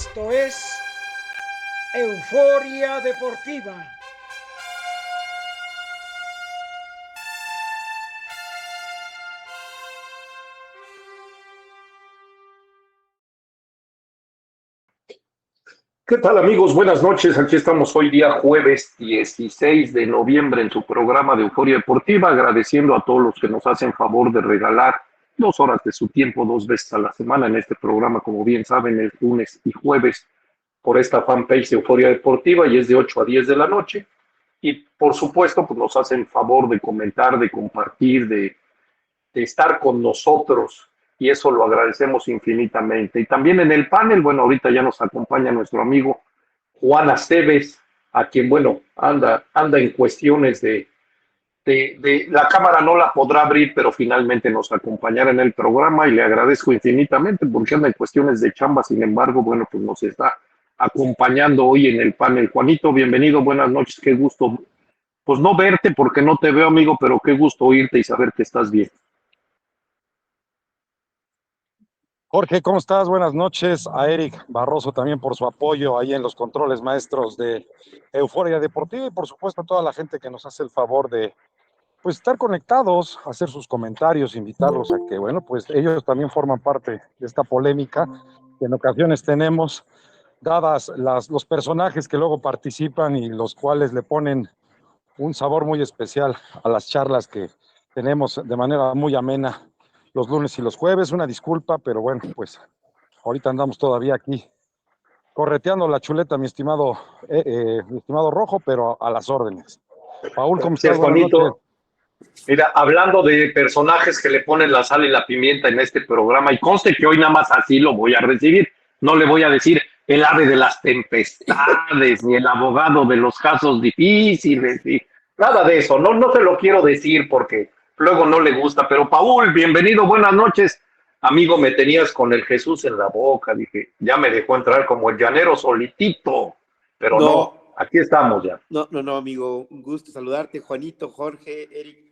Esto es Euforia Deportiva. ¿Qué tal, amigos? Buenas noches. Aquí estamos hoy día jueves 16 de noviembre en su programa de Euforia Deportiva, agradeciendo a todos los que nos hacen favor de regalar 2 horas de su tiempo 2 veces a la semana en este programa, como bien saben, el lunes y jueves por esta fanpage de Euforia Deportiva y es de 8 a 10 de la noche. Y por supuesto, pues nos hacen favor de comentar, de compartir, de estar con nosotros, y eso lo agradecemos infinitamente. Y también en el panel, bueno, ahorita ya nos acompaña nuestro amigo Juan Aceves, a quien, bueno, anda en cuestiones de la cámara no la podrá abrir, pero finalmente nos acompañará en el programa y le agradezco infinitamente porque anda en cuestiones de chamba. Sin embargo, bueno, pues nos está acompañando hoy en el panel. Juanito, bienvenido, buenas noches, qué gusto, pues no verte porque no te veo, amigo, pero qué gusto oírte y saber que estás bien. Jorge, ¿cómo estás? Buenas noches. A Eric Barroso también por su apoyo ahí en los controles maestros de Euforia Deportiva y por supuesto a toda la gente que nos hace el favor de pues estar conectados, hacer sus comentarios, invitarlos a que, bueno, pues ellos también forman parte de esta polémica que en ocasiones tenemos, dadas los personajes que luego participan y los cuales le ponen un sabor muy especial a las charlas que tenemos de manera muy amena los lunes y los jueves. Una disculpa, pero bueno, pues ahorita andamos todavía aquí correteando la chuleta, mi estimado Rojo, pero a las órdenes. Paul, ¿cómo estás? Buenas noches. Mira, hablando de personajes que le ponen la sal y la pimienta en este programa, y conste que hoy nada más así lo voy a recibir, no le voy a decir el ave de las tempestades, ni el abogado de los casos difíciles, y nada de eso, no te lo quiero decir porque luego no le gusta, pero Paul, bienvenido, buenas noches. Amigo, me tenías con el Jesús en la boca, dije, ya me dejó entrar como el llanero solitito, pero no, aquí estamos ya. No, amigo, un gusto saludarte, Juanito, Jorge, Eric,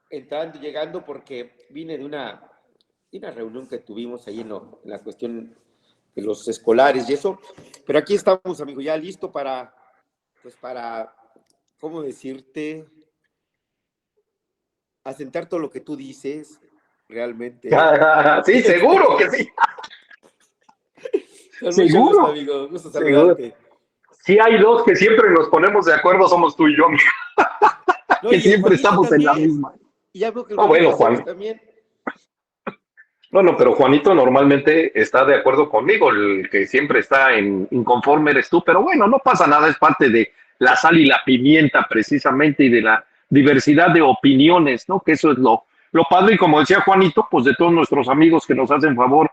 entrando, llegando, porque vine de una reunión que tuvimos ahí en la cuestión de los escolares y eso, pero aquí estamos, amigo, ya listo para, ¿cómo decirte? Asentar todo lo que tú dices, realmente. Sí, seguro que sí. Seguro. Gusto, amigo, gusto saludarte. Sí, hay dos que siempre nos ponemos de acuerdo, somos tú y yo, no, que siempre estamos también, en la misma. Y ya veo que bueno, Juan. También. No, pero Juanito normalmente está de acuerdo conmigo, el que siempre está inconforme eres tú, pero bueno, no pasa nada, es parte de la sal y la pimienta precisamente y de la diversidad de opiniones, ¿no? Que eso es lo padre, y como decía Juanito, pues de todos nuestros amigos que nos hacen favor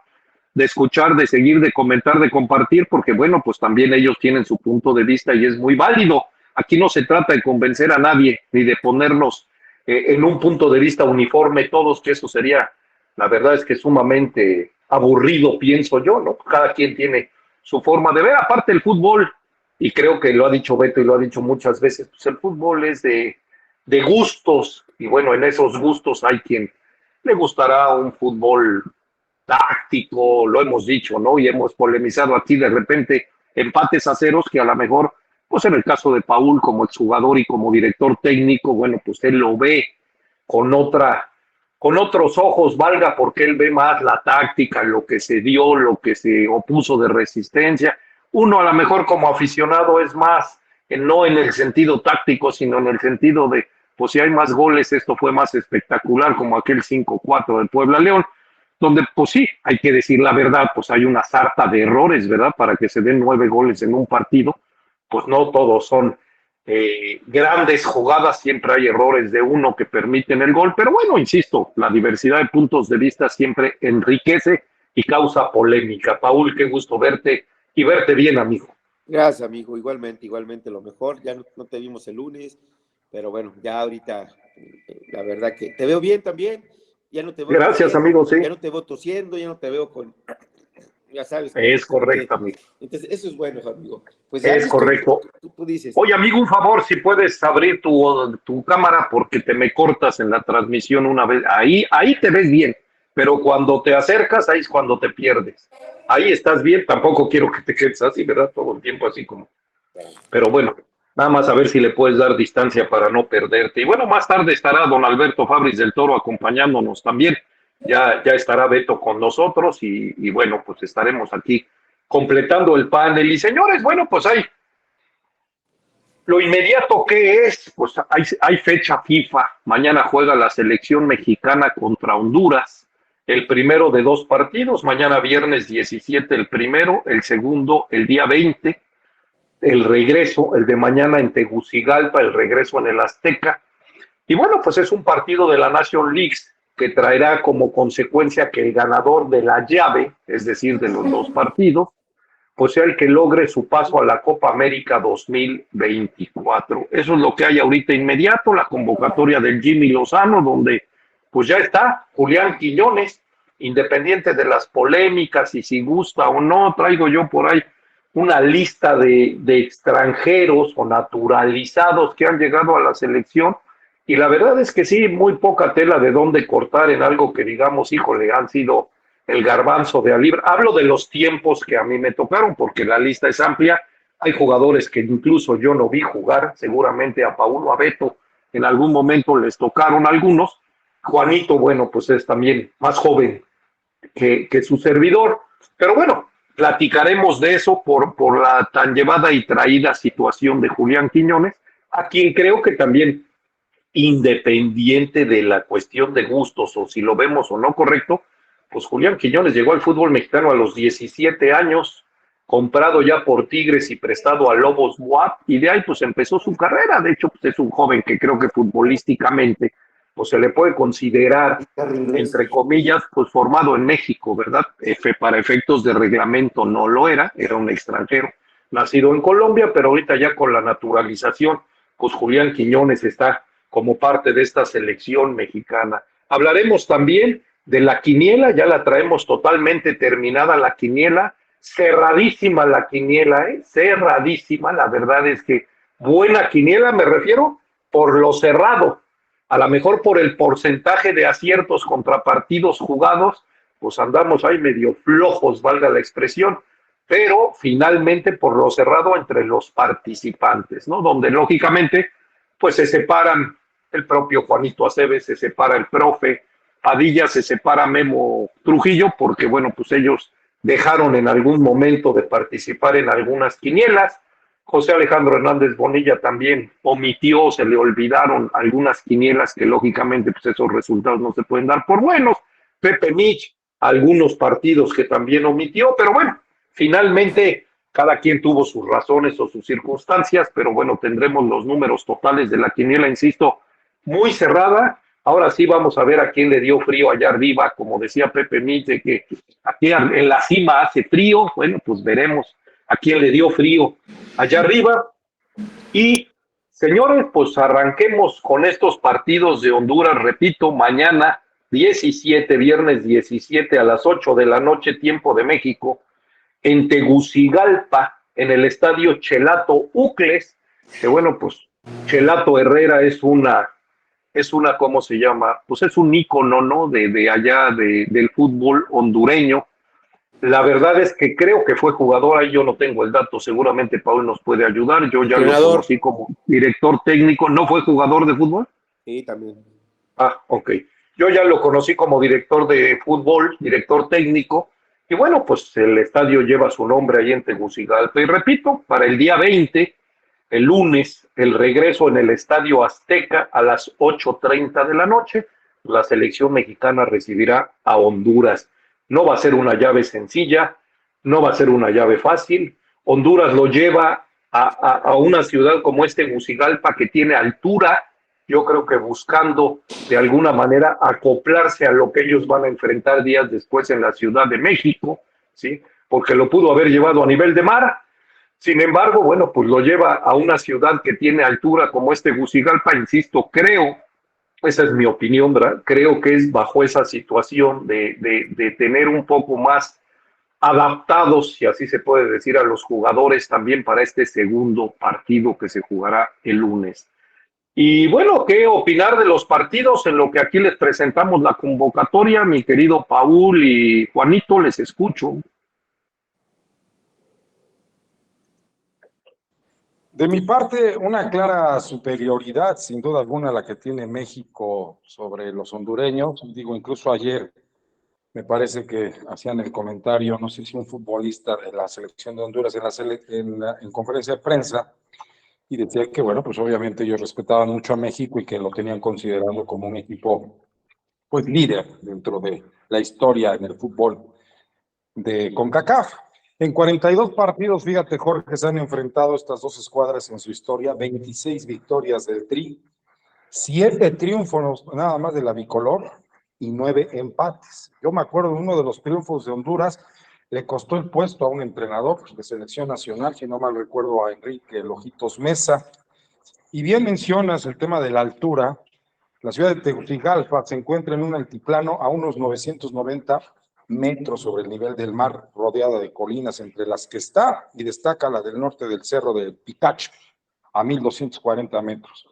de escuchar, de seguir, de comentar, de compartir, porque bueno, pues también ellos tienen su punto de vista y es muy válido. Aquí no se trata de convencer a nadie, ni de ponernos en un punto de vista uniforme todos, que eso sería, la verdad es que sumamente aburrido, pienso yo, ¿no? Cada quien tiene su forma de ver, aparte el fútbol, y creo que lo ha dicho Beto y lo ha dicho muchas veces, pues el fútbol es de gustos, y bueno, en esos gustos hay quien le gustará un fútbol táctico, lo hemos dicho, ¿no? Y hemos polemizado aquí de repente empates a ceros que a lo mejor, pues en el caso de Paul como exjugador y como director técnico, bueno, pues él lo ve con otros ojos, valga, porque él ve más la táctica, lo que se dio, lo que se opuso de resistencia. Uno a lo mejor como aficionado es más, no en el sentido táctico, sino en el sentido de, pues si hay más goles, esto fue más espectacular, como aquel 5-4 del Puebla León, donde pues sí, hay que decir la verdad, pues hay una sarta de errores, ¿verdad? Para que se den 9 goles en un partido, pues no todos son grandes jugadas, siempre hay errores de uno que permiten el gol, pero bueno, insisto, la diversidad de puntos de vista siempre enriquece y causa polémica. Paul, qué gusto verte y verte bien, amigo. Gracias, amigo, igualmente lo mejor, ya no te vimos el lunes, pero bueno, ya ahorita, la verdad que te veo bien también. Ya no te veo Gracias, tosiendo, amigo, sí. Ya no te veo tosiendo, ya no te veo con... Ya sabes. Es correcto, amigo. Entonces, eso es bueno, amigo. Pues ya es correcto. Tú dices. Oye, amigo, un favor, si puedes abrir tu cámara porque te me cortas en la transmisión una vez. Ahí te ves bien, pero cuando te acercas, ahí es cuando te pierdes. ahí estás bien, tampoco quiero que te quedes así, ¿verdad? Todo el tiempo así como. Pero bueno, nada más a ver si le puedes dar distancia para no perderte. Y bueno, más tarde estará don Alberto Fabris del Toro acompañándonos también. Ya estará Beto con nosotros y bueno, pues estaremos aquí completando el panel. Y señores, bueno, pues lo inmediato que es, pues hay fecha FIFA. Mañana juega la selección mexicana contra Honduras. El primero de dos partidos, mañana viernes 17 el primero, el segundo el día 20, el regreso, el de mañana en Tegucigalpa, el regreso en el Azteca. Y bueno, pues es un partido de la Nation League que traerá como consecuencia que el ganador de la llave, es decir, de los dos partidos, pues sea el que logre su paso a la Copa América 2024. Eso es lo que hay ahorita inmediato, la convocatoria del Jimmy Lozano, donde pues ya está Julián Quiñones, independiente de las polémicas y si gusta o no, traigo yo por ahí una lista de extranjeros o naturalizados que han llegado a la selección y la verdad es que sí, muy poca tela de dónde cortar en algo que digamos, híjole, han sido el garbanzo de Alibra. Hablo de los tiempos que a mí me tocaron, porque la lista es amplia. Hay jugadores que incluso yo no vi jugar, seguramente a Paulo, a Beto, en algún momento les tocaron algunos. Juanito, bueno, pues es también más joven que su servidor. Pero bueno, platicaremos de eso por la tan llevada y traída situación de Julián Quiñones, a quien creo que también, independiente de la cuestión de gustos o si lo vemos o no correcto, pues Julián Quiñones llegó al fútbol mexicano a los 17 años, comprado ya por Tigres y prestado a Lobos BUAP, y de ahí pues empezó su carrera. De hecho, pues es un joven que creo que futbolísticamente pues se le puede considerar, entre comillas, pues formado en México, ¿verdad? Para efectos de reglamento no lo era un extranjero, nacido en Colombia, pero ahorita ya con la naturalización, pues Julián Quiñones está como parte de esta selección mexicana. Hablaremos también de la quiniela, ya la traemos totalmente terminada la quiniela, cerradísima la quiniela, cerradísima, la verdad es que buena quiniela, me refiero por lo cerrado, a lo mejor por el porcentaje de aciertos contra partidos jugados, pues andamos ahí medio flojos, valga la expresión, pero finalmente por lo cerrado entre los participantes, ¿no? Donde lógicamente pues se separan el propio Juanito Aceves, se separa el profe Padilla, se separa Memo Trujillo, porque bueno, pues ellos dejaron en algún momento de participar en algunas quinielas. José Alejandro Hernández Bonilla también omitió, se le olvidaron algunas quinielas que lógicamente pues esos resultados no se pueden dar por buenos. Pepe Mich, algunos partidos que también omitió, pero bueno, finalmente cada quien tuvo sus razones o sus circunstancias, pero bueno, tendremos los números totales de la quiniela, insisto, muy cerrada. Ahora sí vamos a ver a quién le dio frío allá arriba, como decía Pepe Mich, de que aquí en la cima hace frío. Bueno, pues veremos a quién le dio frío allá arriba. Y señores, pues arranquemos con estos partidos de Honduras. Repito, mañana 17, viernes 17 a las 8 de la noche, tiempo de México, en Tegucigalpa, en el estadio Chelato Ucles, que bueno, pues Chelato Herrera es una, ¿cómo se llama? Pues es un ícono, ¿no? De allá del fútbol hondureño. La verdad es que creo que fue jugador, ahí yo no tengo el dato, seguramente Paul nos puede ayudar. Yo ya lo conocí como director técnico. ¿No fue jugador de fútbol? Sí, también. Ah, ok. Yo ya lo conocí como director de fútbol, director técnico, y bueno, pues el estadio lleva su nombre ahí en Tegucigalpa. Y repito, para el día 20, el lunes, el regreso en el Estadio Azteca a las 8:30 de la noche, la selección mexicana recibirá a Honduras. No va a ser una llave sencilla, no va a ser una llave fácil. Honduras lo lleva a una ciudad como Tegucigalpa, que tiene altura, yo creo que buscando de alguna manera acoplarse a lo que ellos van a enfrentar días después en la Ciudad de México, ¿sí? Porque lo pudo haber llevado a nivel de mar. Sin embargo, bueno, pues lo lleva a una ciudad que tiene altura como Tegucigalpa, insisto, creo, esa es mi opinión, ¿verdad? Creo que es bajo esa situación de tener un poco más adaptados, si así se puede decir, a los jugadores también para este segundo partido que se jugará el lunes. Y bueno, ¿qué opinar de los partidos en lo que aquí les presentamos la convocatoria? Mi querido Paul y Juanito, les escucho. De mi parte, una clara superioridad, sin duda alguna, la que tiene México sobre los hondureños. Digo, incluso ayer me parece que hacían el comentario, no sé si un futbolista de la selección de Honduras en conferencia de prensa, y decía que, bueno, pues obviamente ellos respetaban mucho a México y que lo tenían considerado como un equipo, pues líder dentro de la historia en el fútbol de CONCACAF. En 42 partidos, fíjate, Jorge, se han enfrentado estas dos escuadras en su historia, 26 victorias del Tri, 7 triunfos nada más de la bicolor y 9 empates. Yo me acuerdo de uno de los triunfos de Honduras, le costó el puesto a un entrenador de selección nacional, si no mal recuerdo, a Enrique Lojitos Mesa. Y bien mencionas el tema de la altura. La ciudad de Tegucigalpa se encuentra en un altiplano a unos 990 metros sobre el nivel del mar, rodeada de colinas, entre las que está y destaca la del norte del cerro de Picacho, a 1240 metros.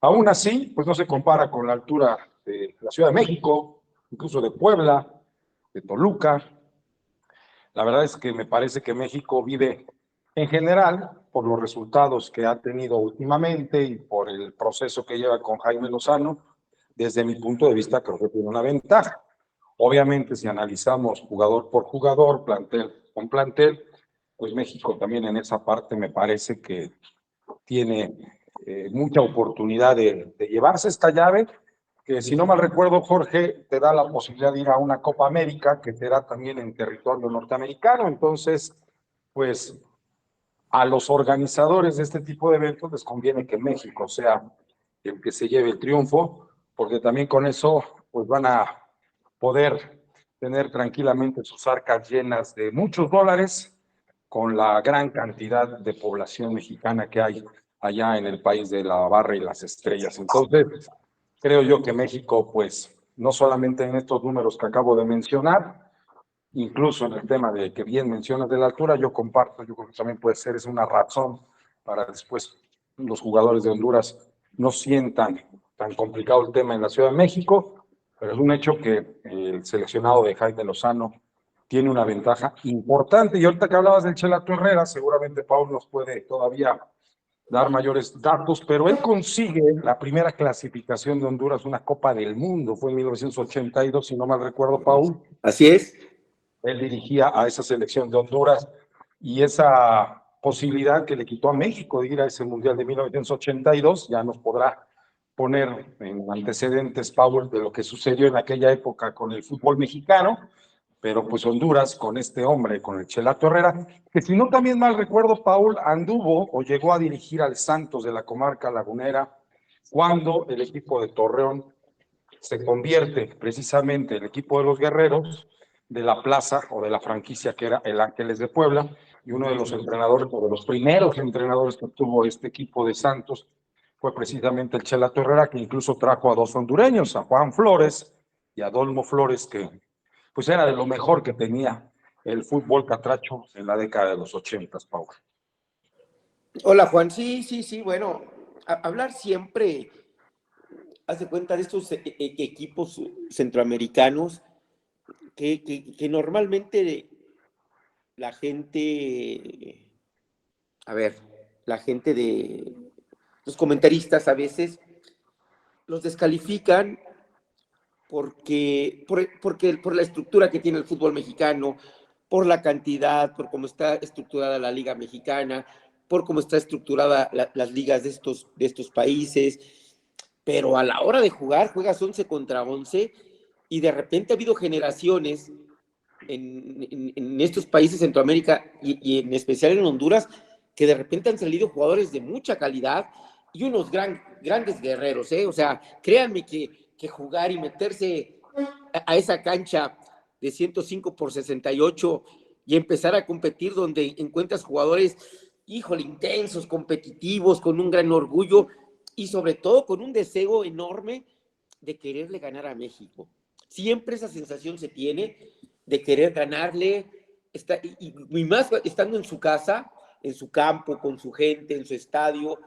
Aún así, pues no se compara con la altura de la Ciudad de México, incluso de Puebla, de Toluca. La verdad es que me parece que México vive en general, por los resultados que ha tenido últimamente y por el proceso que lleva con Jaime Lozano, desde mi punto de vista creo que tiene una ventaja. Obviamente, si analizamos jugador por jugador, plantel con plantel, pues México también en esa parte me parece que tiene mucha oportunidad de llevarse esta llave, que si no mal recuerdo, Jorge, te da la posibilidad de ir a una Copa América, que será también en territorio norteamericano. Entonces, pues a los organizadores de este tipo de eventos les conviene que México sea el que se lleve el triunfo, porque también con eso pues van a poder tener tranquilamente sus arcas llenas de muchos dólares con la gran cantidad de población mexicana que hay allá en el país de la barra y las estrellas. Entonces, creo yo que México, pues, no solamente en estos números que acabo de mencionar, incluso en el tema de que bien mencionas de la altura, yo comparto, yo creo que también puede ser, es una razón para después los jugadores de Honduras no sientan tan complicado el tema en la Ciudad de México, pero es un hecho que el seleccionado de Jaime Lozano tiene una ventaja importante. Y ahorita que hablabas del Chelato Herrera, seguramente Paul nos puede todavía dar mayores datos, pero él consigue la primera clasificación de Honduras, una Copa del Mundo, fue en 1982, si no mal recuerdo, Paul. Así es. Él dirigía a esa selección de Honduras y esa posibilidad que le quitó a México de ir a ese Mundial de 1982 ya nos podrá poner en antecedentes, Paul, de lo que sucedió en aquella época con el fútbol mexicano, pero pues Honduras con este hombre, con el Chelato Herrera, que si no también mal recuerdo, Paul, anduvo o llegó a dirigir al Santos de la comarca lagunera cuando el equipo de Torreón se convierte precisamente el equipo de los guerreros de la plaza o de la franquicia que era el Ángeles de Puebla, y uno de los entrenadores o de los primeros entrenadores que tuvo este equipo de Santos fue precisamente el Chelato Herrera, que incluso trajo a dos hondureños, a Juan Flores y a Dolmo Flores, que pues era de lo mejor que tenía el fútbol catracho en la década de los 80, Pau. Hola Juan, sí, sí, sí, bueno, hablar siempre, haz de cuenta de estos equipos centroamericanos que normalmente la gente, a ver, la gente de los comentaristas a veces los descalifican por la estructura que tiene el fútbol mexicano, por la cantidad, por cómo está estructurada la liga mexicana, por cómo está estructurada las ligas de estos países, pero a la hora de jugar, juegas 11 contra 11 y de repente ha habido generaciones en estos países de Centroamérica y en especial en Honduras, que de repente han salido jugadores de mucha calidad y unos grandes guerreros, ¿eh? O sea, créanme que jugar y meterse a esa cancha de 105 por 68 y empezar a competir donde encuentras jugadores, híjole, intensos, competitivos, con un gran orgullo y sobre todo con un deseo enorme de quererle ganar a México. Siempre esa sensación se tiene de querer ganarle, y más estando en su casa, en su campo, con su gente, en su estadio.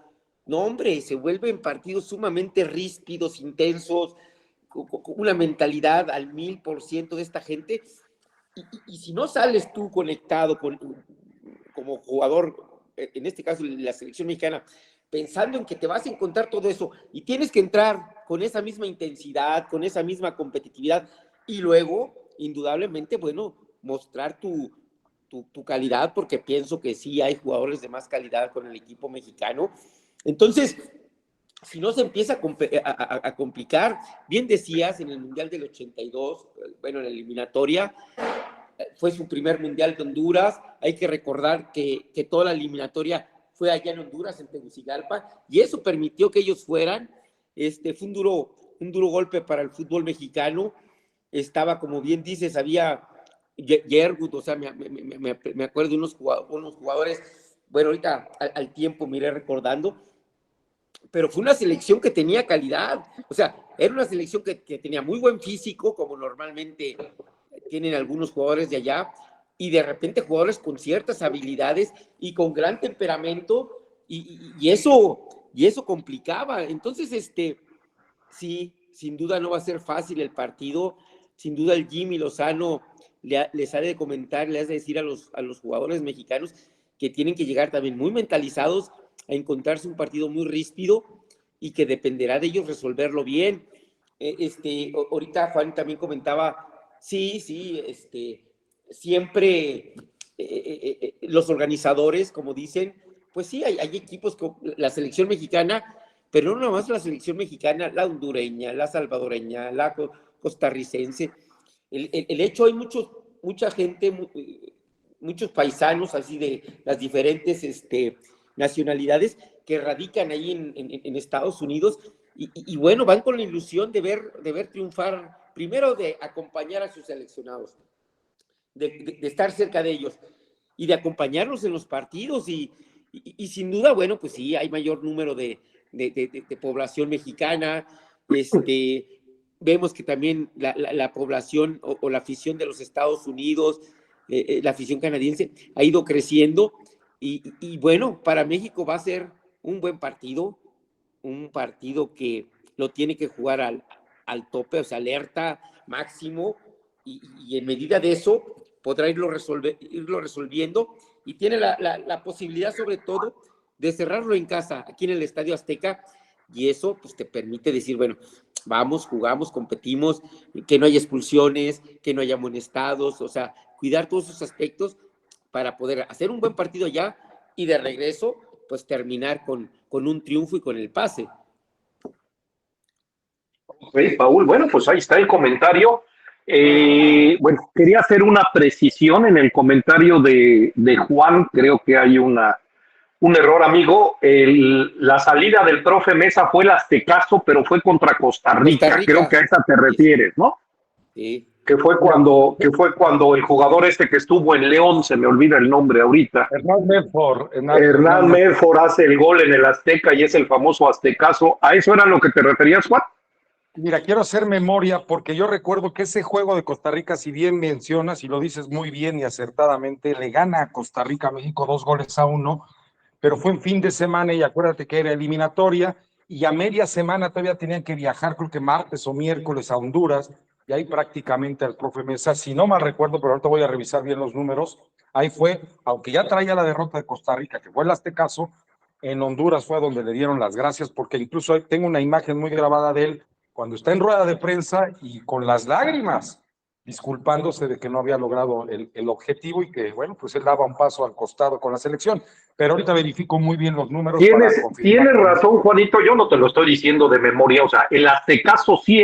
No, hombre, se vuelven partidos sumamente ríspidos, intensos, con una mentalidad al 1000% de esta gente. Y si no sales tú conectado como jugador en este caso la selección mexicana, pensando en que te vas a encontrar todo eso y tienes que entrar con esa misma intensidad, con esa misma competitividad y luego, indudablemente, bueno, mostrar tu calidad, porque pienso que sí hay jugadores de más calidad con el equipo mexicano. Entonces, si no se empieza a complicar, bien decías, en el Mundial del 82, bueno, en la eliminatoria, fue su primer Mundial de Honduras, hay que recordar que toda la eliminatoria fue allá en Honduras, en Tegucigalpa, y eso permitió que ellos fueran. Fue un duro golpe para el fútbol mexicano. Estaba, como bien dices, había Yergut, o sea, me acuerdo de unos jugadores, bueno, ahorita al tiempo me iré recordando, pero fue una selección que tenía calidad, o sea, era una selección que tenía muy buen físico, como normalmente tienen algunos jugadores de allá, y de repente jugadores con ciertas habilidades y con gran temperamento, y eso complicaba. Entonces, sí, sin duda no va a ser fácil el partido, sin duda el Jimmy Lozano les ha de comentar, les ha de decir a los jugadores mexicanos que tienen que llegar también muy mentalizados a encontrarse un partido muy ríspido y que dependerá de ellos resolverlo bien. Ahorita Juan también comentaba, sí, siempre los organizadores, como dicen, pues sí, hay equipos como la selección mexicana, pero no nomás la selección mexicana, la hondureña, la salvadoreña, la costarricense. El hecho, hay mucha gente, muchos paisanos así de las diferentes nacionalidades que radican ahí en Estados Unidos y bueno, van con la ilusión de ver triunfar, primero de acompañar a sus seleccionados, de estar cerca de ellos y de acompañarlos en los partidos y sin duda, bueno, pues sí, hay mayor número de población mexicana, vemos que también la población o la afición de los Estados Unidos, la afición canadiense ha ido creciendo y bueno, para México va a ser un buen partido, un partido que lo tiene que jugar al tope, o sea, alerta máximo y en medida de eso podrá irlo resolviendo y tiene la posibilidad sobre todo de cerrarlo en casa, aquí en el Estadio Azteca, y eso pues te permite decir, bueno, vamos, jugamos, competimos, que no haya expulsiones, que no haya amonestados, o sea, cuidar todos esos aspectos para poder hacer un buen partido ya y de regreso, pues terminar con un triunfo y con el pase. Okay, Paul, bueno, pues ahí está el comentario. Bueno, quería hacer una precisión en el comentario de Juan, creo que hay un error, amigo. La salida del profe Mesa fue el Aztecaso, pero fue contra Costa Rica. Creo que a esa te refieres, ¿no? Sí. Que fue cuando el jugador que estuvo en León, se me olvida el nombre ahorita. Hernán Medford hace el gol en el Azteca y es el famoso Aztecaso. ¿A eso era lo que te referías, Juan? Mira, quiero hacer memoria porque yo recuerdo que ese juego de Costa Rica, si bien mencionas y lo dices muy bien y acertadamente, le gana a Costa Rica a México 2-1, pero fue en fin de semana y acuérdate que era eliminatoria y a media semana todavía tenían que viajar, creo que martes o miércoles a Honduras, y ahí prácticamente el profe Mesa, si no mal recuerdo, pero ahorita voy a revisar bien los números, ahí fue, aunque ya traía la derrota de Costa Rica, que fue el Aztecaso, en Honduras fue donde le dieron las gracias, porque incluso tengo una imagen muy grabada de él cuando está en rueda de prensa y con las lágrimas, disculpándose de que no había logrado el objetivo y que, bueno, pues él daba un paso al costado con la selección. Pero ahorita verifico muy bien los números. Tienes razón, Juanito, yo no te lo estoy diciendo de memoria, o sea, el Aztecaso sí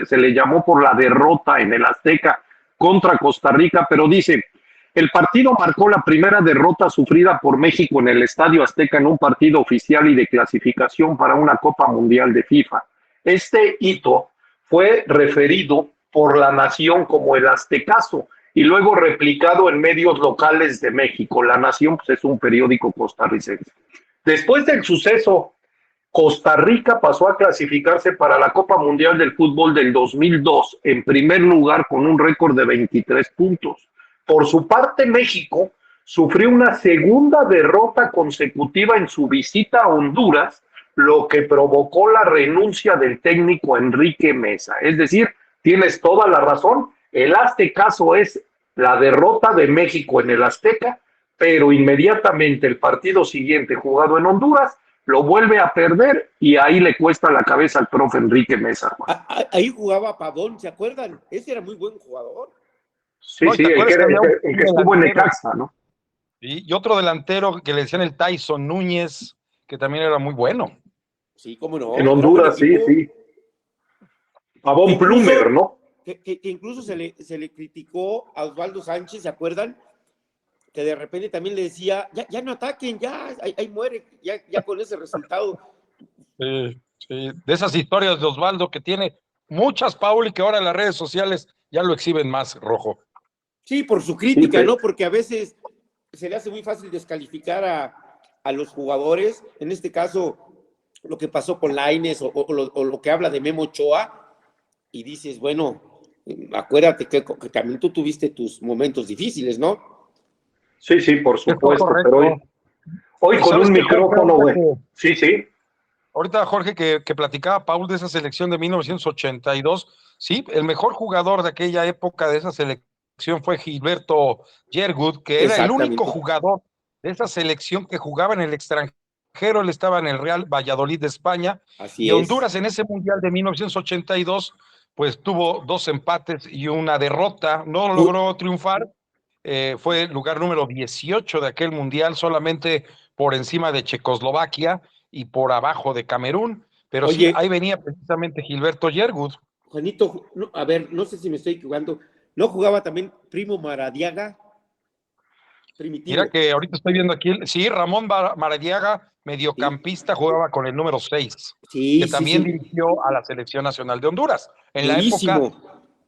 se le llamó por la derrota en el Azteca contra Costa Rica, pero dice, el partido marcó la primera derrota sufrida por México en el Estadio Azteca en un partido oficial y de clasificación para una Copa Mundial de FIFA. Este hito fue referido por La Nación como el Aztecaso y luego replicado en medios locales de México. La Nación pues, es un periódico costarricense. Después del suceso, Costa Rica pasó a clasificarse para la Copa Mundial del Fútbol del 2002 en primer lugar con un récord de 23 puntos. Por su parte, México sufrió una segunda derrota consecutiva en su visita a Honduras, lo que provocó la renuncia del técnico Enrique Mesa. Es decir, tienes toda la razón, el Aztecaso es la derrota de México en el Azteca pero inmediatamente el partido siguiente jugado en Honduras lo vuelve a perder y ahí le cuesta la cabeza al profe Enrique Mesa. Ahí jugaba Pavón, ¿se acuerdan? Ese era muy buen jugador. Sí, No, ¿y sí, te el que, acuerdas que había el que estuvo en Necaxa, ¿no? y otro delantero que le decían el Tyson Núñez, que también era muy bueno? Sí, cómo En no, era buen Honduras, sí, equipo. sí. Que Pavón incluso, Plumer, ¿no? que incluso se le criticó a Osvaldo Sánchez, ¿se acuerdan? Que de repente también le decía, ya no ataquen, ya, ahí muere, ya con ese resultado. Sí, de esas historias de Osvaldo que tiene muchas, Paul, y que ahora en las redes sociales ya lo exhiben más, Rojo. Sí, por su Sí, crítica, ¿no? Porque a veces se le hace muy fácil descalificar a los jugadores. En este caso, lo que pasó con Lainez o lo que habla de Memo Ochoa, y dices, bueno, acuérdate que también tú tuviste tus momentos difíciles, ¿no? sí, sí, por Esto es supuesto, pero correcto. hoy Y con sabes un que, Jorge, micrófono, güey. Sí, sí, ahorita, Jorge, que platicaba Paul de esa selección de 1982, sí, el mejor jugador de aquella época de esa selección fue Gilberto Yergut, que era el único Exactamente. jugador de esa selección que jugaba en el extranjero. Él estaba en el Real Valladolid de España, y Así es. Honduras en ese Mundial de 1982, pues tuvo 2 empates y una derrota, no Ju- logró triunfar, fue el lugar número 18 de aquel Mundial, solamente por encima de Checoslovaquia y por abajo de Camerún, pero sí, Oye, ahí venía precisamente Gilberto Yergut. Juanito, a ver, no sé si me estoy equivocando. ¿No jugaba también Primo Maradiaga? Mira Primitivo. que ahorita estoy viendo aquí, sí, Ramón Maradiaga, Sí, mediocampista, jugaba con el número 6, que sí, sí, también sí. dirigió a la Selección Nacional de Honduras. En la época Durísimo.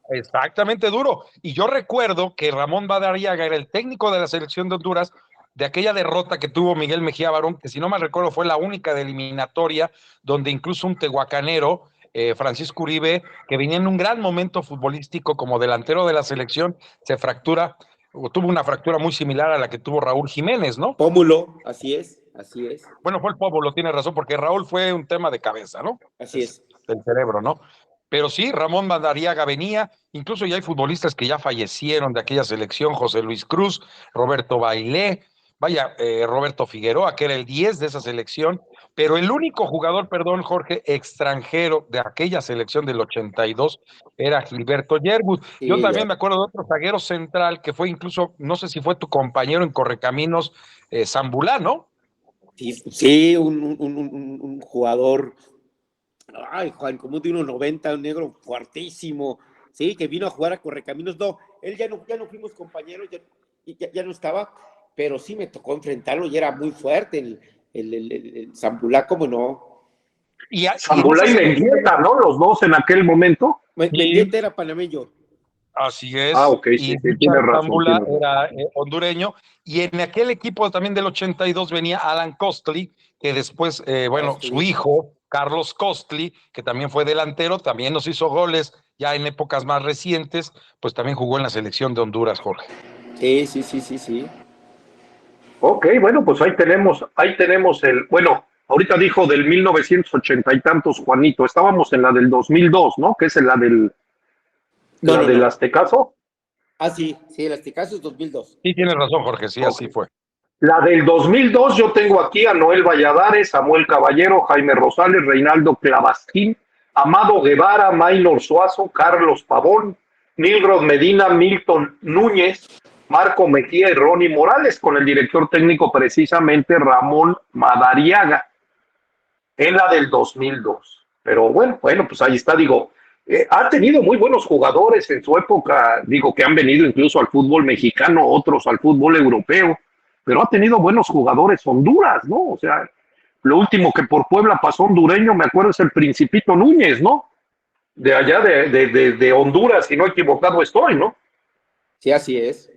exactamente duro. Y yo recuerdo que Ramón Madariaga era el técnico de la selección de Honduras de aquella derrota que tuvo Miguel Mejía Barón, que si no mal recuerdo fue la única de eliminatoria, donde incluso un tehuacanero, Francisco Uribe, que venía en un gran momento futbolístico como delantero de la selección, se fractura, o tuvo una fractura muy similar a la que tuvo Raúl Jiménez, ¿no? Pómulo, así es, así es, Bueno, fue el Pómulo, tiene razón, porque Raúl fue un tema de cabeza, ¿no? así es. Del cerebro, ¿no? Pero sí, Ramón Madariaga venía, incluso ya hay futbolistas que ya fallecieron de aquella selección, José Luis Cruz, Roberto Bailé, vaya, Roberto Figueroa, que era el 10 de esa selección, pero el único jugador, perdón, Jorge, extranjero de aquella selección del 82 era Gilberto Yergut. Yo Sí, también me acuerdo de otro zaguero central que fue incluso, no sé si fue tu compañero en Correcaminos, Zambulá, ¿no? sí, sí, un jugador, ay, Juan, como de 1.90, un negro fuertísimo, sí, que vino a jugar a Correcaminos. No, él ya no fuimos compañeros, ya no estaba, pero sí me tocó enfrentarlo y era muy fuerte el Zambulá, ¿cómo no? Y en esa Zambulá y selección de Mendieta, ¿no? Los dos en aquel momento. sí, Mendieta era panameño. así Ah, es, ok, sí, y sí, tiene Richard razón, Tambula tiene razón. era hondureño, y en aquel equipo también del 82 venía Alan Costly, que después, bueno, su Costly. hijo, Carlos Costly, que también fue delantero, también nos hizo goles ya en épocas más recientes, pues también jugó en la selección de Honduras, Jorge. Sí, sí, sí, sí, sí. Ok, bueno, pues ahí tenemos bueno, ahorita dijo del 1980 y tantos, Juanito, estábamos en la del 2002, ¿no? Que es No, la no, del no. Aztecaso. Ah, sí, sí, el Aztecaso es 2002. Sí, tienes razón, Jorge, sí, Ok. así fue. La del 2002 yo tengo aquí a Noel Valladares, Samuel Caballero, Jaime Rosales, Reinaldo Clavasquín, Amado Guevara, Maynor Suazo, Carlos Pavón, Nilrod Medina, Milton Núñez, Marco Mejía y Ronnie Morales, con el director técnico precisamente Ramón Madariaga, en la del 2002. Pero bueno, pues ahí está, digo, ha tenido muy buenos jugadores en su época, digo, que han venido incluso al fútbol mexicano, otros al fútbol europeo, pero ha tenido buenos jugadores Honduras, ¿no? O sea, lo último que por Puebla pasó hondureño, me acuerdo, es el Principito Núñez, ¿no? De allá de Honduras, si no equivocado estoy, ¿no? Sí, así es.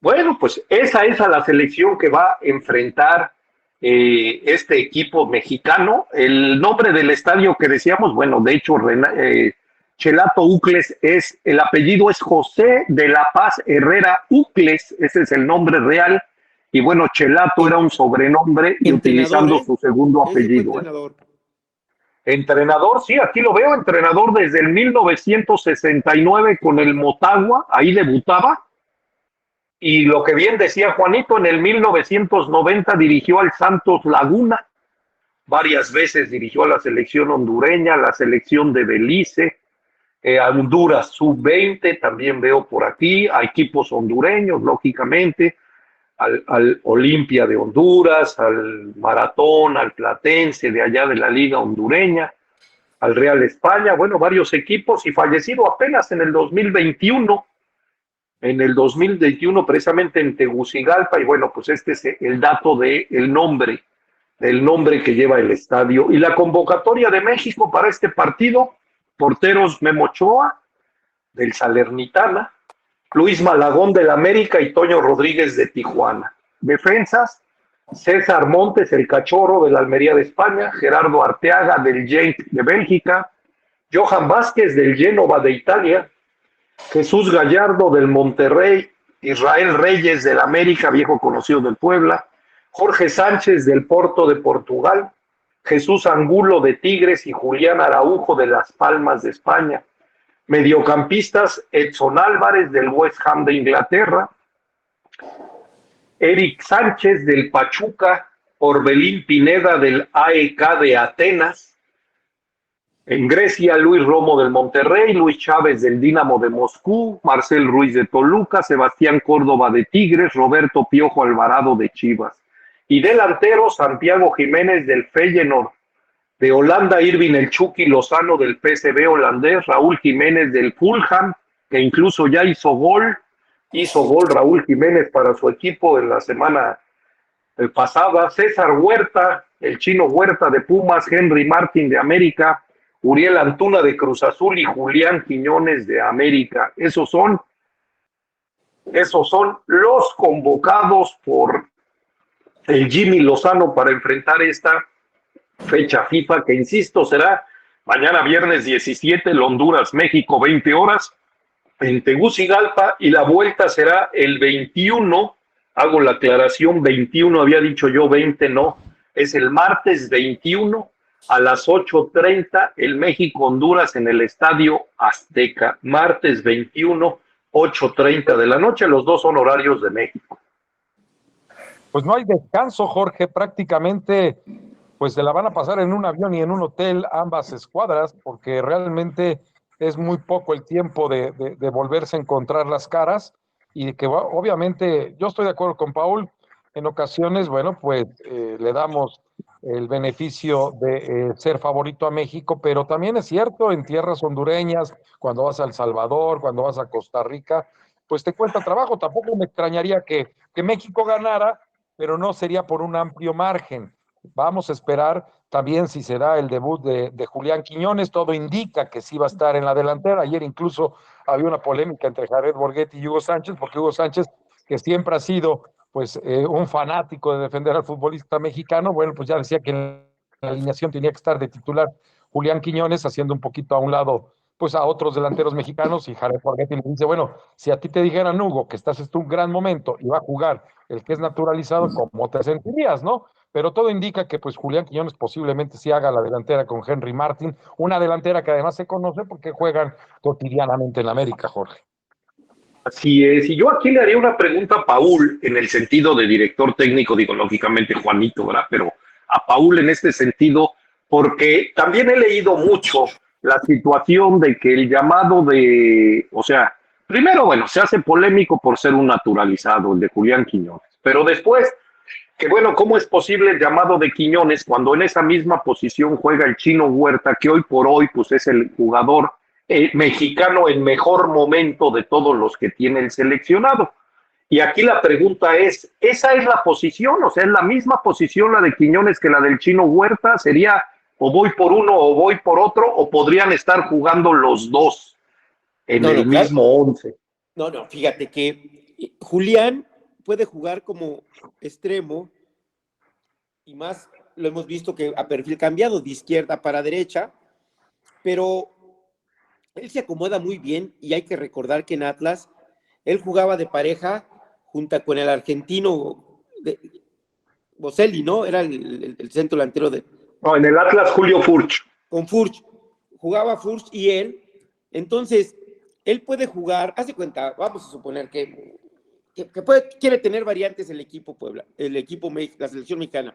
Bueno, pues esa es a la selección que va a enfrentar este equipo mexicano. El nombre del estadio que decíamos, bueno, de hecho, Chelato Ucles el apellido es José de la Paz Herrera Ucles, ese es el nombre real. Y bueno, Chelato era En- un sobrenombre y entrenador, utilizando ¿eh? su segundo Ese fue apellido. entrenador. Entrenador, sí, aquí lo veo, entrenador desde el 1969 con el Motagua, ahí debutaba Y lo que bien decía Juanito, en el 1990 dirigió al Santos Laguna, varias veces dirigió a la selección hondureña, a la selección de Belice, a Honduras sub-20, también veo por aquí, a equipos hondureños, lógicamente, al Olimpia de Honduras, al Maratón, al Platense de allá de la Liga Hondureña, al Real España, bueno, varios equipos, y fallecido apenas en el 2021, precisamente en Tegucigalpa, y bueno, pues este es el dato del nombre que lleva el estadio. Y la convocatoria de México para este partido: porteros Memo Ochoa, del Salernitana, Luis Malagón del América y Toño Rodríguez de Tijuana. Defensas: César Montes, el Cachorro del Almería de España, Gerardo Arteaga del Genk de Bélgica, Johan Vázquez del Génova de Italia, Jesús Gallardo del Monterrey, Israel Reyes del América, viejo conocido del Puebla, Jorge Sánchez del Porto de Portugal, Jesús Angulo de Tigres y Julián Araujo de Las Palmas de España. Mediocampistas: Edson Álvarez del West Ham de Inglaterra, Eric Sánchez del Pachuca, Orbelín Pineda del AEK de Atenas. En Grecia, Luis Romo del Monterrey, Luis Chávez del Dinamo de Moscú, Marcel Ruiz de Toluca, Sebastián Córdoba de Tigres, Roberto Piojo Alvarado de Chivas. Y delantero: Santiago Jiménez del Feyenoord de Holanda, Irving El Chucky Lozano del PSV holandés, Raúl Jiménez del Fulham, que incluso ya hizo gol Raúl Jiménez para su equipo en la semana pasada, César Huerta, el Chino Huerta de Pumas, Henry Martin de América, Uriel Antuna de Cruz Azul y Julián Quiñones de América. Esos son los convocados por el Jimmy Lozano para enfrentar esta fecha FIFA, que insisto, será mañana viernes 17, el Honduras-México, 20 horas, en Tegucigalpa, y la vuelta será el 21, hago la aclaración, 21, había dicho yo 20, no, es el martes 21 a las 8:30, el México-Honduras en el Estadio Azteca, martes 21, 8:30 de la noche, los dos son horarios de México. Pues no hay descanso, Jorge, prácticamente pues se la van a pasar en un avión y en un hotel ambas escuadras, porque realmente es muy poco el tiempo de volverse a encontrar las caras, y que obviamente yo estoy de acuerdo con Paul, en ocasiones, bueno, pues le damos el beneficio de ser favorito a México, pero también es cierto, en tierras hondureñas, cuando vas a El Salvador, cuando vas a Costa Rica, pues te cuesta trabajo. Tampoco me extrañaría que México ganara, pero no sería por un amplio margen. Vamos a esperar también si se da el debut de Julián Quiñones. Todo indica que sí va a estar en la delantera. Ayer incluso había una polémica entre Jared Borghetti y Hugo Sánchez, porque Hugo Sánchez, que siempre ha sido pues un fanático de defender al futbolista mexicano, bueno, pues ya decía que en la alineación tenía que estar de titular Julián Quiñones, haciendo un poquito a un lado pues a otros delanteros mexicanos, y Jared Borghetti le dice, bueno, si a ti te dijeran, Hugo, que estás en un gran momento y va a jugar el que es naturalizado, ¿cómo te sentirías, no? Pero todo indica que pues Julián Quiñones posiblemente sí haga la delantera con Henry Martin, una delantera que además se conoce porque juegan cotidianamente en América, Jorge. Así es, y yo aquí le haría una pregunta a Paul en el sentido de director técnico, digo lógicamente Juanito, ¿verdad? Pero a Paul en este sentido, porque también he leído mucho la situación de que el llamado o sea, primero, bueno, se hace polémico por ser un naturalizado, el de Julián Quiñones, pero después, que bueno, ¿cómo es posible el llamado de Quiñones cuando en esa misma posición juega el Chino Huerta, que hoy por hoy pues es el jugador mexicano en mejor momento de todos los que tiene el seleccionado? Y aquí la pregunta es, ¿esa es la posición? O sea, ¿es la misma posición la de Quiñones que la del Chino Huerta? ¿Sería o voy por uno o voy por otro, o podrían estar jugando los dos en el mismo 11? No, fíjate que Julián puede jugar como extremo, y más lo hemos visto que a perfil cambiado, de izquierda para derecha, pero él se acomoda muy bien, y hay que recordar que en Atlas él jugaba de pareja junto con el argentino Boselli, ¿no? Era el centro delantero de... No, en el Atlas Julio Furch. Con Furch. Jugaba Furch y él. Entonces, él puede jugar, hace cuenta, vamos a suponer que quiere tener variantes el equipo Puebla, la selección mexicana.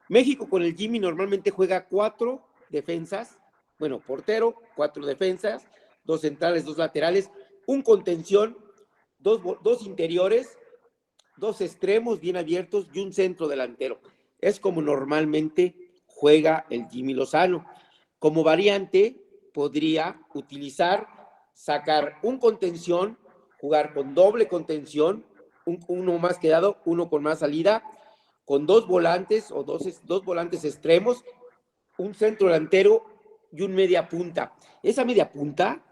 México con el Jimmy normalmente juega 4 defensas, bueno, portero, 4 defensas, 2 centrales, 2 laterales, un contención, 2 interiores, 2 extremos bien abiertos y un centro delantero. Es como normalmente juega el Jimmy Lozano. Como variante, podría sacar un contención, jugar con doble contención, uno más quedado, uno con más salida, con 2 volantes o dos volantes extremos, un centro delantero y un media punta. Esa media punta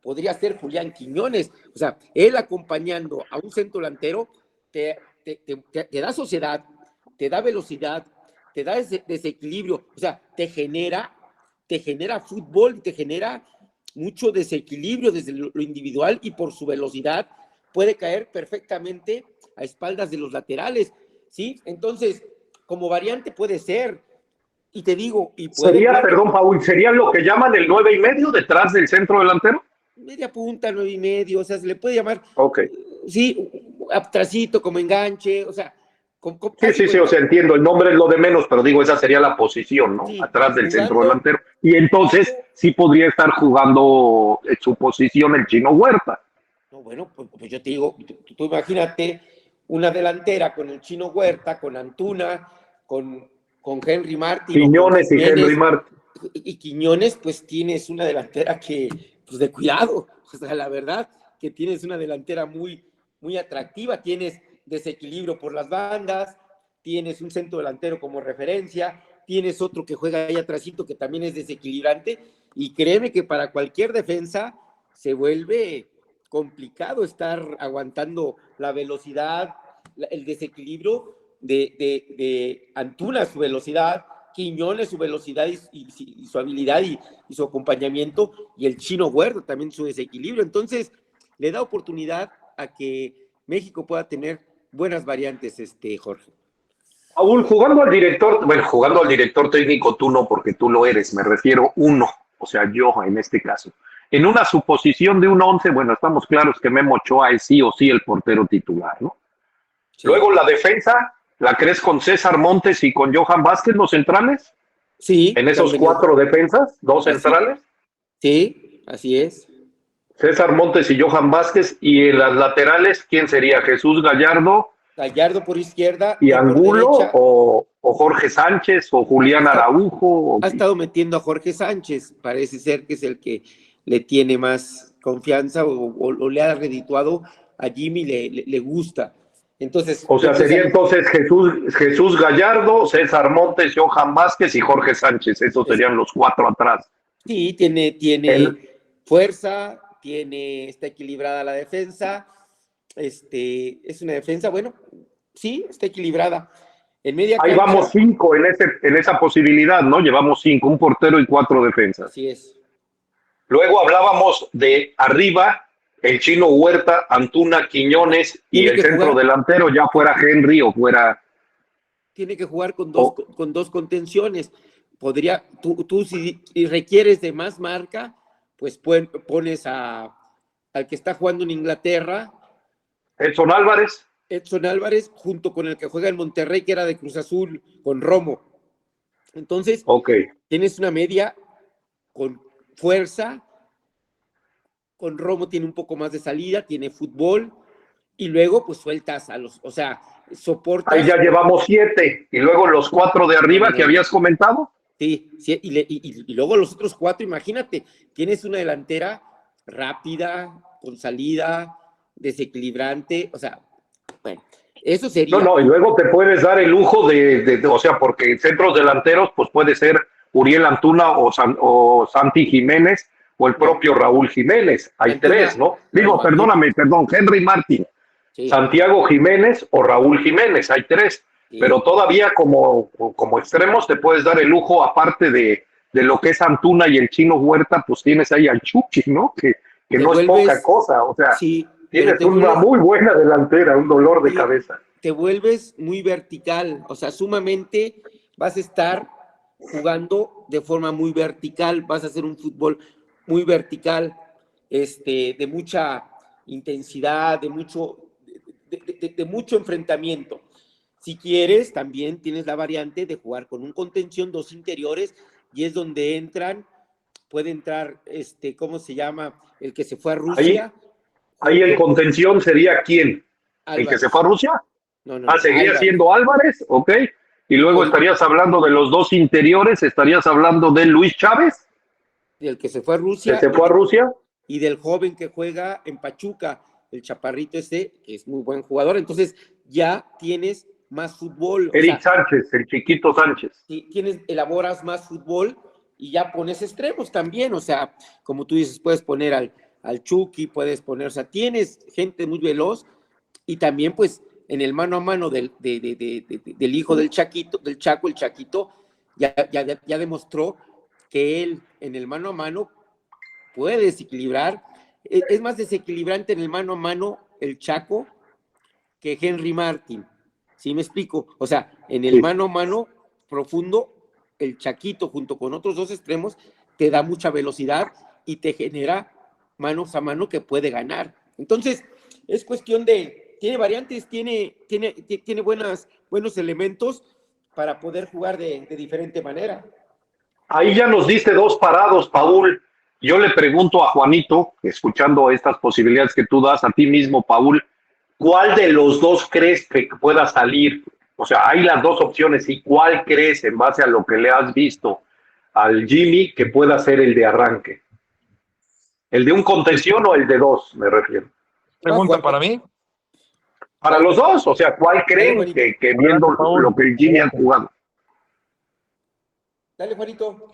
podría ser Julián Quiñones. O sea, él acompañando a un centro delantero te da sociedad, te da velocidad, te da desequilibrio. O sea, te genera fútbol, te genera mucho desequilibrio desde lo individual y por su velocidad puede caer perfectamente a espaldas de los laterales, ¿sí? Entonces, como variante puede ser. Y te digo, y sería, perdón, Paul, ¿sería lo que llaman el 9.5 detrás del centro delantero? Media punta, 9.5, o sea, se le puede llamar, okay, sí, atrasito, como enganche, o sea, sí, o sea, entiendo, el nombre es lo de menos, pero digo, esa sería la posición, ¿no? Sí, atrás del centro delantero. Y entonces sí podría estar jugando en su posición el Chino Huerta. No, bueno, pues yo te digo, tú imagínate una delantera con el Chino Huerta, con Antuna, con Henry Martin. Quiñones y Henry Martin. Y Quiñones, pues tienes una delantera que, pues de cuidado, o sea, la verdad, que tienes una delantera muy, muy atractiva, tienes desequilibrio por las bandas, tienes un centro delantero como referencia, tienes otro que juega ahí atrásito que también es desequilibrante, y créeme que para cualquier defensa se vuelve complicado estar aguantando la velocidad, el desequilibrio de Antuna, su velocidad, Quiñones, su velocidad y su habilidad y su acompañamiento, y el Chino Huerta también su desequilibrio. Entonces, le da oportunidad a que México pueda tener buenas variantes, Jorge. Paul, jugando al director técnico tú no, porque tú lo eres, me refiero uno, o sea, yo en este caso. En una suposición de un 11, bueno, estamos claros que Memo Ochoa es sí o sí el portero titular, ¿no? Sí. Luego la defensa, ¿la crees con César Montes y con Johan Vázquez, los centrales? Sí. En esos 4 defensas, 2 centrales. Sí, así es. César Montes y Johan Vázquez, y en las laterales, ¿quién sería? Jesús Gallardo. Gallardo por izquierda. ¿Y Angulo o Jorge Sánchez o Julián Araujo? Ha estado metiendo a Jorge Sánchez, parece ser que es el que le tiene más confianza o le ha redituado a Jimmy, le gusta. Entonces, o sea, sería entonces Jesús Gallardo, César Montes, Johan Vázquez y Jorge Sánchez. Esos serían los 4 atrás. Sí, tiene fuerza, está equilibrada la defensa. Es una defensa, bueno, sí, está equilibrada. En media Ahí cancha, vamos 5 en esa posibilidad, ¿no? Llevamos 5, un portero y 4 defensas. Así es. Luego hablábamos de arriba, el Chino Huerta, Antuna, Quiñones y el centro delantero, ya fuera Henry o fuera... Tiene que jugar con dos contenciones. Tú si requieres de más marca, pues pones al que está jugando en Inglaterra. Edson Álvarez, junto con el que juega en Monterrey, que era de Cruz Azul, con Romo. Entonces, tienes una media con fuerza, con Romo tiene un poco más de salida, tiene fútbol, y luego pues sueltas o sea, soportas. Ahí ya llevamos 7, y luego los 4 de arriba que habías comentado. Sí, y luego los otros 4, imagínate, tienes una delantera rápida, con salida, desequilibrante, o sea, bueno, eso sería. No, y luego te puedes dar el lujo o sea, porque centros delanteros, pues puede ser Uriel Antuna o Santi Jiménez o el propio Raúl Jiménez. Hay Antuna, 3, ¿no? Digo, perdón, Henry Martin, sí. Santiago Jiménez o Raúl Jiménez, hay 3. Sí. Pero todavía como extremos te puedes dar el lujo, aparte de lo que es Antuna y el Chino Huerta, pues tienes ahí al Chucky, ¿no? Que no es poca cosa, o sea, sí, tienes una muy buena delantera, un dolor de cabeza. Te vuelves muy vertical, o sea, sumamente vas a estar jugando de forma muy vertical, vas a hacer un fútbol muy vertical, de mucha intensidad, de mucho de mucho enfrentamiento. Si quieres, también tienes la variante de jugar con un contención, 2 interiores, y es donde puede entrar, ¿cómo se llama? El que se fue a Rusia. Ahí el contención sería ¿quién? Álvarez. ¿El que se fue a Rusia? No, Seguiría Álvarez. siendo Álvarez, ok. Y luego estarías hablando de los 2 interiores, estarías hablando de Luis Chávez. Del que se fue a Rusia. ¿Que se fue a Rusia? Y del joven que juega en Pachuca, el chaparrito que es muy buen jugador. Entonces ya tienes más fútbol. Eric Sánchez, el chiquito Sánchez. Elaboras más fútbol y ya pones extremos también. O sea, como tú dices, puedes poner al Chucky, puedes poner, o sea, tienes gente muy veloz y también pues en el mano a mano del hijo del Chaquito, del Chaco, el Chaquito, ya demostró que él en el mano a mano puede desequilibrar. Es más desequilibrante en el mano a mano el Chaco que Henry Martin. ¿Sí me explico? O sea, en el mano a mano profundo, el Chaquito junto con otros 2 extremos te da mucha velocidad y te genera manos a mano que puede ganar. Entonces, es cuestión tiene variantes, tiene buenos elementos para poder jugar de diferente manera. Ahí ya nos diste 2 parados, Paul. Yo le pregunto a Juanito, escuchando estas posibilidades que tú das a ti mismo, Paul, ¿cuál de los 2 crees que pueda salir? O sea, hay las 2 opciones, ¿y cuál crees, en base a lo que le has visto al Jimmy, que pueda ser el de arranque? ¿El de un contención o el de 2, me refiero? ¿Pregunta para mí? Para los 2, o sea, ¿cuál creen que viendo lo que el Jimmy ha jugado? Dale, Juanito.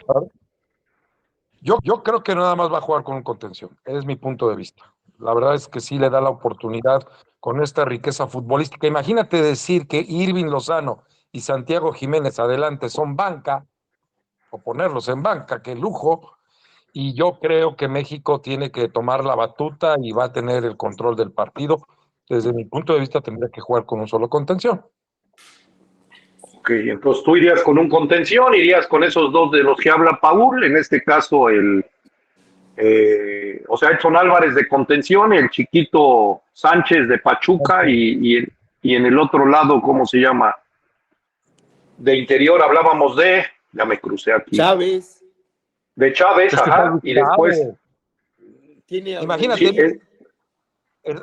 Yo creo que nada más va a jugar con un contención, es mi punto de vista. La verdad es que sí le da la oportunidad con esta riqueza futbolística. Imagínate decir que Irving Lozano y Santiago Jiménez adelante son banca, o ponerlos en banca, qué lujo. Y yo creo que México tiene que tomar la batuta y va a tener el control del partido. Desde mi punto de vista tendría que jugar con un solo contención. Ok, entonces tú irías con un contención, irías con esos 2 de los que habla Paul, en este caso o sea, Edson Álvarez de contención, el chiquito Sánchez de Pachuca y en el otro lado, ¿cómo se llama? De interior hablábamos ya me crucé aquí. Chávez. De Chávez, ajá, y después... Imagínate,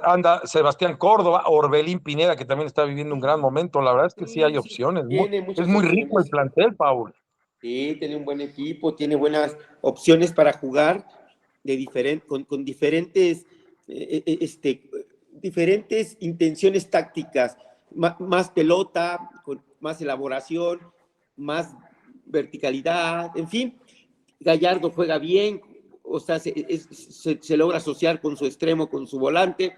anda Sebastián Córdoba, Orbelín Pineda, que también está viviendo un gran momento. La verdad es que sí hay opciones. Es muy rico el plantel, Paul. Sí, tiene un buen equipo, tiene buenas opciones para jugar con diferentes intenciones tácticas, más pelota, con más elaboración, más verticalidad, en fin. Gallardo juega bien, o sea, se logra asociar con su extremo, con su volante.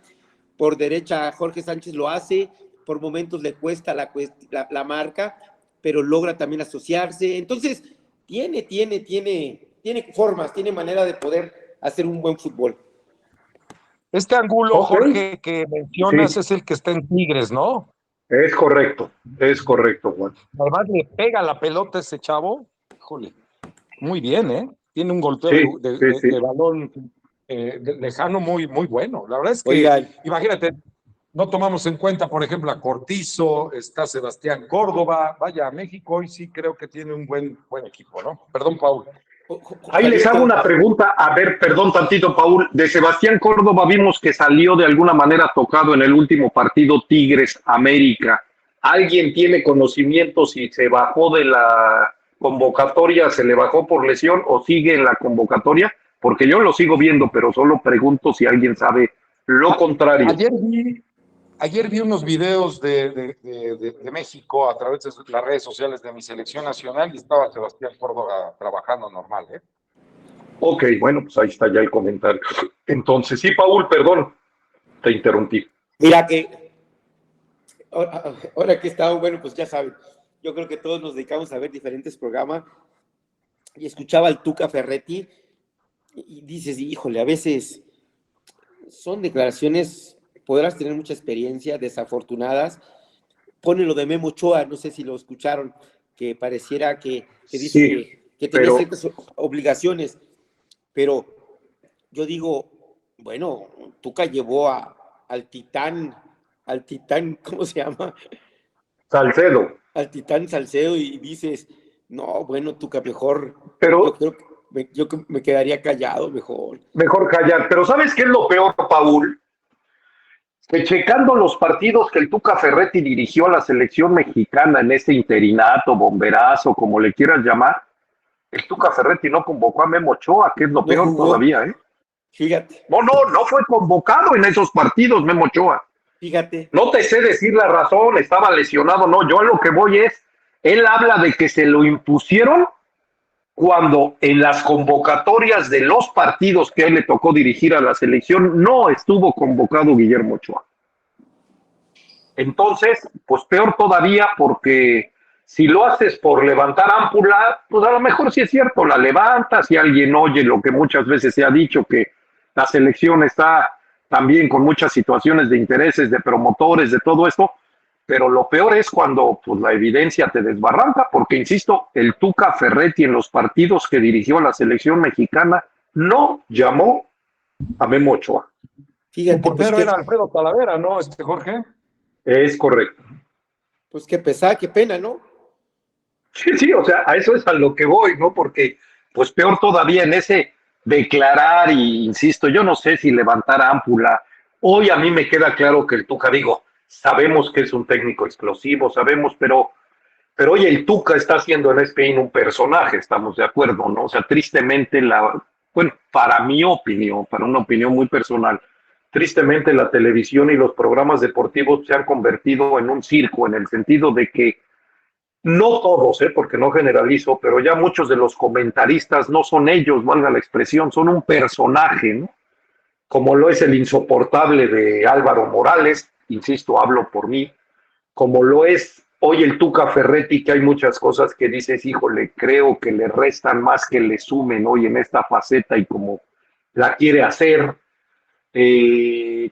Por derecha, Jorge Sánchez lo hace, por momentos le cuesta la marca, pero logra también asociarse. Entonces, tiene formas, tiene manera de poder hacer un buen fútbol. Este Angulo, Jorge, que mencionas, es el que está en Tigres, ¿no? Es correcto, Juan. Además le pega la pelota a ese chavo. Híjole, muy bien, ¿eh? Tiene un golpeo de balón lejano muy, muy bueno. La verdad es que, imagínate, no tomamos en cuenta, por ejemplo, a Cortizo, está Sebastián Córdoba. Vaya, México hoy sí creo que tiene un buen equipo, ¿no? Perdón, Paul. Ahí les hago una pregunta, a ver, perdón tantito, Paul, de Sebastián Córdoba vimos que salió de alguna manera tocado en el último partido Tigres América. ¿Alguien tiene conocimiento si se bajó de la convocatoria, se le bajó por lesión o sigue en la convocatoria? Porque yo lo sigo viendo, pero solo pregunto si alguien sabe lo contrario. Ayer vi unos videos de México a través de las redes sociales de mi selección nacional y estaba Sebastián Córdoba trabajando normal, ¿eh? Ok, bueno, pues ahí está ya el comentario. Entonces, sí, Paul, perdón, te interrumpí. Mira que, ahora que estaba, bueno, pues ya saben, yo creo que todos nos dedicamos a ver diferentes programas y escuchaba al Tuca Ferretti y dices, híjole, a veces son declaraciones, podrás tener mucha experiencia, desafortunadas. Pone lo de Memo Ochoa, no sé si lo escucharon, que pareciera que dice que tenía ciertas obligaciones, pero yo digo, bueno, Tuca llevó al titán al titán, ¿cómo se llama? Salcedo. Al titán Salcedo y dices, no, bueno, Tuca, mejor, yo Pero creo que yo que me quedaría callado mejor. mejor callar. Pero ¿sabes qué es lo peor, Paul? Que checando los partidos que el Tuca Ferretti dirigió a la selección mexicana en ese interinato, bomberazo, como le quieras llamar, el Tuca Ferretti no convocó a Memo Ochoa, que es lo No peor jugó, todavía, ¿eh? fíjate, No fue convocado en esos partidos Memo Ochoa. fíjate. No te sé decir la razón, estaba lesionado, no, yo a lo que voy es, él habla de que se lo impusieron cuando en las convocatorias de los partidos que a él le tocó dirigir a la selección no estuvo convocado Guillermo Ochoa. Entonces, pues peor todavía porque si lo haces por levantar ámpula, pues a lo mejor sí es cierto, la levantas y alguien oye lo que muchas veces se ha dicho, que la selección está también con muchas situaciones de intereses, de promotores, de todo esto, pero lo peor es cuando pues, la evidencia te desbarranca, porque insisto, el Tuca Ferretti en los partidos que dirigió a la selección mexicana no llamó a Memo Ochoa. Su Fíjate, portero era Alfredo Talavera, ¿no, Jorge? Es correcto. pues qué pesada, qué pena, ¿no? Sí, sí, o sea, a eso es a lo que voy, ¿no? Porque, pues peor todavía en ese declarar, y insisto, yo no sé si levantar ámpula. Hoy a mí me queda claro que el Tuca, digo, sabemos que es un técnico explosivo, sabemos, pero oye, el Tuca está haciendo en Spain un personaje, estamos de acuerdo, ¿no? O sea, tristemente, bueno, para mi opinión, para una opinión muy personal, tristemente la televisión y los programas deportivos se han convertido en un circo, en el sentido de que no todos, porque no generalizo, pero ya muchos de los comentaristas no son ellos, valga la expresión, son un personaje, ¿no? Como lo es el insoportable de Álvaro Morales, insisto, hablo por mí, como lo es hoy el Tuca Ferretti, que hay muchas cosas que dices, híjole, creo que le restan más que le sumen hoy en esta faceta y como la quiere hacer,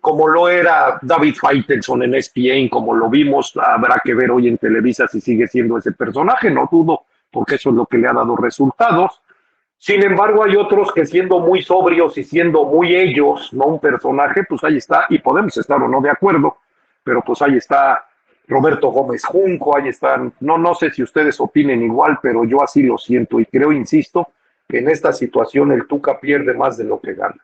como lo era David Faitelson en ESPN, como lo vimos, habrá que ver hoy en Televisa si sigue siendo ese personaje, no dudo, porque eso es lo que le ha dado resultados. Sin embargo, hay otros que siendo muy sobrios y siendo muy ellos, no un personaje, pues ahí está, y podemos estar o no de acuerdo, pero pues ahí está Roberto Gómez Junco, ahí están, no sé si ustedes opinen igual, pero yo así lo siento y creo, insisto, que en esta situación el Tuca pierde más de lo que gana.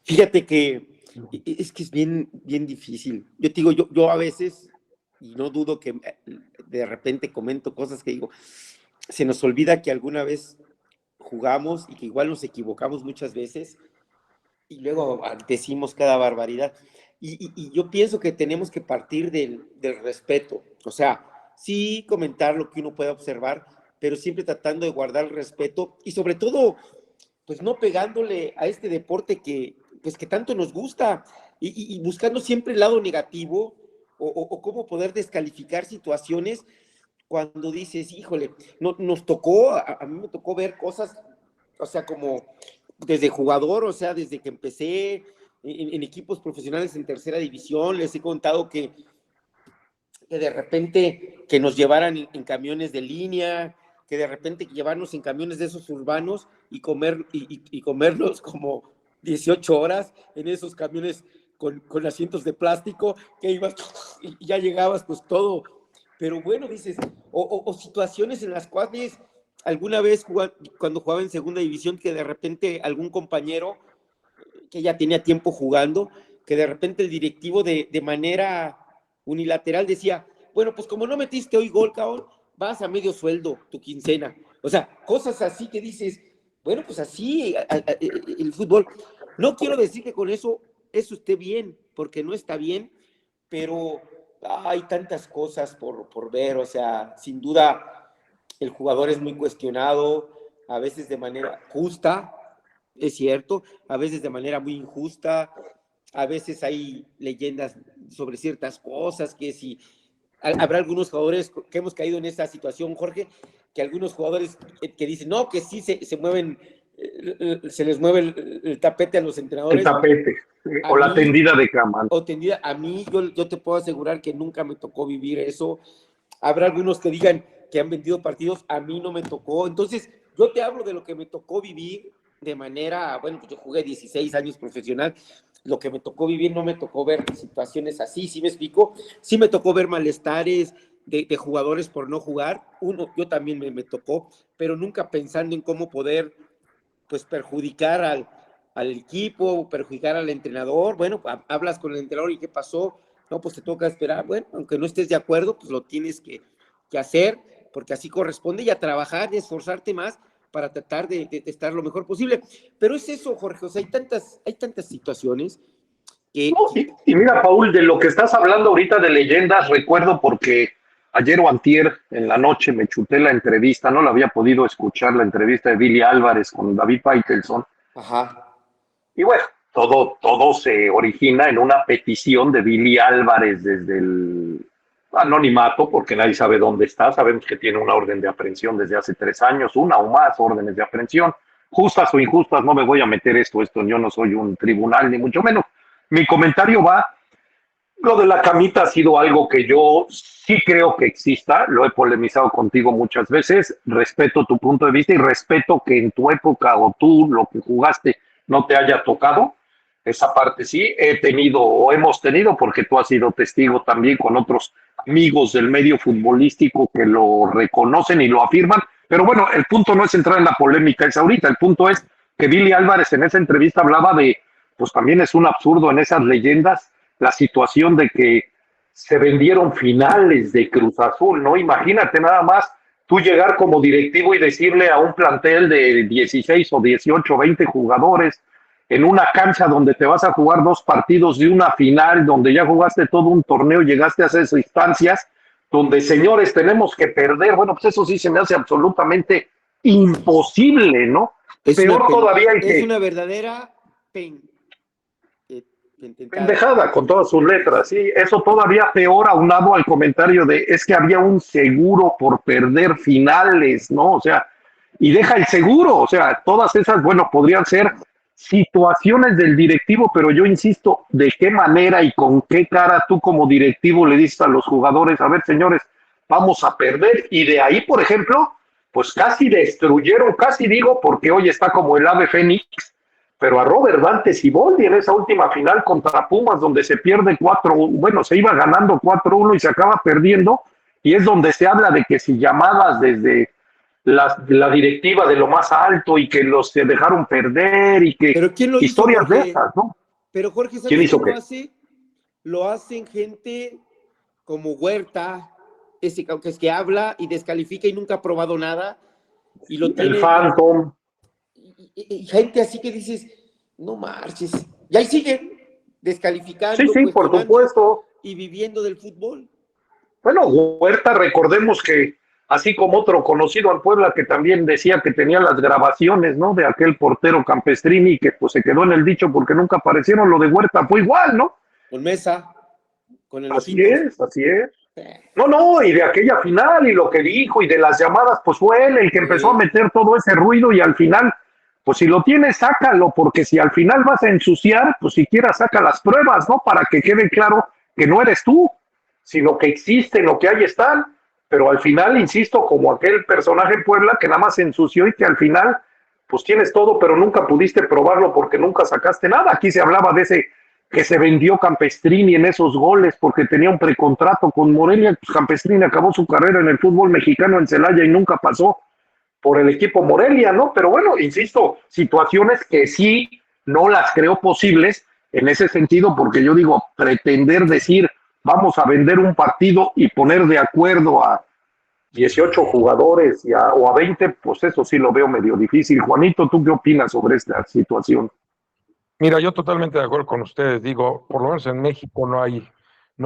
Fíjate que es que es bien, bien difícil. Yo te digo, yo a veces, y no dudo que de repente comento cosas que digo, se nos olvida que alguna vez jugamos y que igual nos equivocamos muchas veces y luego decimos cada barbaridad. Y yo pienso que tenemos que partir del respeto. O sea, sí comentar lo que uno pueda observar, pero siempre tratando de guardar el respeto y sobre todo pues no pegándole a este deporte que, pues, que tanto nos gusta y buscando siempre el lado negativo o cómo poder descalificar situaciones cuando dices, híjole, no, nos tocó, a mí me tocó ver cosas, o sea, como desde jugador, o sea, desde que empecé en equipos profesionales en tercera división, les he contado que de repente que nos llevaran en camiones de línea, que de repente llevarnos en camiones de esos urbanos y comernos como 18 horas en esos camiones con asientos de plástico, que ibas y ya llegabas pues todo. Pero bueno, dices, o situaciones en las cuales alguna vez cuando jugaba en segunda división, que de repente algún compañero que ya tenía tiempo jugando, que de repente el directivo de manera unilateral decía, bueno, pues como no metiste hoy gol, cabrón, vas a medio sueldo tu quincena. O sea, cosas así que dices, bueno, pues así el fútbol. No quiero decir que con eso esté bien, porque no está bien, pero hay tantas cosas por ver, o sea, sin duda el jugador es muy cuestionado, a veces de manera justa, es cierto, a veces de manera muy injusta, a veces hay leyendas sobre ciertas cosas, que si habrá algunos jugadores que hemos caído en esa situación, Jorge, que algunos jugadores que dicen, no, que sí se mueven, se les mueve el tapete a los El entrenadores. tapete, A o la mí, tendida de cama. o tendida, a mí yo te puedo asegurar que nunca me tocó vivir eso. Habrá algunos que digan que han vendido partidos, a mí no me tocó. Entonces, yo te hablo de lo que me tocó vivir de manera, bueno, pues yo jugué 16 años profesional, lo que me tocó vivir, no me tocó ver situaciones así, ¿sí me explico? Sí me tocó ver malestares de jugadores por no jugar, yo también me tocó, pero nunca pensando en cómo poder, pues, perjudicar al equipo, perjudicar al entrenador. Bueno, hablas con el entrenador y ¿qué pasó? No, pues te toca esperar. Bueno, aunque no estés de acuerdo, pues lo tienes que hacer, porque así corresponde, y a trabajar y esforzarte más para tratar de estar lo mejor posible. Pero es eso, Jorge, o sea, hay tantas situaciones que... No, y mira, Paul, de lo que estás hablando ahorita de leyendas, recuerdo porque ayer o antier en la noche me chuté la entrevista, no la había podido escuchar, la entrevista de Billy Álvarez con David Faitelson. Ajá. Y bueno, todo se origina en una petición de Billy Álvarez desde el anonimato, porque nadie sabe dónde está. Sabemos que tiene una orden de aprehensión desde hace 3 años, una o más órdenes de aprehensión. Justas o injustas, no me voy a meter esto, yo no soy un tribunal, ni mucho menos. Mi comentario va, lo de la camita ha sido algo que yo sí creo que exista, lo he polemizado contigo muchas veces, respeto tu punto de vista y respeto que en tu época o tú lo que jugaste no te haya tocado. Esa parte sí, he tenido o hemos tenido, porque tú has sido testigo también con otros amigos del medio futbolístico que lo reconocen y lo afirman. Pero bueno, el punto no es entrar en la polémica, es ahorita. El punto es que Billy Álvarez en esa entrevista hablaba de, pues también es un absurdo en esas leyendas, la situación de que se vendieron finales de Cruz Azul, ¿no? Imagínate nada más tú llegar como directivo y decirle a un plantel de 16 o 18, 20 jugadores en una cancha donde te vas a jugar 2 partidos de una final, donde ya jugaste todo un torneo, llegaste a esas instancias, donde señores tenemos que perder, bueno, pues eso sí se me hace absolutamente imposible, ¿no? Peor todavía hay es que... una verdadera pendejada con todas sus letras, sí, eso todavía peor aunado al comentario de es que había un seguro por perder finales, ¿no? O sea, y deja el seguro, o sea, todas esas, bueno, podrían ser situaciones del directivo, pero yo insisto, ¿de qué manera y con qué cara tú como directivo le dices a los jugadores, a ver, señores, vamos a perder? Y de ahí, por ejemplo, pues casi destruyeron, casi digo, porque hoy está como el ave fénix, pero a Robert Dante Siboldi en esa última final contra Pumas, donde se pierde 4, bueno, se iba ganando 4-1 y se acaba perdiendo, y es donde se habla de que si llamadas desde la directiva de lo más alto y que los se dejaron perder y que ¿Pero quién lo historias hizo, de esas, ¿no? Pero Jorge, ¿Quién ¿sabes hizo quién lo qué? hace? Lo hacen gente como Huerta, ese que es que habla y descalifica y nunca ha probado nada, y lo El tiene, Phantom. y gente así que dices, no marches, y ahí siguen Sí, descalificando, sí, por cuestionando supuesto. y viviendo del fútbol. Bueno, Huerta, recordemos que así como otro conocido en Puebla que también decía que tenía las grabaciones, ¿no? De aquel portero Campestrini que pues se quedó en el dicho porque nunca aparecieron, lo de Huerta fue igual, ¿no? Con Mesa, con el Así Ojitos. es, así es. No, y de aquella final y lo que dijo y de las llamadas, pues fue él el que empezó a meter todo ese ruido y al final, pues si lo tienes, sácalo, porque si al final vas a ensuciar, pues siquiera saca las pruebas, ¿no? Para que quede claro que no eres tú, sino que existen, lo que ahí están, pero al final, insisto, como aquel personaje en Puebla que nada más se ensució y que al final, pues tienes todo, pero nunca pudiste probarlo porque nunca sacaste nada. Aquí se hablaba de ese que se vendió Campestrini en esos goles porque tenía un precontrato con Morelia. Pues Campestrini acabó su carrera en el fútbol mexicano en Celaya y nunca pasó por el equipo Morelia, ¿no? Pero bueno, insisto, situaciones que sí no las creo posibles en ese sentido, porque yo digo, pretender decir, vamos a vender un partido y poner de acuerdo a 18 jugadores o a 20, pues eso sí lo veo medio difícil. Juanito, ¿tú qué opinas sobre esta situación? Mira, yo totalmente de acuerdo con ustedes. Digo, por lo menos en México no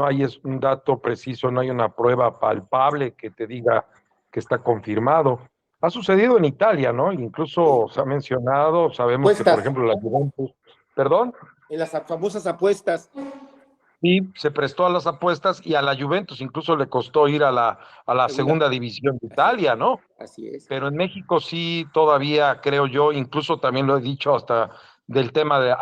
hay es un dato preciso, no hay una prueba palpable que te diga que está confirmado. Ha sucedido en Italia, ¿no? Incluso se ha mencionado, sabemos que, por Apuestas, ejemplo, la Juventus, perdón, en las famosas apuestas. sí, se prestó a las apuestas y a la Juventus incluso le costó ir a la Segunda. segunda división de Así es. Italia, ¿no? Así es. Pero en México sí todavía creo yo, incluso también lo he dicho hasta del tema de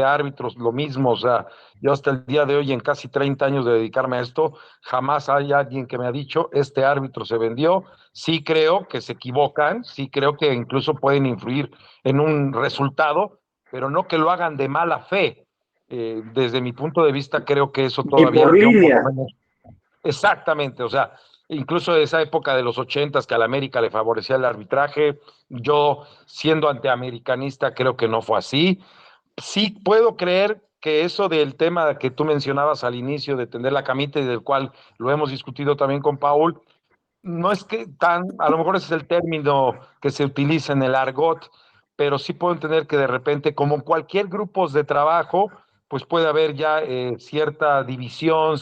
árbitros, lo mismo, o sea, yo hasta el día de hoy, en casi 30 años de dedicarme a esto, jamás hay alguien que me ha dicho, este árbitro se vendió. Sí creo que se equivocan, sí creo que incluso pueden influir en un resultado, pero no que lo hagan de mala fe. Desde mi punto de vista, creo que eso Y todavía por yo por lo línea. menos. Exactamente, o sea, incluso de esa época de los 80 que a la América le favorecía el arbitraje, yo siendo antiamericanista creo que no fue así. Sí puedo creer que eso del tema que tú mencionabas al inicio de tender la camita y del cual lo hemos discutido también con Paul, no es que tan, a lo mejor ese es el término que se utiliza en el argot, pero sí puedo entender que de repente, como cualquier grupo de trabajo, pues puede haber ya cierta división,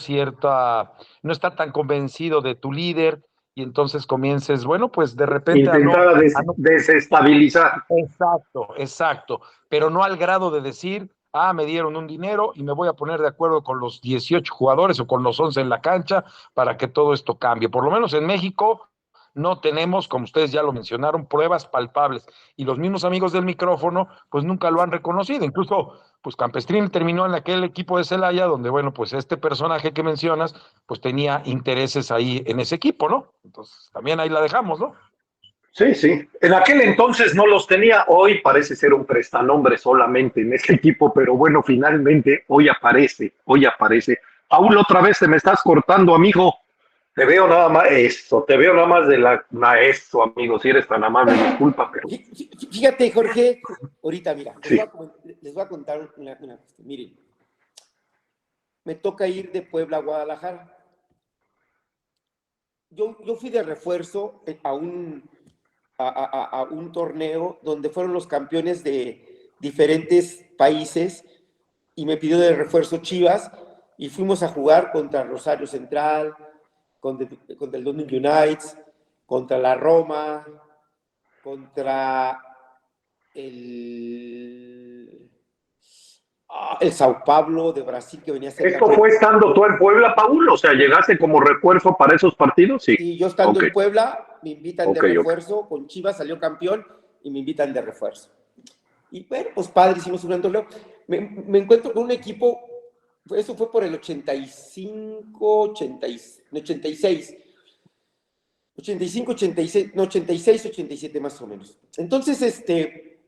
no está tan convencido de tu líder y entonces comiences, bueno, pues de repente Intentaba a no. desestabilizar. Exacto, exacto, pero no al grado de decir, me dieron un dinero y me voy a poner de acuerdo con los 18 jugadores o con los 11 en la cancha para que todo esto cambie. Por lo menos en México no tenemos, como ustedes ya lo mencionaron, pruebas palpables y los mismos amigos del micrófono pues nunca lo han reconocido. Incluso pues Campestrini terminó en aquel equipo de Celaya donde, bueno, pues este personaje que mencionas pues tenía intereses ahí en ese equipo, ¿no? Entonces también ahí la dejamos, ¿no? Sí, sí. En aquel entonces no los tenía, hoy parece ser un prestanombre solamente en este equipo, pero bueno, finalmente hoy aparece, hoy aparece. Paul, otra vez te me estás cortando, amigo. Te veo nada más, eso, te veo nada más de eso, amigo, si eres tan amable, disculpa, pero Fíjate, Jorge, ahorita, mira, sí. les voy a contar una cuestión. Miren, me toca ir de Puebla a Guadalajara. Yo fui de refuerzo a un torneo donde fueron los campeones de diferentes países y me pidió de refuerzo Chivas y fuimos a jugar contra Rosario Central, contra el London United, contra la Roma, contra el, el Sao Paulo de Brasil que venía a ser ¿Esto campeón. fue estando tú en Puebla, Paul? O sea, ¿llegaste como refuerzo para esos partidos? Sí. Y yo estando Ok, en Puebla, me invitan de ok, ok. refuerzo, con Chivas salió campeón y me invitan de refuerzo. Y bueno, pues padre, hicimos un gran torneo. Me encuentro con un equipo, eso fue por el 85, 86, 85, 86, no, 86, 87 más o menos. Entonces, ese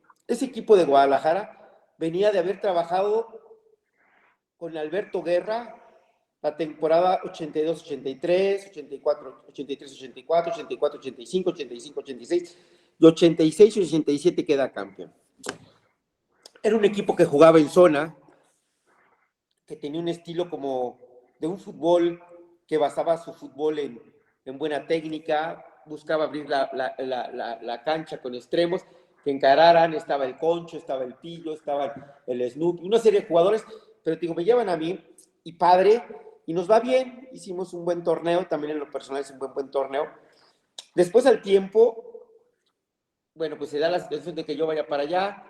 equipo de Guadalajara venía de haber trabajado con Alberto Guerra la temporada 82-83, 84-83-84, 84-85, 85-86 y 86-87 queda campeón. Era un equipo que jugaba en zona, que tenía un estilo como de un fútbol que basaba su fútbol en buena técnica, buscaba abrir la cancha con extremos que encararan, estaba el Concho, estaba el Pillo, estaba el Snoopy, una serie de jugadores, pero digo, me llevan a mí y padre, y nos va bien, hicimos un buen torneo, también en lo personal es un buen torneo. Después al tiempo, bueno, pues se da la situación de que yo vaya para allá,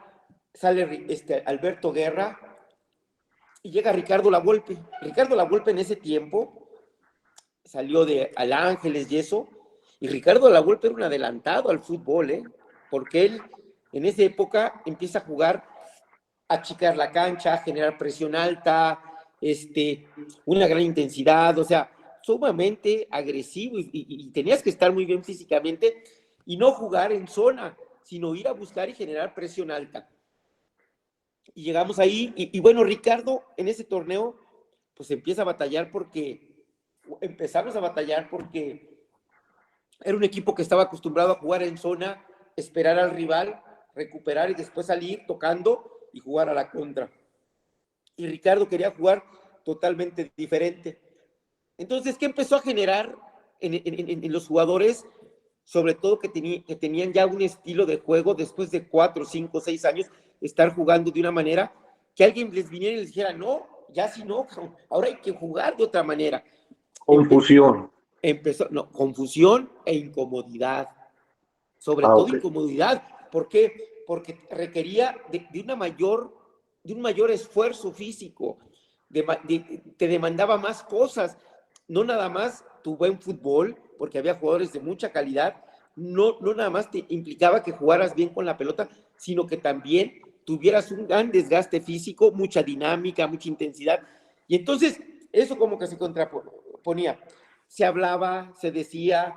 sale Alberto Guerra, y llega Ricardo Lavolpe. Ricardo Lavolpe en ese tiempo salió de Al Ángeles y eso, y Ricardo Lavolpe era un adelantado al fútbol, porque él en esa época empieza a jugar, a achicar la cancha, a generar presión alta, una gran intensidad, o sea, sumamente agresivo y tenías que estar muy bien físicamente y no jugar en zona, sino ir a buscar y generar presión alta. Y llegamos ahí, y bueno, Ricardo en ese torneo, pues empezamos a batallar porque era un equipo que estaba acostumbrado a jugar en zona, esperar al rival, recuperar y después salir tocando y jugar a la contra. Y Ricardo quería jugar totalmente diferente. Entonces, ¿qué empezó a generar en los jugadores? Sobre todo que tenían ya un estilo de juego después de 4, 5, 6 años estar jugando de una manera que alguien les viniera y les dijera, no, ya si no, ahora hay que jugar de otra manera. Confusión. Empezó, no, confusión e incomodidad, sobre todo Ok. incomodidad. ¿Por qué? Porque requería de un mayor esfuerzo físico, te demandaba más cosas, no nada más tu buen fútbol, porque había jugadores de mucha calidad, no nada más te implicaba que jugaras bien con la pelota, sino que también tuvieras un gran desgaste físico, mucha dinámica, mucha intensidad. Y entonces, eso como que se contraponía. Se hablaba, se decía,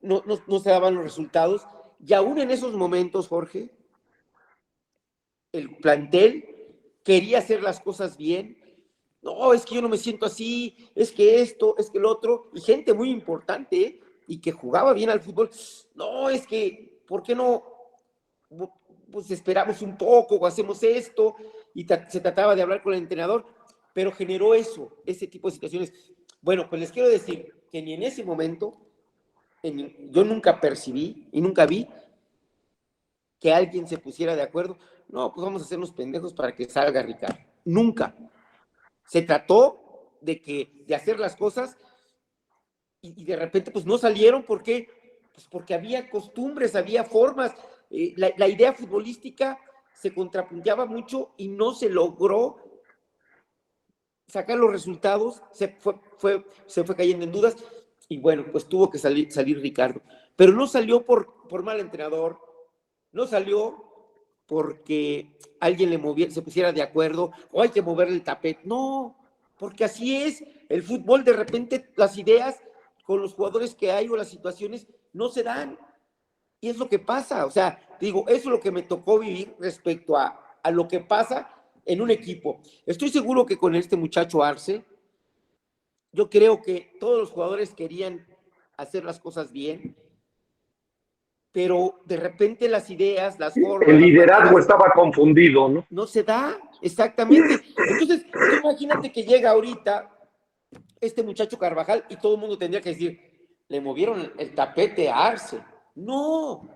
no se daban los resultados. Y aún en esos momentos, Jorge, el plantel quería hacer las cosas bien. No, es que yo no me siento así, es que esto, es que el otro, y gente muy importante, ¿eh? Y que jugaba bien al fútbol. No, es que, ¿por qué no? Pues esperamos un poco o hacemos esto, y se trataba de hablar con el entrenador, pero generó ese tipo de situaciones. Bueno, pues les quiero decir que ni en ese momento, yo nunca percibí y nunca vi que alguien se pusiera de acuerdo. No, pues vamos a hacer unos pendejos para que salga Ricardo. Nunca. Se trató de hacer las cosas y de repente pues no salieron. ¿Por qué? Pues porque había costumbres, había formas. La idea futbolística se contrapunteaba mucho y no se logró sacar los resultados, se fue cayendo en dudas y bueno, pues tuvo que salir Ricardo. Pero no salió por mal entrenador, no salió porque alguien se pusiera de acuerdo o hay que moverle el tapete. No, porque así es. El fútbol, de repente, las ideas con los jugadores que hay o las situaciones no se dan. Y es lo que pasa. O sea, digo, eso es lo que me tocó vivir respecto a lo que pasa en un equipo. Estoy seguro que con este muchacho Arce, yo creo que todos los jugadores querían hacer las cosas bien, pero de repente las ideas, las formas... El liderazgo estaba confundido, ¿no? No se da, exactamente. Entonces, tú imagínate que llega ahorita este muchacho Carvajal y todo el mundo tendría que decir, le movieron el tapete a Arce. No,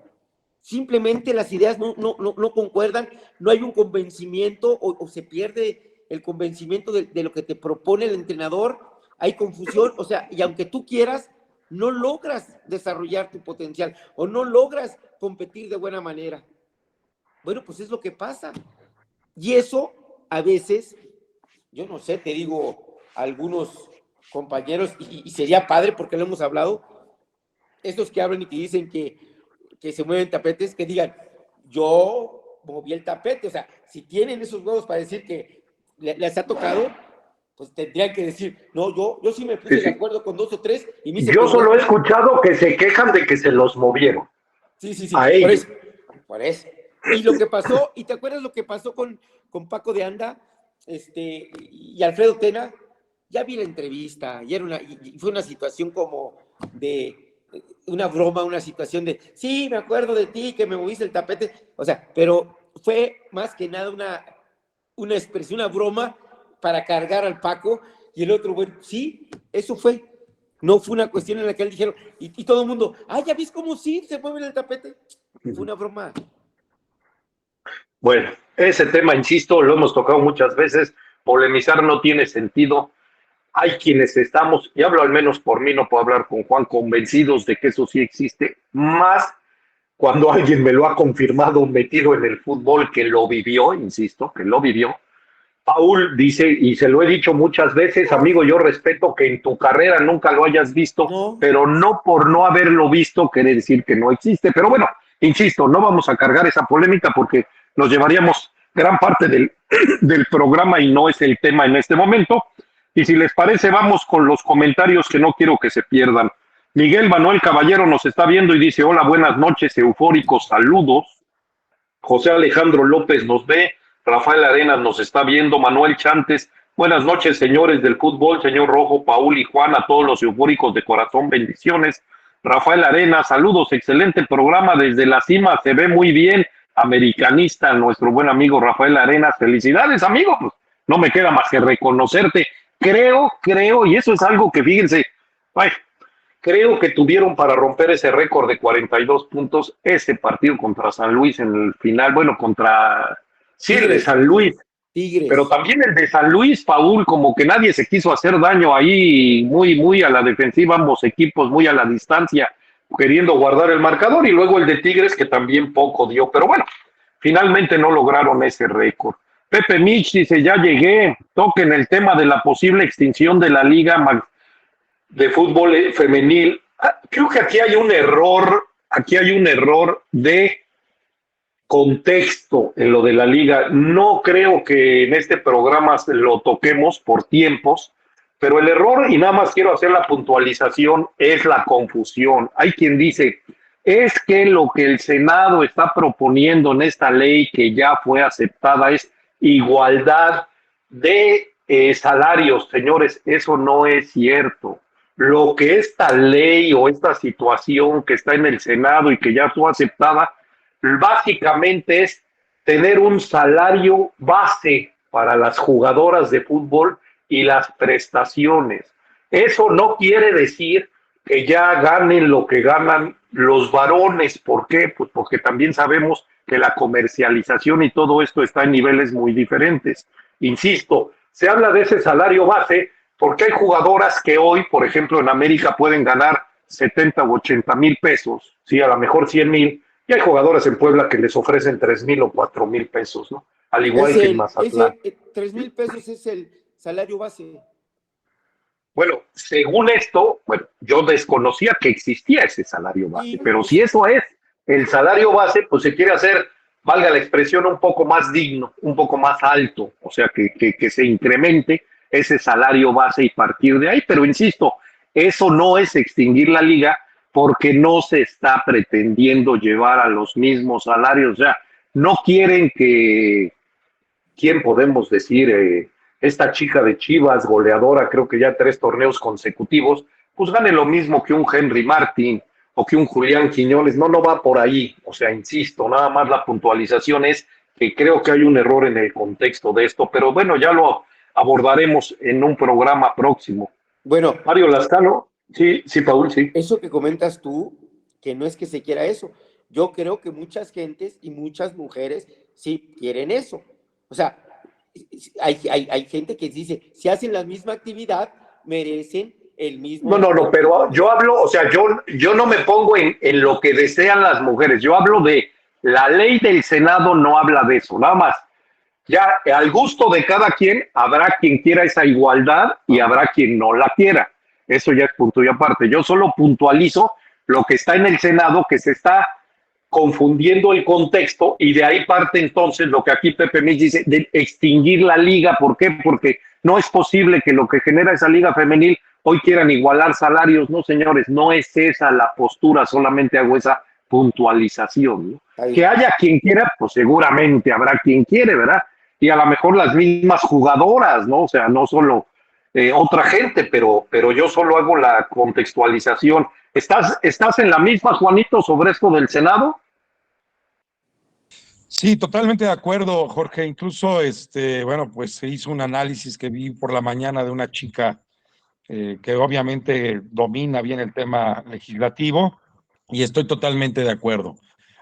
simplemente las ideas no concuerdan, no hay un convencimiento o se pierde el convencimiento de lo que te propone el entrenador, hay confusión, o sea, y aunque tú quieras, no logras desarrollar tu potencial o no logras competir de buena manera. Bueno, pues es lo que pasa. Y eso, a veces, yo no sé, te digo, algunos compañeros, y sería padre porque lo hemos hablado, estos que hablan y que dicen que se mueven tapetes, que digan, yo moví el tapete. O sea, si tienen esos huevos para decir que les ha tocado, pues tendrían que decir, no, yo sí me puse de acuerdo con 2 o 3 y me hice... Yo solo he escuchado que se quejan de que se los movieron. Sí, a ellos. Por eso. Y lo que pasó, ¿y te acuerdas lo que pasó con Paco de Anda y Alfredo Tena? Ya vi la entrevista, y fue una situación como de una broma, una situación de, sí, me acuerdo de ti, que me moviste el tapete, o sea, pero fue más que nada una expresión, una broma para cargar al Paco, y el otro, bueno, sí, eso fue, no fue una cuestión en la que él dijeron, y todo el mundo, ya ves cómo sí, se mueve el tapete, fue una broma. Bueno, ese tema, insisto, lo hemos tocado muchas veces, polemizar no tiene sentido. Hay quienes estamos, y hablo al menos por mí, no puedo hablar con Juan, convencidos de que eso sí existe, más cuando alguien me lo ha confirmado metido en el fútbol, que lo vivió, insisto, que lo vivió. Paul dice, y se lo he dicho muchas veces, amigo, yo respeto que en tu carrera nunca lo hayas visto, no, pero no por no haberlo visto quiere decir que no existe. Pero bueno, insisto, no vamos a cargar esa polémica porque nos llevaríamos gran parte del programa y no es el tema en este momento. Y si les parece, vamos con los comentarios que no quiero que se pierdan. Miguel Manuel Caballero nos está viendo y dice, hola, buenas noches, eufóricos, saludos. José Alejandro López nos ve, Rafael Arenas nos está viendo, Manuel Chantes, buenas noches, señores del fútbol, señor Rojo, Paul y Juan, a todos los eufóricos de corazón, bendiciones. Rafael Arenas, saludos, excelente programa desde la cima, se ve muy bien, americanista, nuestro buen amigo Rafael Arenas, felicidades, amigo, pues no me queda más que reconocerte. Creo, y eso es algo que fíjense, creo que tuvieron para romper ese récord de 42 puntos ese partido contra San Luis en el final, bueno, contra el de San Luis, Tigres. Pero también el de San Luis, Paul, como que nadie se quiso hacer daño ahí, muy a la defensiva, ambos equipos muy a la distancia, queriendo guardar el marcador, y luego el de Tigres, que también poco dio, pero bueno, finalmente no lograron ese récord. Pepe Mich dice, ya llegué, toquen el tema de la posible extinción de la liga de fútbol femenil. Creo que aquí hay un error de contexto en lo de la liga. No creo que en este programa lo toquemos por tiempos, pero el error, y nada más quiero hacer la puntualización, es la confusión. Hay quien dice, es que lo que el Senado está proponiendo en esta ley que ya fue aceptada es igualdad de salarios, señores, eso no es cierto. Lo que esta ley o esta situación que está en el Senado y que ya fue aceptada, básicamente es tener un salario base para las jugadoras de fútbol y las prestaciones. Eso no quiere decir que ya ganen lo que ganan los varones. ¿Por qué? Pues porque también sabemos que la comercialización y todo esto está en niveles muy diferentes. Insisto, se habla de ese salario base porque hay jugadoras que hoy, por ejemplo, en América pueden ganar 70 o 80 mil pesos, sí, a lo mejor 100 mil, y hay jugadoras en Puebla que les ofrecen 3 mil o 4 mil pesos, ¿no? Al igual que en Mazatlán. 3,000 pesos es el salario base. Bueno, según esto, bueno, yo desconocía que existía ese salario base, Sí, pero pues, si eso es el salario base, pues se quiere hacer, valga la expresión, un poco más digno, un poco más alto, o sea, que se incremente ese salario base y partir de ahí, pero insisto, eso no es extinguir la liga porque no se está pretendiendo llevar a los mismos salarios, o sea, no quieren que, ¿quién podemos decir? Esta chica de Chivas, goleadora, creo que ya 3 torneos consecutivos, pues gane lo mismo que un Henry Martin o que un Julián Quiñones. No, no va por ahí. O sea, insisto, nada más la puntualización es que creo que hay un error en el contexto de esto, pero bueno, ya lo abordaremos en un programa próximo. Bueno, Mario Lascano, sí, sí, Paul, sí. eso que comentas tú, que no es que se quiera eso. Yo creo que muchas gentes y muchas mujeres sí quieren eso. O sea, hay gente que dice, si hacen la misma actividad, merecen el mismo. No, pero yo hablo, o sea, yo no me pongo en lo que desean las mujeres, yo hablo de la ley del Senado, no habla de eso, nada más. Ya al gusto de cada quien, habrá quien quiera esa igualdad y habrá quien no la quiera. Eso ya es punto y aparte. Yo solo puntualizo lo que está en el Senado, que se está confundiendo el contexto y de ahí parte entonces lo que aquí Pepe Mich dice de extinguir la liga. ¿Por qué? Porque no es posible que lo que genera esa liga femenil hoy quieran igualar salarios. No, señores, no es esa la postura, solamente hago esa puntualización, ¿no? Que haya quien quiera, pues seguramente habrá quien quiere, ¿verdad? Y a lo mejor las mismas jugadoras, ¿no? O sea, no solo otra gente, pero yo solo hago la contextualización. ¿Estás en la misma, Juanito, sobre esto del Senado? Sí, totalmente de acuerdo, Jorge. Incluso, bueno, pues se hizo un análisis que vi por la mañana de una chica que obviamente domina bien el tema legislativo y estoy totalmente de acuerdo.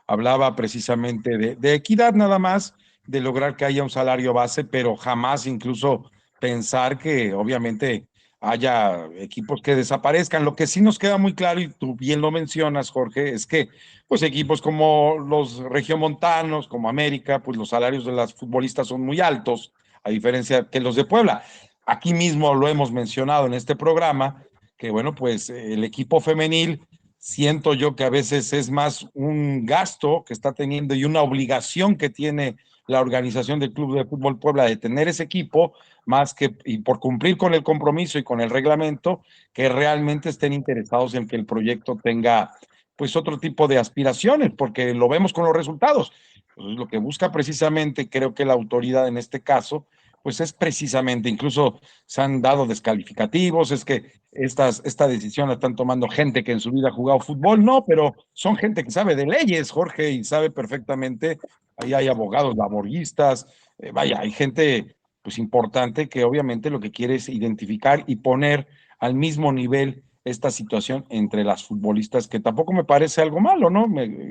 Hablaba precisamente de equidad nada más, de lograr que haya un salario base, pero jamás incluso pensar que obviamente haya equipos que desaparezcan. Lo que sí nos queda muy claro, y tú bien lo mencionas, Jorge, es que pues equipos como los regiomontanos, como América, pues los salarios de las futbolistas son muy altos, a diferencia que los de Puebla. Aquí mismo lo hemos mencionado en este programa, que bueno, pues el equipo femenil, siento yo que a veces es más un gasto que está teniendo y una obligación que tiene la organización del Club de Fútbol Puebla de tener ese equipo, más que, y por cumplir con el compromiso y con el reglamento, que realmente estén interesados en que el proyecto tenga pues otro tipo de aspiraciones, porque lo vemos con los resultados. Pues, lo que busca precisamente, creo que la autoridad en este caso, pues es precisamente, incluso se han dado descalificativos, es que esta decisión la están tomando gente que en su vida ha jugado fútbol, no, pero son gente que sabe de leyes, Jorge, y sabe perfectamente, ahí hay abogados laboristas, vaya, hay gente pues importante que obviamente lo que quiere es identificar y poner al mismo nivel esta situación entre las futbolistas, que tampoco me parece algo malo, ¿no?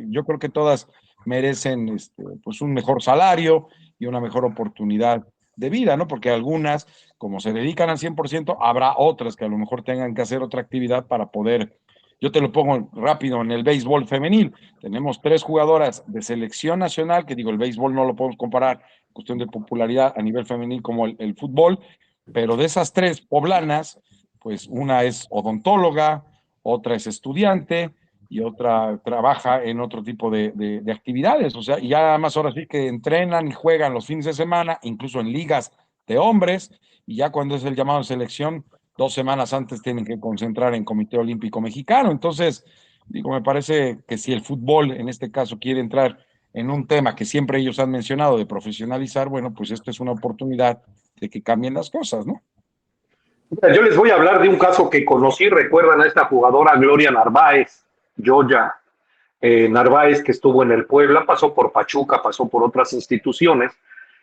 Yo creo que todas merecen pues un mejor salario y una mejor oportunidad de vida, ¿no? Porque algunas, como se dedican al 100%, habrá otras que a lo mejor tengan que hacer otra actividad para poder, yo te lo pongo rápido, en el béisbol femenil, tenemos 3 jugadoras de selección nacional, que digo, el béisbol no lo podemos comparar, cuestión de popularidad a nivel femenil como el fútbol, pero de esas 3 poblanas, pues una es odontóloga, otra es estudiante y otra trabaja en otro tipo de actividades, o sea, y ya más ahora sí que entrenan y juegan los fines de semana, incluso en ligas de hombres, y ya cuando es el llamado de selección, 2 semanas antes tienen que concentrar en Comité Olímpico Mexicano. Entonces, digo, me parece que si el fútbol en este caso quiere entrar en un tema que siempre ellos han mencionado de profesionalizar, bueno, pues esto es una oportunidad de que cambien las cosas, ¿no? Yo les voy a hablar de un caso que conocí. Recuerdan a esta jugadora Gloria Narváez, Joya Narváez, que estuvo en el Puebla, pasó por Pachuca, pasó por otras instituciones.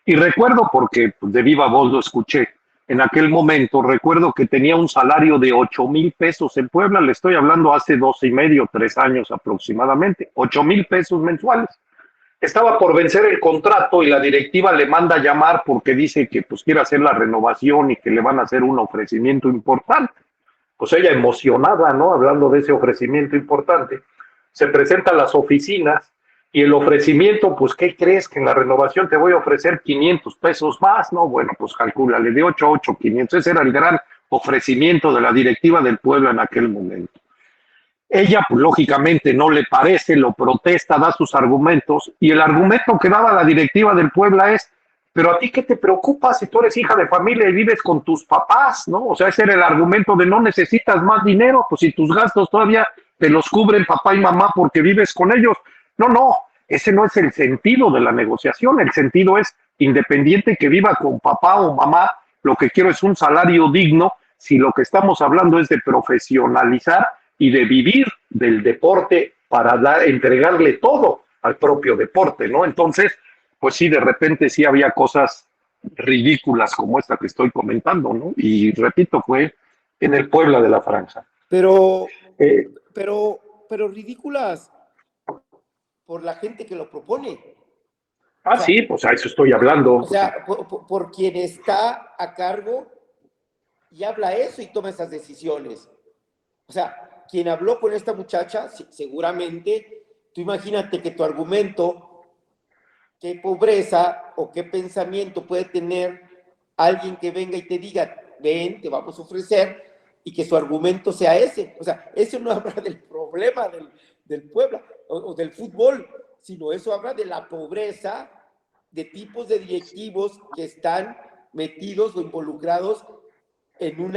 Y recuerdo, porque de viva voz lo escuché, en aquel momento, recuerdo que tenía un salario de 8,000 pesos en Puebla. Le estoy hablando hace 2 y medio, 3 años aproximadamente, 8,000 pesos mensuales. Estaba por vencer el contrato y la directiva le manda a llamar porque dice que pues quiere hacer la renovación y que le van a hacer un ofrecimiento importante. Pues ella emocionada, ¿no? Hablando de ese ofrecimiento importante, se presenta a las oficinas y el ofrecimiento, pues, ¿qué crees? Que en la renovación te voy a ofrecer 500 pesos más, ¿no? Bueno, pues calcúlale, de 8 a 8, 500. Ese era el gran ofrecimiento de la directiva del pueblo en aquel momento. Ella, pues, lógicamente no le parece, lo protesta, da sus argumentos, y el argumento que daba la directiva del Puebla es: pero a ti qué te preocupa si tú eres hija de familia y vives con tus papás, ¿no? O sea, ese era el argumento de no necesitas más dinero, pues si tus gastos todavía te los cubren papá y mamá porque vives con ellos. No, no, ese no es el sentido de la negociación. El sentido es, independiente que viva con papá o mamá, lo que quiero es un salario digno. Si lo que estamos hablando es de profesionalizar y de vivir del deporte para entregarle todo al propio deporte, ¿no? Entonces, pues sí, de repente sí había cosas ridículas como esta que estoy comentando, ¿no? Y repito, fue en el Puebla de la Franja. Pero, Eh, pero ridículas por la gente que lo propone. Ah, O sea, sí, pues a eso estoy hablando. o sea, por quien está a cargo y habla eso y toma esas decisiones. O sea, quien habló con esta muchacha, seguramente, tú imagínate que tu argumento, qué pobreza o qué pensamiento puede tener alguien que venga y te diga, ven, te vamos a ofrecer, y que su argumento sea ese. O sea, eso no habla del problema del Puebla o del fútbol, sino eso habla de la pobreza de tipos de directivos que están metidos o involucrados en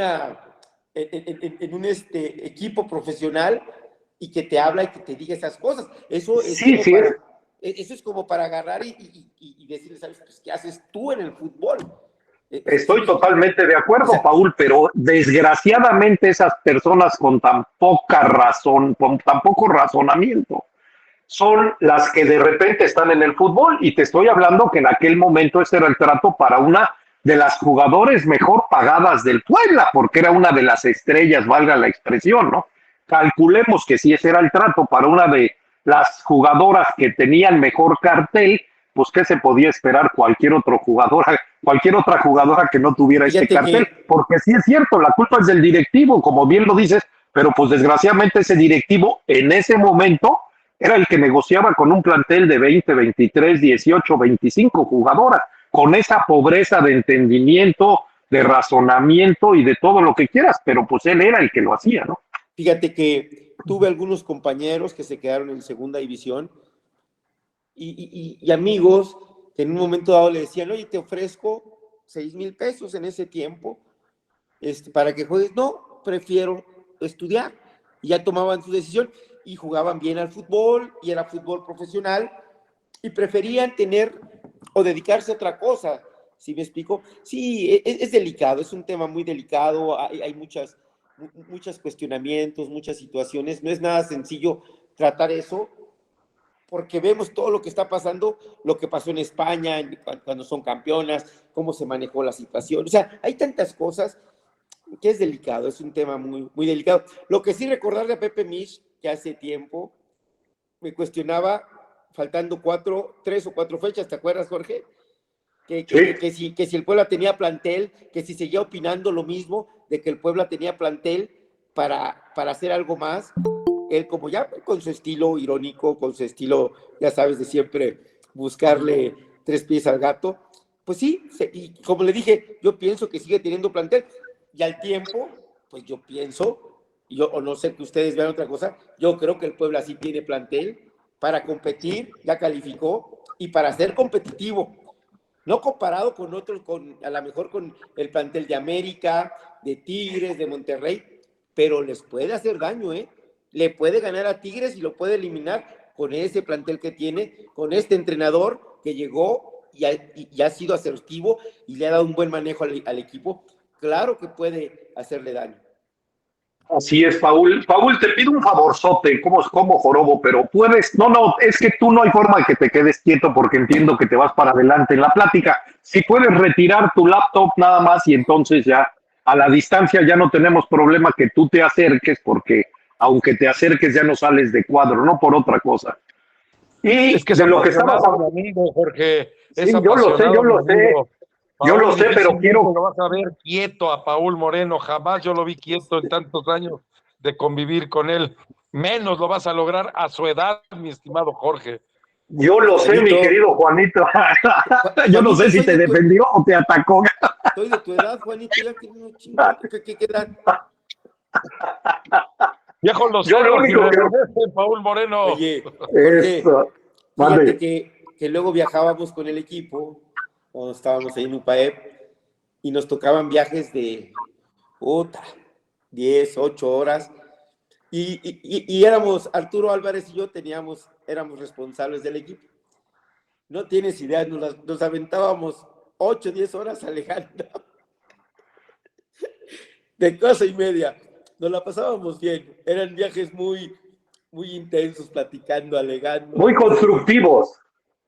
en un equipo profesional y que te habla y que te diga esas cosas. Sí, sí, Eso es como para agarrar y decirle, ¿sabes? Pues, ¿qué haces tú en el fútbol? estoy totalmente de O acuerdo, sea, Paul, pero desgraciadamente esas personas con tan poca razón, con tan poco razonamiento, son las que de repente están en el fútbol. Y te estoy hablando que en aquel momento ese era el trato para una de las jugadores mejor pagadas del Puebla, porque era una de las estrellas, valga la expresión, ¿no? Calculemos que si ese era el trato para una de las jugadoras que tenían mejor cartel, pues qué se podía esperar cualquier otra jugadora que no tuviera este fíjate cartel, que, porque sí es cierto, la culpa es del directivo, como bien lo dices, pero pues desgraciadamente ese directivo en ese momento era el que negociaba con un plantel de 20, 23, 18, 25 jugadoras, con esa pobreza de entendimiento, de razonamiento y de todo lo que quieras, pero pues él era el que lo hacía, ¿no? fíjate que tuve algunos compañeros que se quedaron en segunda división y amigos que en un momento dado le decían, oye, te ofrezco 6,000 pesos en ese tiempo para que juegues. No, prefiero estudiar. Y ya tomaban su decisión y jugaban bien al fútbol y era fútbol profesional y preferían tener o dedicarse a otra cosa. ¿Sí me explico? Sí, es delicado, es un tema muy delicado, hay muchos cuestionamientos, muchas situaciones, no es nada sencillo tratar eso, porque vemos todo lo que está pasando, lo que pasó en España cuando son campeonas, cómo se manejó la situación. O sea, hay tantas cosas que es delicado, es un tema muy, muy delicado. Lo que sí recordarle a Pepe Misch, que hace tiempo me cuestionaba, faltando 3 o 4 fechas, ¿te acuerdas, Jorge? Sí, Que si el Puebla tenía plantel, que si seguía opinando lo mismo, de que el Puebla tenía plantel para hacer algo más. Él, como ya con su estilo irónico, con su estilo, ya sabes, de siempre buscarle 3 pies al gato, pues sí, y como le dije, yo pienso que sigue teniendo plantel, y al tiempo, pues yo pienso, o no sé que ustedes vean otra cosa, yo creo que el Puebla sí tiene plantel para competir, ya calificó, y para ser competitivo, no comparado con otros, a lo mejor con el plantel de América, de Tigres, de Monterrey, pero les puede hacer daño, ¿eh? Le puede ganar a Tigres y lo puede eliminar con ese plantel que tiene, con este entrenador que llegó y ha sido asertivo y le ha dado un buen manejo al equipo, claro que puede hacerle daño. Así es, Paul. Paul, te pido un favorzote, como jorobo, pero puedes, no, es que tú no hay forma de que te quedes quieto porque entiendo que te vas para adelante en la plática. Si puedes retirar tu laptop nada más y entonces ya a la distancia ya no tenemos problema que tú te acerques porque aunque te acerques ya no sales de cuadro, no por otra cosa. Y Es que de lo que estabas hablando, amigo, Jorge. Sí, yo lo sé. Yo lo sé, pero quiero. Lo vas a ver quieto a Paul Moreno. Jamás yo lo vi quieto en tantos años de convivir con él. Menos lo vas a lograr a su edad, mi estimado Jorge. Yo lo sé, mi querido Juanito. Yo no sé si te defendió o te atacó. Estoy de tu edad, Juanito. Ya que no chingada. ¿Qué edad? Viejo los yo lo único que Paul Moreno. Oye, Jorge, eso. Fíjate que luego viajábamos con el equipo cuando estábamos ahí en UPAEP y nos tocaban viajes de 10, 8 horas y éramos, Arturo Álvarez y yo éramos responsables del equipo. No tienes idea, nos aventábamos 8, 10 horas alejando de cosa y media. Nos la pasábamos bien, eran viajes muy intensos, platicando, alegando. Muy constructivos.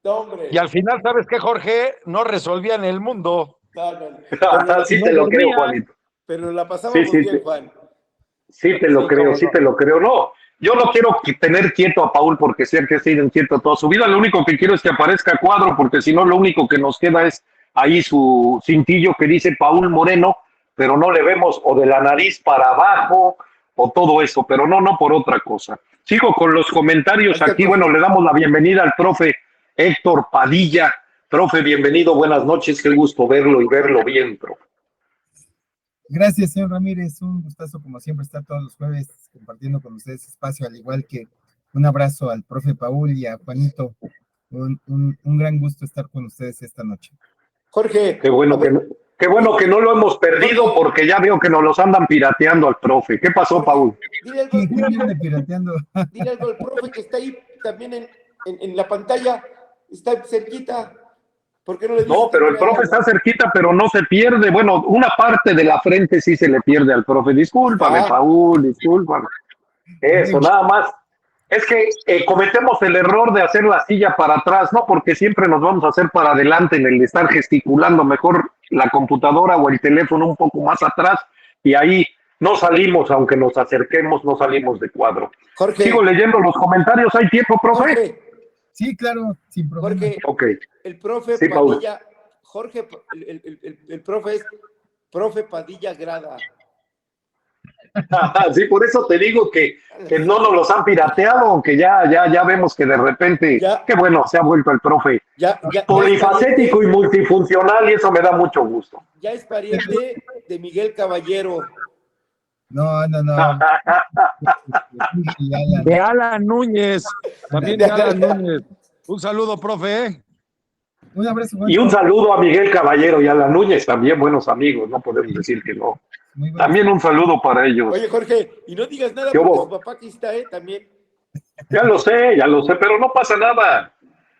No, hombre. Y al final, ¿sabes qué, Jorge? No resolvían el mundo. No. Sí te lo creo, Juanito. Pero la pasábamos bien, Juan. Sí te lo creo. No, yo no quiero tener quieto a Paul porque sé que ha sido inquieto toda su vida. Lo único que quiero es que aparezca a cuadro porque si no, lo único que nos queda es ahí su cintillo que dice Paul Moreno, pero no le vemos o de la nariz para abajo o todo eso, pero no por otra cosa. Sigo con los comentarios aquí. Bueno, le damos la bienvenida al profe Héctor Padilla. Profe, bienvenido, buenas noches, qué gusto verlo y verlo bien, profe. Gracias, señor Ramírez, un gustazo como siempre estar todos los jueves compartiendo con ustedes espacio, al igual que un abrazo al profe Paul y a Juanito, un gran gusto estar con ustedes esta noche. Jorge. Qué bueno que no lo hemos perdido porque ya veo que nos los andan pirateando al profe. ¿Qué pasó, Paul? Dile algo al profe que está ahí también en la pantalla, está cerquita. ¿Por qué no le dices? No, pero el profe está cerquita, pero no se pierde. Bueno, una parte de la frente sí se le pierde al profe. Discúlpame, Paul, discúlpame. Eso, nada más. Es que cometemos el error de hacer la silla para atrás, ¿no? Porque siempre nos vamos a hacer para adelante en el de estar gesticulando mejor la computadora o el teléfono un poco más atrás y ahí no salimos, aunque nos acerquemos, no salimos de cuadro. Jorge. Sigo leyendo los comentarios. ¿Hay tiempo, profe? Jorge. Sí, claro, sin problema. Jorge, okay. El profe sí, Padilla, Paul. Jorge, el profe es profe Padilla Grada. Sí, por eso te digo que no nos los han pirateado, aunque ya vemos que de repente, qué bueno, se ha vuelto el profe polifacético y multifuncional y eso me da mucho gusto. Ya es pariente de Miguel Caballero. No. De Alan Núñez. También de Alan Núñez. Un saludo, profe. Un abrazo. Y un saludo a Miguel Caballero y a Alan Núñez, también buenos amigos, no podemos decir que no. También un saludo para ellos. Oye, Jorge, y no digas nada porque su papá aquí está, también. Ya lo sé, pero no pasa nada.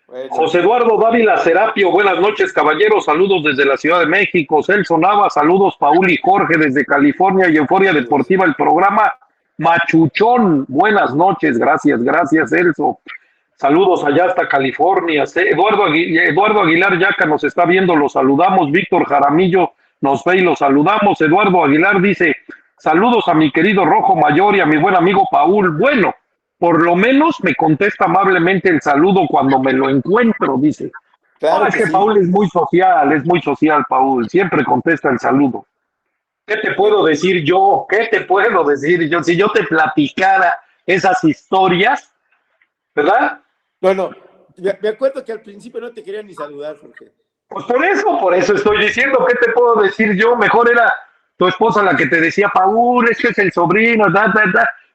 Bueno. José Eduardo Dávila Serapio, buenas noches, caballeros, saludos desde la Ciudad de México. Celso Nava, saludos, Paul y Jorge desde California y Euforia Deportiva, el programa Machuchón. Buenas noches, gracias, Celso. Saludos allá hasta California. Eduardo Aguilar Yaca nos está viendo, lo saludamos. Víctor Jaramillo nos ve y lo saludamos. Eduardo Aguilar dice, saludos a mi querido Rojo Mayor y a mi buen amigo Paul. Bueno, por lo menos me contesta amablemente el saludo cuando me lo encuentro, dice. Claro es que sí. Paul es muy social, Paul. Siempre contesta el saludo. ¿Qué te puedo decir yo? Si yo te platicara esas historias, ¿verdad? Bueno, me acuerdo que al principio no te querían ni saludar, Jorge. Pues por eso estoy diciendo, ¿qué te puedo decir yo? Mejor era tu esposa la que te decía, Paul, es el sobrino,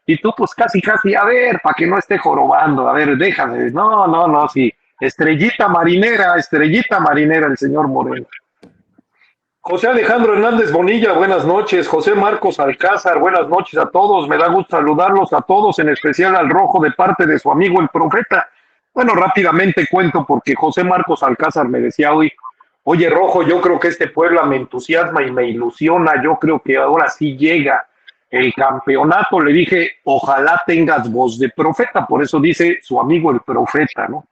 y tú pues casi, a ver, para que no esté jorobando, a ver, déjame, no, sí, estrellita marinera el señor Moreno. José Alejandro Hernández Bonilla, buenas noches. José Marcos Alcázar, buenas noches a todos. Me da gusto saludarlos a todos, en especial al Rojo de parte de su amigo el Profeta. Bueno, rápidamente cuento porque José Marcos Alcázar me decía hoy, oye Rojo, yo creo que este Puebla me entusiasma y me ilusiona, yo creo que ahora sí llega el campeonato. Le dije, ojalá tengas voz de profeta, por eso dice su amigo el Profeta, ¿no?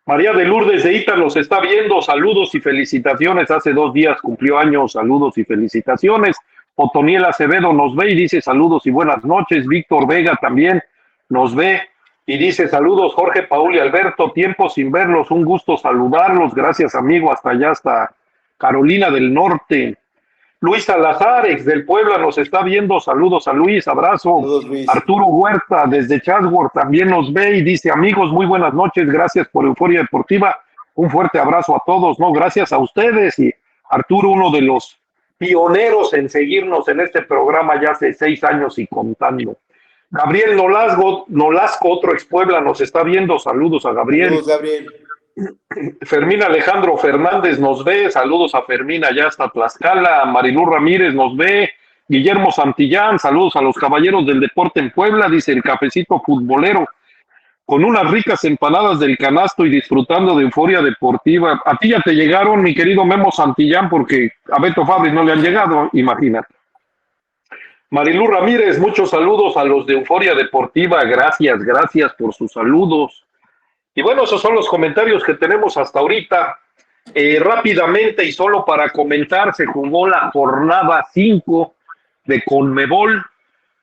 María de Lourdes de Ita nos está viendo, saludos y felicitaciones, hace 2 días cumplió años, saludos y felicitaciones. Otoniel Acevedo nos ve y dice saludos y buenas noches. Víctor Vega también nos ve y dice saludos. Jorge, Paul y Alberto, tiempo sin verlos, un gusto saludarlos, gracias amigo, hasta allá, hasta Carolina del Norte. Luis Salazar, ex del Puebla, nos está viendo, saludos a Luis, abrazo. Saludos, Luis. Arturo Huerta, desde Chatsworth, también nos ve y dice, amigos, muy buenas noches, gracias por Euforia Deportiva, un fuerte abrazo a todos, ¿no? Gracias a ustedes. Y Arturo, uno de los pioneros en seguirnos en este programa ya hace 6 años y contando. Gabriel Nolasco, otro ex Puebla, nos está viendo, saludos a Gabriel. Saludos, Gabriel. Fermín Alejandro Fernández nos ve, saludos a Fermín allá hasta Tlaxcala. Marilú Ramírez nos ve, Guillermo Santillán, saludos a los caballeros del deporte en Puebla, dice el cafecito futbolero, con unas ricas empanadas del canasto y disfrutando de Euforia Deportiva. A ti ya te llegaron, mi querido Memo Santillán, porque a Beto Fabris no le han llegado, imagínate. Marilú Ramírez, muchos saludos a los de Euforia Deportiva, gracias por sus saludos. Y bueno, esos son los comentarios que tenemos hasta ahorita. Rápidamente y solo para comentar, se jugó la jornada 5 de Conmebol.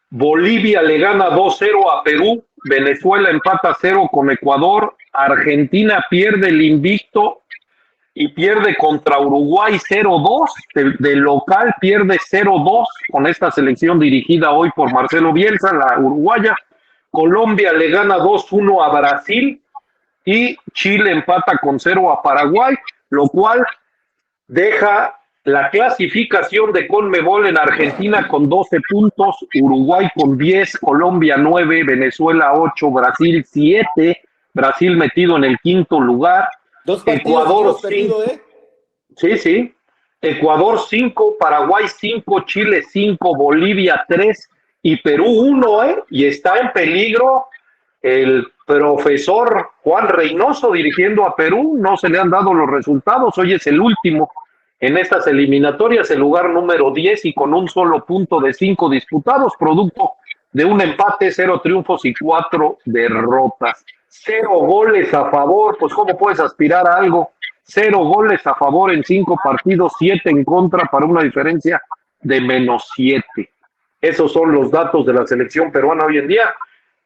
Bolivia le gana 2-0 a Perú, Venezuela empata 0 con Ecuador, Argentina pierde el invicto y pierde contra Uruguay 0-2, de local pierde 0-2 con esta selección dirigida hoy por Marcelo Bielsa, la uruguaya. Colombia le gana 2-1 a Brasil y Chile empata con 0 a Paraguay, lo cual deja la clasificación de Conmebol en Argentina con 12 puntos, Uruguay con 10, Colombia 9, Venezuela 8, Brasil 7, Brasil metido en el 5º lugar, 2 partidos Ecuador 5, perdido, ¿eh? Sí, Ecuador 5, Paraguay 5, Chile 5, Bolivia 3 y Perú 1, y está en peligro el profesor Juan Reynoso dirigiendo a Perú. No se le han dado los resultados, hoy es el último en estas eliminatorias, el lugar número 10 y con un solo punto de 5 disputados, producto de un empate, 0 triunfos y 4 derrotas. 0 goles a favor, pues ¿cómo puedes aspirar a algo? 0 goles a favor en 5 partidos, 7 en contra para una diferencia de -7. Esos son los datos de la selección peruana hoy en día,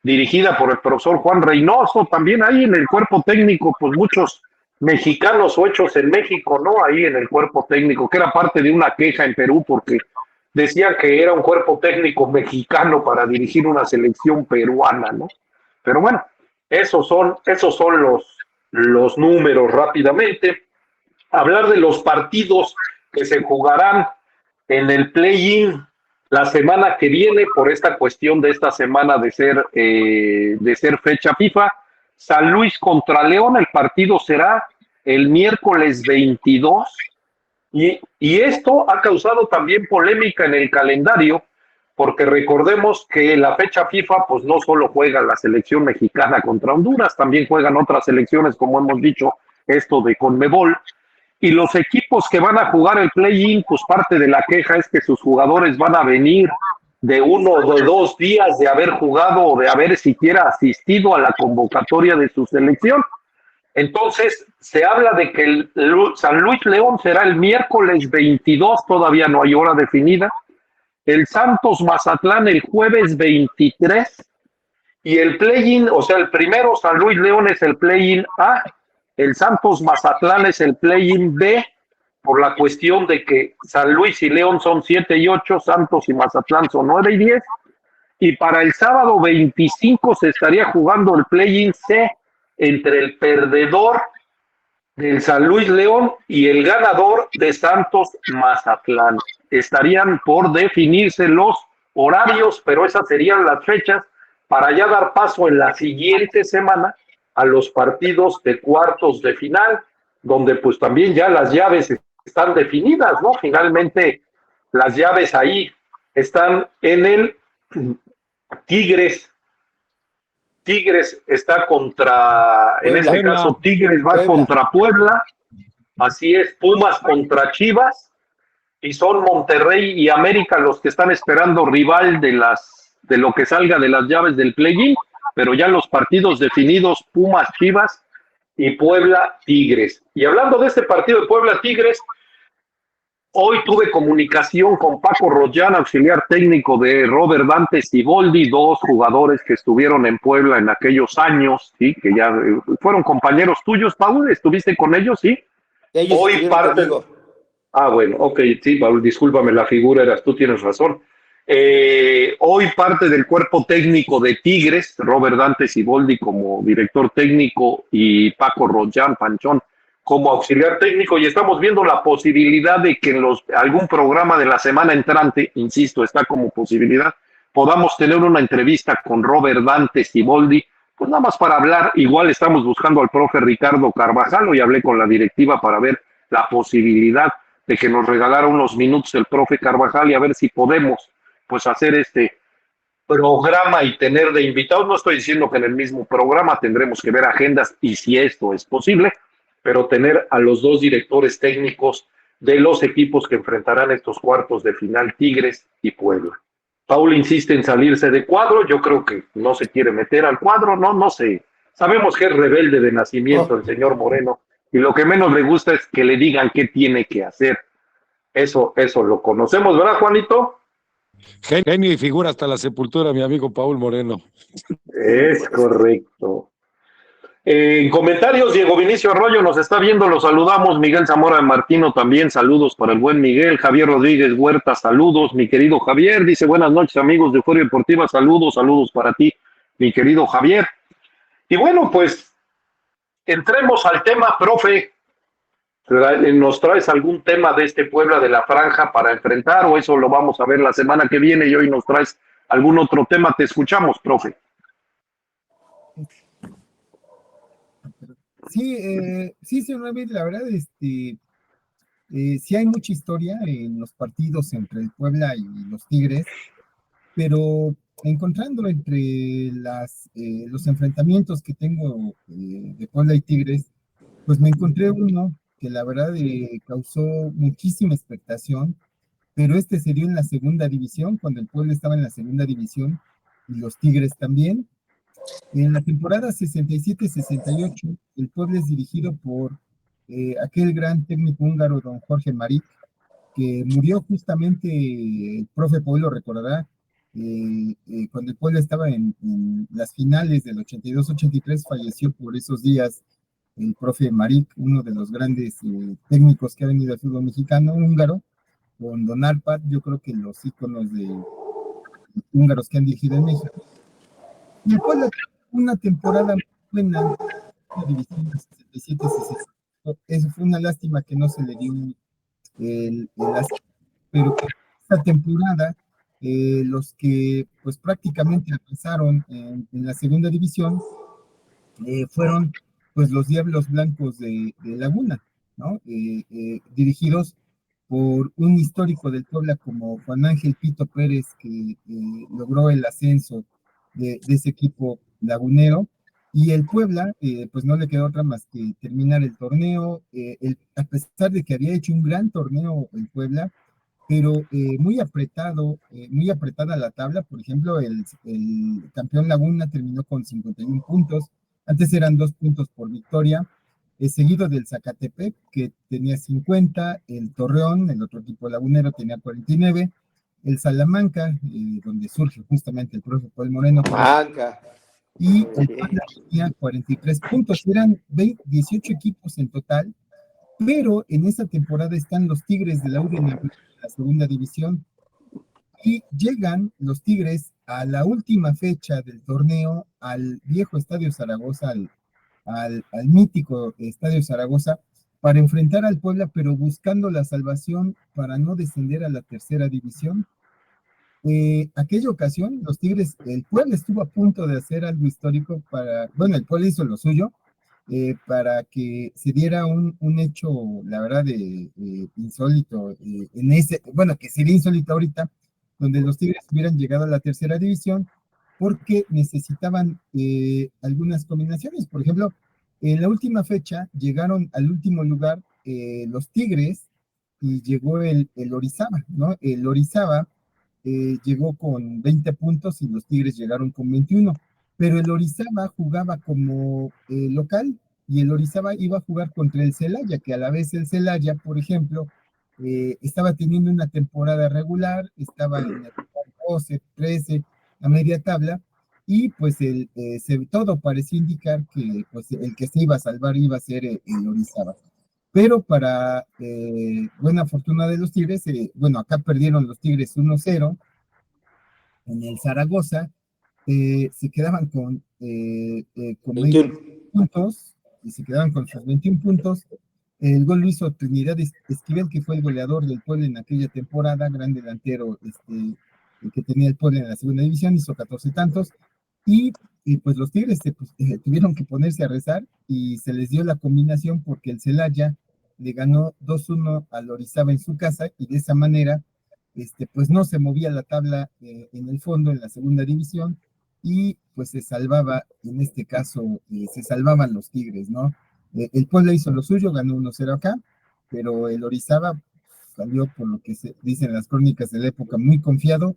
dirigida por el profesor Juan Reynoso. También ahí en el cuerpo técnico, pues muchos mexicanos o hechos en México, ¿no? Ahí en el cuerpo técnico, que era parte de una queja en Perú porque decían que era un cuerpo técnico mexicano para dirigir una selección peruana, ¿no? Pero bueno, esos son los números rápidamente. Hablar de los partidos que se jugarán en el play-in la semana que viene por esta cuestión de esta semana de ser fecha FIFA. San Luis contra León, el partido será el miércoles 22 y esto ha causado también polémica en el calendario porque recordemos que la fecha FIFA pues no solo juega la selección mexicana contra Honduras, también juegan otras selecciones, como hemos dicho, esto de Conmebol, y los equipos que van a jugar el play-in, pues parte de la queja es que sus jugadores van a venir de 1 o 2 días de haber jugado o de haber siquiera asistido a la convocatoria de su selección. Entonces, se habla de que el San Luis León será el miércoles 22, todavía no hay hora definida, el Santos Mazatlán el jueves 23, y el play-in, o sea, el primero San Luis León es el play-in A, el Santos Mazatlán es el play-in B, por la cuestión de que San Luis y León son 7 y 8, Santos y Mazatlán son 9 y 10, y para el sábado 25 se estaría jugando el play-in C entre el perdedor del San Luis León y el ganador de Santos Mazatlán. Estarían por definirse los horarios, pero esas serían las fechas para ya dar paso en la siguiente semana a los partidos de cuartos de final, donde pues también ya las llaves están definidas, ¿no? Finalmente, las llaves ahí están en el Tigres. Tigres está contra, en Puebla. este caso, Tigres va Puebla. contra Puebla, así es, Pumas contra Chivas, y son Monterrey y América los que están esperando rival de lo que salga de las llaves del play-in, pero ya los partidos definidos, Pumas, Chivas y Puebla, Tigres. Y hablando de este partido de Puebla, Tigres, hoy tuve comunicación con Paco Rollán, auxiliar técnico de Robert Dante Siboldi, dos jugadores que estuvieron en Puebla en aquellos años, ¿sí? Que ya fueron compañeros tuyos, Paul, ¿estuviste con ellos, sí? Ellos Hoy estuvieron parte... conmigo. Ah, bueno, ok, sí, Paul, discúlpame, la figura eras tú, tienes razón. Hoy parte del cuerpo técnico de Tigres, Robert Dante Siboldi como director técnico y Paco Rollán, Panchón, como auxiliar técnico, y estamos viendo la posibilidad de que en algún programa de la semana entrante, insisto, está como posibilidad, podamos tener una entrevista con Robert Dante Siboldi, pues nada más para hablar. Igual estamos buscando al profe Ricardo Carvajal, y hablé con la directiva para ver la posibilidad de que nos regalara unos minutos el profe Carvajal y a ver si podemos pues hacer este programa y tener de invitados. No estoy diciendo que en el mismo programa, tendremos que ver agendas y si esto es posible, pero tener a los dos directores técnicos de los equipos que enfrentarán estos cuartos de final, Tigres y Puebla. Paul insiste en salirse de cuadro, yo creo que no se quiere meter al cuadro, no sé. Sabemos que es rebelde de nacimiento el señor Moreno, y lo que menos le gusta es que le digan qué tiene que hacer. Eso lo conocemos, ¿verdad, Juanito? Genio y figura hasta la sepultura, mi amigo Paul Moreno. Es correcto. En comentarios, Diego Vinicio Arroyo nos está viendo, lo saludamos. Miguel Zamora de Martino también, saludos para el buen Miguel. Javier Rodríguez Huerta, saludos, mi querido Javier. Dice, buenas noches, amigos de Euforia Deportiva, saludos para ti, mi querido Javier. Y bueno, pues entremos al tema, profe. ¿Nos traes algún tema de este Puebla de la Franja para enfrentar, o eso lo vamos a ver la semana que viene, y hoy nos traes algún otro tema? Te escuchamos, profe. Sí, señor David, la verdad, sí hay mucha historia en los partidos entre el Puebla y los Tigres, pero encontrando entre los enfrentamientos que tengo de Puebla y Tigres, pues me encontré uno que la verdad causó muchísima expectación, pero este se dio en la segunda división, cuando el Puebla estaba en la segunda división y los Tigres también. En la temporada 67-68, el Puebla es dirigido por aquel gran técnico húngaro, don Jorge Marik, que murió justamente, el profe Paul lo recordará, cuando el Puebla estaba en las finales del 82-83, falleció por esos días el profe Marik, uno de los grandes técnicos que ha venido al fútbol mexicano, húngaro, con don Arpad, yo creo que los íconos de húngaros que han dirigido en México. Y el Puebla una temporada muy buena, la división 67-68. Eso fue una lástima que no se le dio el pero que esta temporada los que pues prácticamente avanzaron en la segunda división fueron pues los Diablos Blancos de Laguna, ¿no? Dirigidos por un histórico del Puebla como Juan Ángel Pito Pérez, que logró el ascenso de ese equipo lagunero, y el Puebla, pues no le quedó otra más que terminar el torneo, a pesar de que había hecho un gran torneo el Puebla, pero muy apretada la tabla. Por ejemplo, el campeón Laguna terminó con 51 puntos, antes eran 2 puntos por victoria, seguido del Zacatepec, que tenía 50, el Torreón, el otro equipo lagunero, tenía 49, el Salamanca, donde surge justamente el profe Paul Moreno, y el Puebla tenía 43 puntos, eran 18 equipos en total, pero en esa temporada están los Tigres de la la segunda división, y llegan los Tigres a la última fecha del torneo al viejo Estadio Zaragoza, al mítico Estadio Zaragoza, para enfrentar al Puebla, pero buscando la salvación para no descender a la tercera división. Aquella ocasión, los Tigres, el Puebla estuvo a punto de hacer algo histórico bueno, el Puebla hizo lo suyo, para que se diera un hecho, la verdad, insólito, en ese, bueno, que sería insólito ahorita, donde los Tigres hubieran llegado a la tercera división, porque necesitaban algunas combinaciones. Por ejemplo, en la última fecha llegaron al último lugar los Tigres y llegó el Orizaba, ¿no? El Orizaba llegó con 20 puntos y los Tigres llegaron con 21, pero el Orizaba jugaba como local y el Orizaba iba a jugar contra el Celaya, que a la vez el Celaya, por ejemplo, estaba teniendo una temporada regular, estaba en el 12, 13, a media tabla, y pues todo parecía indicar que pues, el que se iba a salvar iba a ser el Orizaba. Pero para buena fortuna de los Tigres, bueno, acá perdieron los Tigres 1-0 en el Zaragoza, se quedaban con 21. 20 puntos, y se quedaban con sus 21 puntos. El gol lo hizo Trinidad Esquivel, que fue el goleador del Puebla en aquella temporada, gran delantero el que tenía el Puebla en la segunda división, hizo 14 tantos, y pues los Tigres tuvieron que ponerse a rezar, y se les dio la combinación porque el Celaya le ganó 2-1 al Orizaba en su casa, y de esa manera pues no se movía la tabla en el fondo, en la segunda división, y pues se salvaba, en este caso, se salvaban los Tigres, ¿no? El Puebla hizo lo suyo, ganó 1-0 acá, pero el Orizaba salió, por lo que se dicen las crónicas de la época, muy confiado,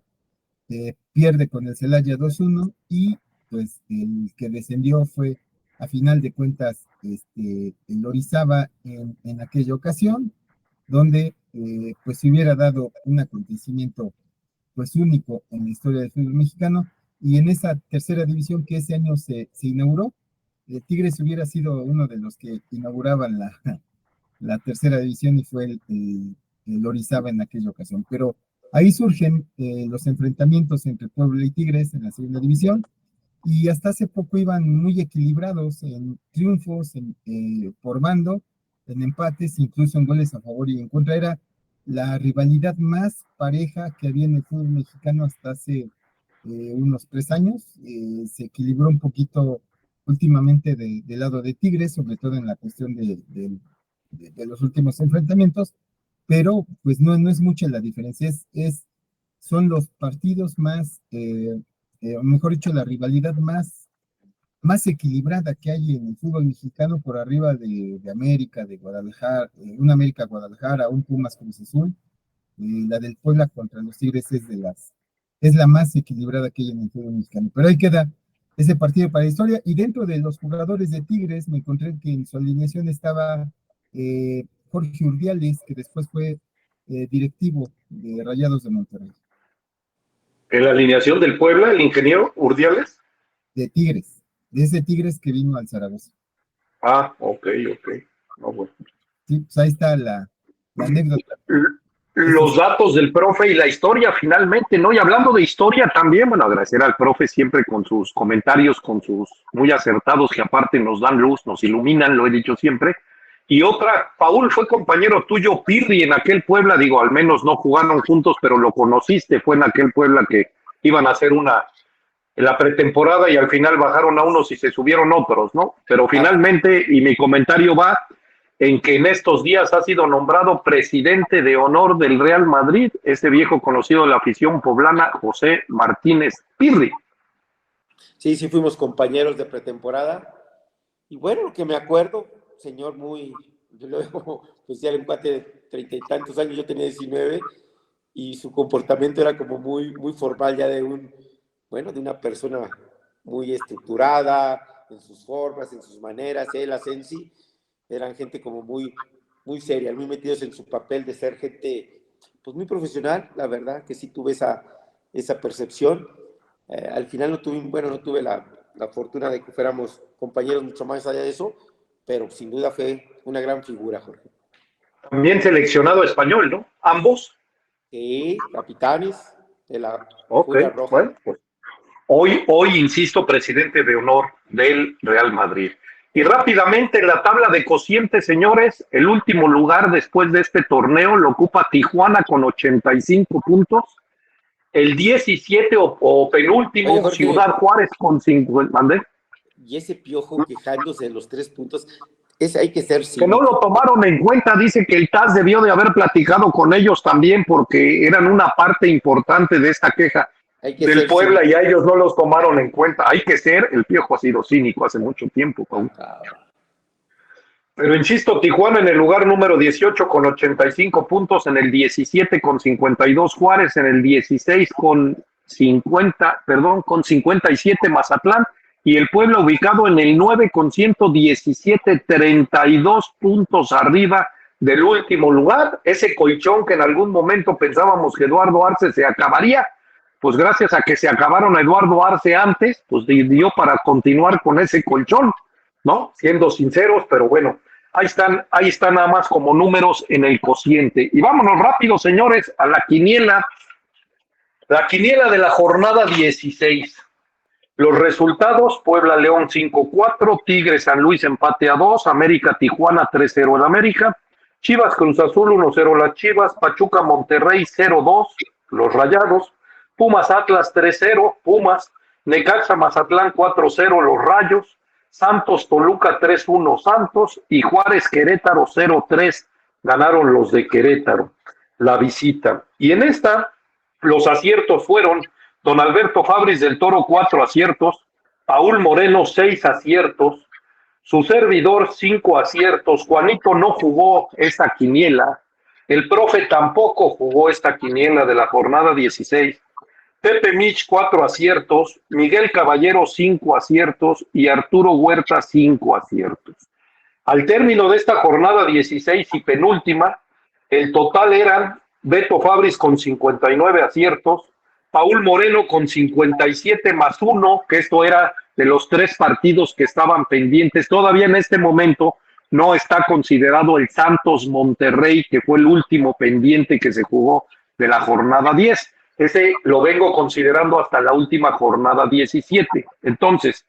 pierde con el Celaya 2-1, y pues el que descendió fue, a final de cuentas, el Orizaba en aquella ocasión, donde pues se hubiera dado un acontecimiento pues único en la historia del fútbol mexicano, y en esa tercera división que ese año se inauguró, Tigres hubiera sido uno de los que inauguraban la tercera división, y fue el Orizaba en aquella ocasión. Pero ahí surgen los enfrentamientos entre Puebla y Tigres en la segunda división, y hasta hace poco iban muy equilibrados en triunfos por bando, en empates, incluso en goles a favor y en contra. Era la rivalidad más pareja que había en el fútbol mexicano hasta hace unos 3 años. Se equilibró un poquito últimamente del lado de Tigres, sobre todo en la cuestión de los últimos enfrentamientos, pero pues no es mucha la diferencia, son los partidos más, o mejor dicho, la rivalidad más equilibrada que hay en el fútbol mexicano, por arriba de América, de Guadalajara, un América Guadalajara, un Pumas Cruz Azul. La del Puebla contra los Tigres es la más equilibrada que hay en el fútbol mexicano. Pero ahí queda ese partido para la historia, y dentro de los jugadores de Tigres me encontré que en su alineación estaba Jorge Urdiales, que después fue directivo de Rayados de Monterrey. En la alineación del Puebla, el ingeniero Urdiales. De Tigres, de ese Tigres que vino al Zaragoza. Ah, ok. No, bueno. Sí, pues ahí está la anécdota. Los datos del profe y la historia finalmente, ¿no? Y hablando de historia también, bueno, agradecer al profe siempre con sus comentarios, con sus muy acertados, que aparte nos dan luz, nos iluminan, lo he dicho siempre. Y otra, Paul fue compañero tuyo, Pirri, en aquel Puebla, digo, al menos no jugaron juntos, pero lo conociste, fue en aquel Puebla que iban a hacer en la pretemporada, y al final bajaron a unos y se subieron otros, ¿no? Pero finalmente, y mi comentario va en que en estos días ha sido nombrado presidente de honor del Real Madrid, ese viejo conocido de la afición poblana, José Martínez Pirri. Sí, fuimos compañeros de pretemporada. Y bueno, lo que me acuerdo, señor yo lo veo, pues ya el empate de 30 y tantos años, yo tenía 19, y su comportamiento era como muy formal, ya de una persona muy estructurada en sus formas, en sus maneras. Él, Asensi, eran gente como muy seria, muy metidos en su papel de ser gente pues muy profesional. La verdad que sí tuve esa percepción. Al final no tuve la fortuna de que fuéramos compañeros mucho más allá de eso, pero sin duda fue una gran figura, Jorge. También seleccionado español, ¿no? Ambos. Sí, capitanes de la Furia Roja. Bueno, pues hoy, insisto, presidente de honor del Real Madrid. Y rápidamente, en la tabla de cocientes, señores, el último lugar después de este torneo lo ocupa Tijuana con 85 puntos. El 17 o penúltimo, Oye, Jorge, Ciudad Juárez con 50. ¿Mandé? y ese Piojo quejándose de los 3 puntos, hay que ser que no lo tomaron en cuenta. Dice que el TAS debió de haber platicado con ellos también porque eran una parte importante de esta queja del Puebla y a ellos no los tomaron en cuenta. Hay que ser, el Piojo ha sido cínico hace mucho tiempo. Pero insisto, Tijuana en el lugar número 18 con 85 puntos, en el 17 con 52 Juárez, en el 16 con 57 Mazatlán, y el Puebla ubicado en el 9 con 117, 32 puntos arriba del último lugar. Ese colchón que en algún momento pensábamos que Eduardo Arce se acabaría, pues gracias a que se acabaron a Eduardo Arce antes, pues dio para continuar con ese colchón, ¿no? Siendo sinceros, pero bueno, ahí están nada más como números en el cociente. Y vámonos rápido, señores, a la quiniela de la jornada 16. Los resultados: Puebla León 5-4, Tigres San Luis empate a 2, América Tijuana 3-0 el América, Chivas Cruz Azul 1-0 las Chivas, Pachuca Monterrey 0-2 los Rayados, Pumas Atlas 3-0 Pumas, Necaxa Mazatlán 4-0 los Rayos, Santos Toluca 3-1 Santos y Juárez Querétaro 0-3 ganaron los de Querétaro la visita. Y en esta los aciertos fueron don Alberto Fabris del Toro 4 aciertos, Paul Moreno 6 aciertos, su servidor 5 aciertos, Juanito no jugó esta quiniela, el profe tampoco jugó esta quiniela de la jornada 16, Pepe Mich 4 aciertos, Miguel Caballero 5 aciertos y Arturo Huerta 5 aciertos. Al término de esta jornada 16 y penúltima, el total eran Beto Fabris con 59 aciertos, Paul Moreno con 57 más 1, que esto era de los 3 partidos que estaban pendientes. Todavía en este momento no está considerado el Santos Monterrey, que fue el último pendiente que se jugó de la jornada 10. Ese lo vengo considerando hasta la última jornada 17. Entonces,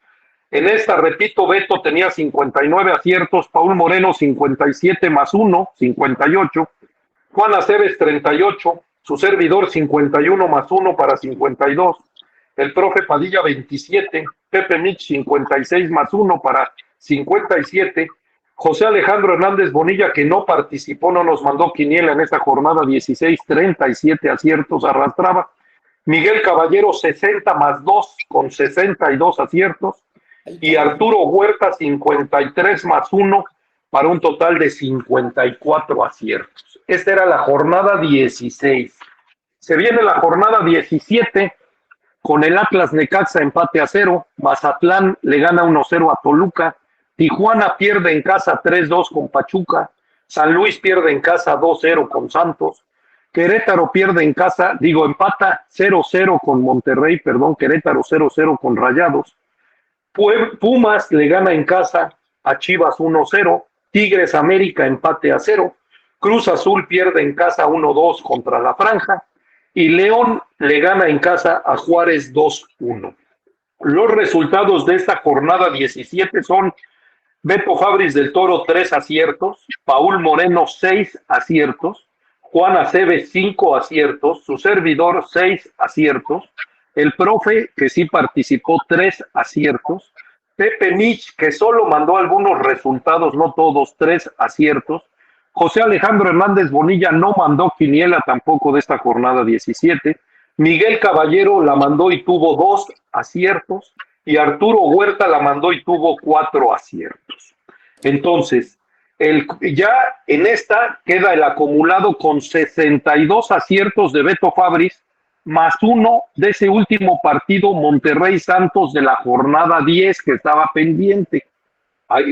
en esta, repito, Beto tenía 59 aciertos, Paul Moreno 57 más 1, 58, Juan Aceves 38, su servidor 51 más 1 para 52, el profe Padilla 27, Pepe Mich 56 más 1 para 57, José Alejandro Hernández Bonilla, que no participó, no nos mandó quiniela en esta jornada 16, 37 aciertos arrastraba, Miguel Caballero 60 más 2 con 62 aciertos, y Arturo Huerta 53 más 1 para un total de 54 aciertos. Esta era la jornada 16. Se viene la jornada 17 con el Atlas Necaxa empate a 0, Mazatlán le gana 1-0 a Toluca, Tijuana pierde en casa 3-2 con Pachuca, San Luis pierde en casa 2-0 con Santos, Querétaro pierde en casa, empata 0-0 con Monterrey, Querétaro 0-0 con Rayados, Pumas le gana en casa a Chivas 1-0, Tigres América empate a 0, Cruz Azul pierde en casa 1-2 contra la Franja y León le gana en casa a Juárez 2-1. Los resultados de esta jornada 17 son Beto Fabris del Toro 3 aciertos, Paul Moreno 6 aciertos, Juan Aceves 5 aciertos, su servidor 6 aciertos, el profe que sí participó 3 aciertos, Pepe Mich que solo mandó algunos resultados, no todos, 3 aciertos, José Alejandro Hernández Bonilla no mandó quiniela tampoco de esta jornada 17, Miguel Caballero la mandó y tuvo 2 aciertos, y Arturo Huerta la mandó y tuvo 4 aciertos. Entonces, ya en esta queda el acumulado con 62 aciertos de Beto Fabris, más 1 de ese último partido Monterrey Santos de la jornada 10 que estaba pendiente.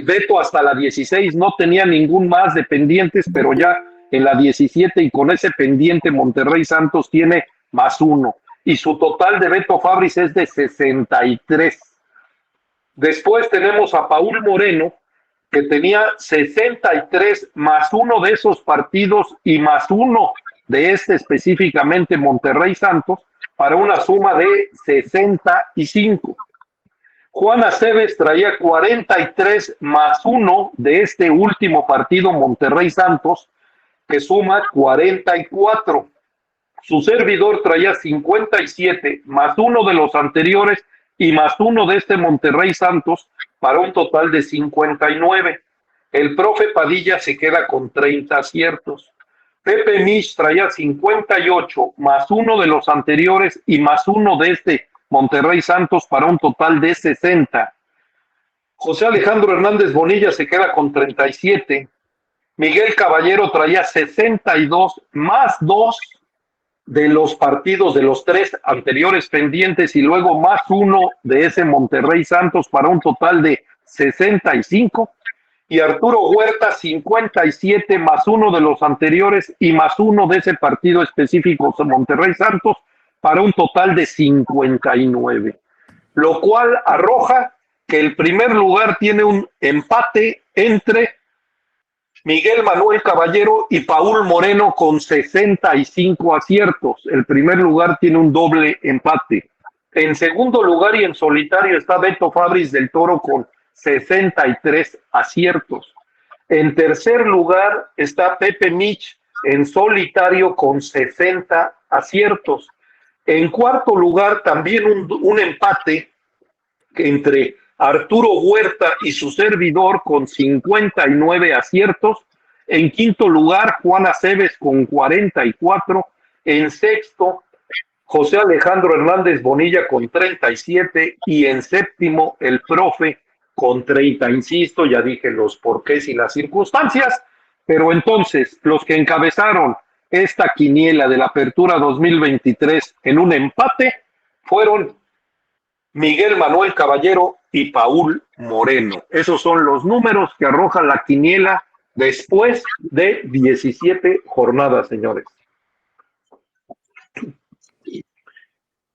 Beto hasta la 16 no tenía ningún más de pendientes, pero ya en la 17 y con ese pendiente Monterrey Santos tiene más 1. Y su total de Beto Fabris es de 63. Después tenemos a Paul Moreno, que tenía 63 más 1 de esos partidos y más 1 de este específicamente Monterrey Santos, para una suma de 65. Juan Aceves traía 43 más 1 de este último partido Monterrey Santos, que suma 44. Su servidor traía 57 más 1 de los anteriores y más 1 de este Monterrey Santos para un total de 59. El profe Padilla se queda con 30 aciertos. Pepe Mich traía 58 más 1 de los anteriores y más 1 de este Monterrey Santos para un total de 60. José Alejandro Hernández Bonilla se queda con 37. Miguel Caballero traía 62 más 2 de los partidos de los 3 anteriores pendientes y luego más 1 de ese Monterrey Santos para un total de 65. Y Arturo Huerta 57 más 1 de los anteriores y más 1 de ese partido específico de Monterrey Santos para un total de 59. Lo cual arroja que el primer lugar tiene un empate entre Miguel Manuel Caballero y Paul Moreno con 65 aciertos. El primer lugar tiene un doble empate. En segundo lugar y en solitario está Beto Fabris del Toro con 63 aciertos. En tercer lugar está Pepe Mich en solitario con 60 aciertos. En cuarto lugar también un empate entre Arturo Huerta y su servidor con 59 aciertos. En quinto lugar, Juan Aceves con 44. En sexto, José Alejandro Hernández Bonilla con 37. Y en séptimo, el profe con 30. Insisto, ya dije los porqués y las circunstancias. Pero entonces, los que encabezaron esta quiniela de la Apertura 2023 en un empate fueron Miguel Manuel Caballero y Paul Moreno. Esos son los números que arroja la quiniela después de 17 jornadas, señores.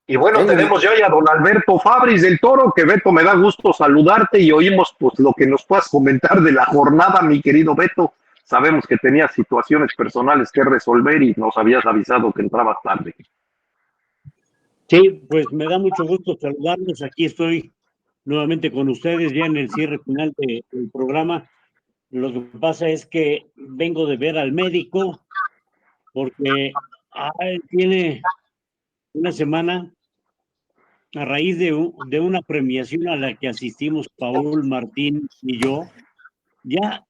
Y bueno, tenemos ya a don Alberto Fabris del Toro, que Beto, me da gusto saludarte y oímos pues lo que nos puedas comentar de la jornada, mi querido Beto. Sabemos que tenías situaciones personales que resolver y nos habías avisado que entrabas tarde. Sí, pues me da mucho gusto saludarlos. Aquí estoy nuevamente con ustedes ya en el cierre final del programa. Lo que pasa es que vengo de ver al médico porque tiene una semana, a raíz de una premiación a la que asistimos Paul, Martín y yo, ya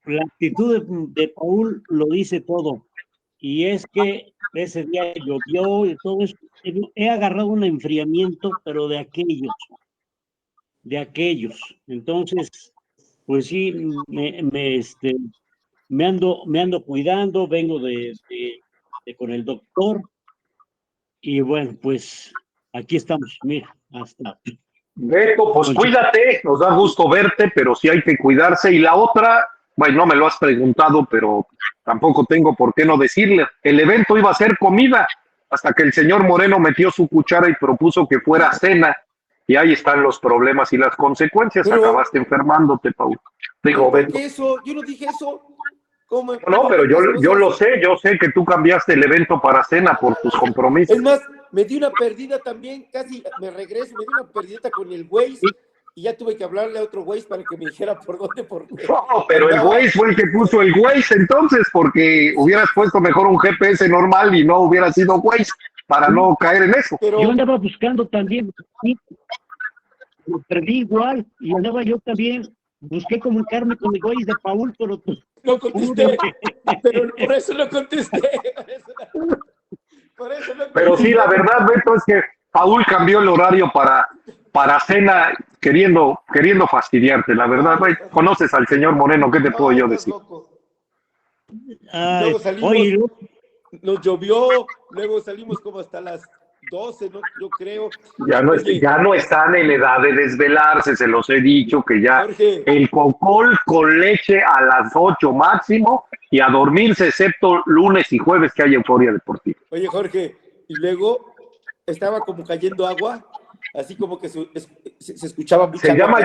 la actitud de Paul lo dice todo. Y es que ese día llovió y todo eso. He agarrado un enfriamiento, pero de aquellos. Entonces, pues sí, me ando cuidando, vengo con el doctor. Y bueno, pues aquí estamos, mira, hasta. Beto, pues cuídate, nos da gusto verte, pero sí hay que cuidarse. Y la otra, bueno, no me lo has preguntado, pero tampoco tengo por qué no decirle. El evento iba a ser comida, hasta que el señor Moreno metió su cuchara y propuso que fuera cena. Y ahí están los problemas y las consecuencias. Pero acabaste enfermándote, Paul. Digo, Beto. Eso, yo no dije eso. ¿Cómo? No, pero yo lo sé, yo sé que tú cambiaste el evento para cena por tus compromisos. Es más, me di una perdida también, casi me regreso, me di una perdida con el Waze y ya tuve que hablarle a otro Waze para que me dijera por dónde, por qué. No, pero el Waze fue el que puso el Waze entonces, porque hubieras puesto mejor un GPS normal y no hubiera sido Waze para no caer en eso. Pero yo andaba buscando también, lo perdí igual y andaba yo también. Busqué comunicarme con el Waze de Paul, pero no contesté, pero por eso no contesté. Pero sí, la verdad, Beto, es que Paul cambió el horario para cena queriendo fastidiarte. La verdad, conoces al señor Moreno, ¿qué te puedo yo decir? Luego salimos, nos llovió, luego salimos como hasta las 12, ¿no? Yo creo. Ya no están en edad de desvelarse, se los he dicho, que ya Jorge, el cocol con leche a las 8 máximo y a dormirse, excepto lunes y jueves que hay euforia deportiva. Oye, Jorge, y luego estaba como cayendo agua, así como que se escuchaba mucha agua.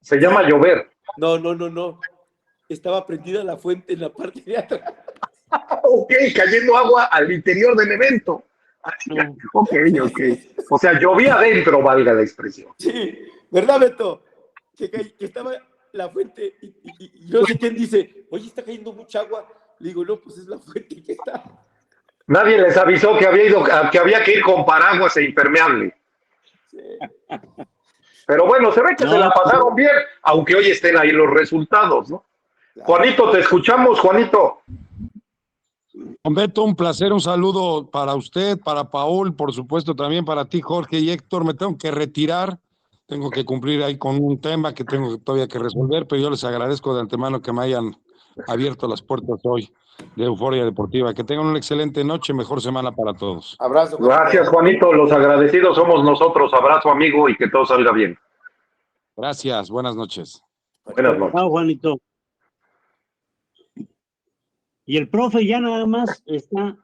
Se llama llover. No. Estaba prendida la fuente en la parte de atrás. Ok, cayendo agua al interior del evento. Ok. O sea, llovía adentro, valga la expresión. Sí, ¿verdad, Beto? Que estaba la fuente y no sé quién dice, oye, está cayendo mucha agua. Le digo, no, pues es la fuente que está. Nadie les avisó que había que ir con paraguas e impermeable. Pero bueno, se ve que No, se la pasaron bien, aunque hoy estén ahí los resultados, ¿no? Juanito, te escuchamos, Juanito. Don Beto, un placer, un saludo para usted, para Paul, por supuesto también para ti, Jorge y Héctor. Me tengo que retirar, tengo que cumplir ahí con un tema que tengo todavía que resolver, pero yo les agradezco de antemano que me hayan abierto las puertas hoy de Euforia Deportiva. Que tengan una excelente noche, mejor semana para todos. Abrazo, Juanito. Gracias, Juanito. Los agradecidos somos nosotros. Abrazo, amigo, y que todo salga bien. Gracias, buenas noches. Buenas noches. Chao, Juanito. Y el profe ya nada más está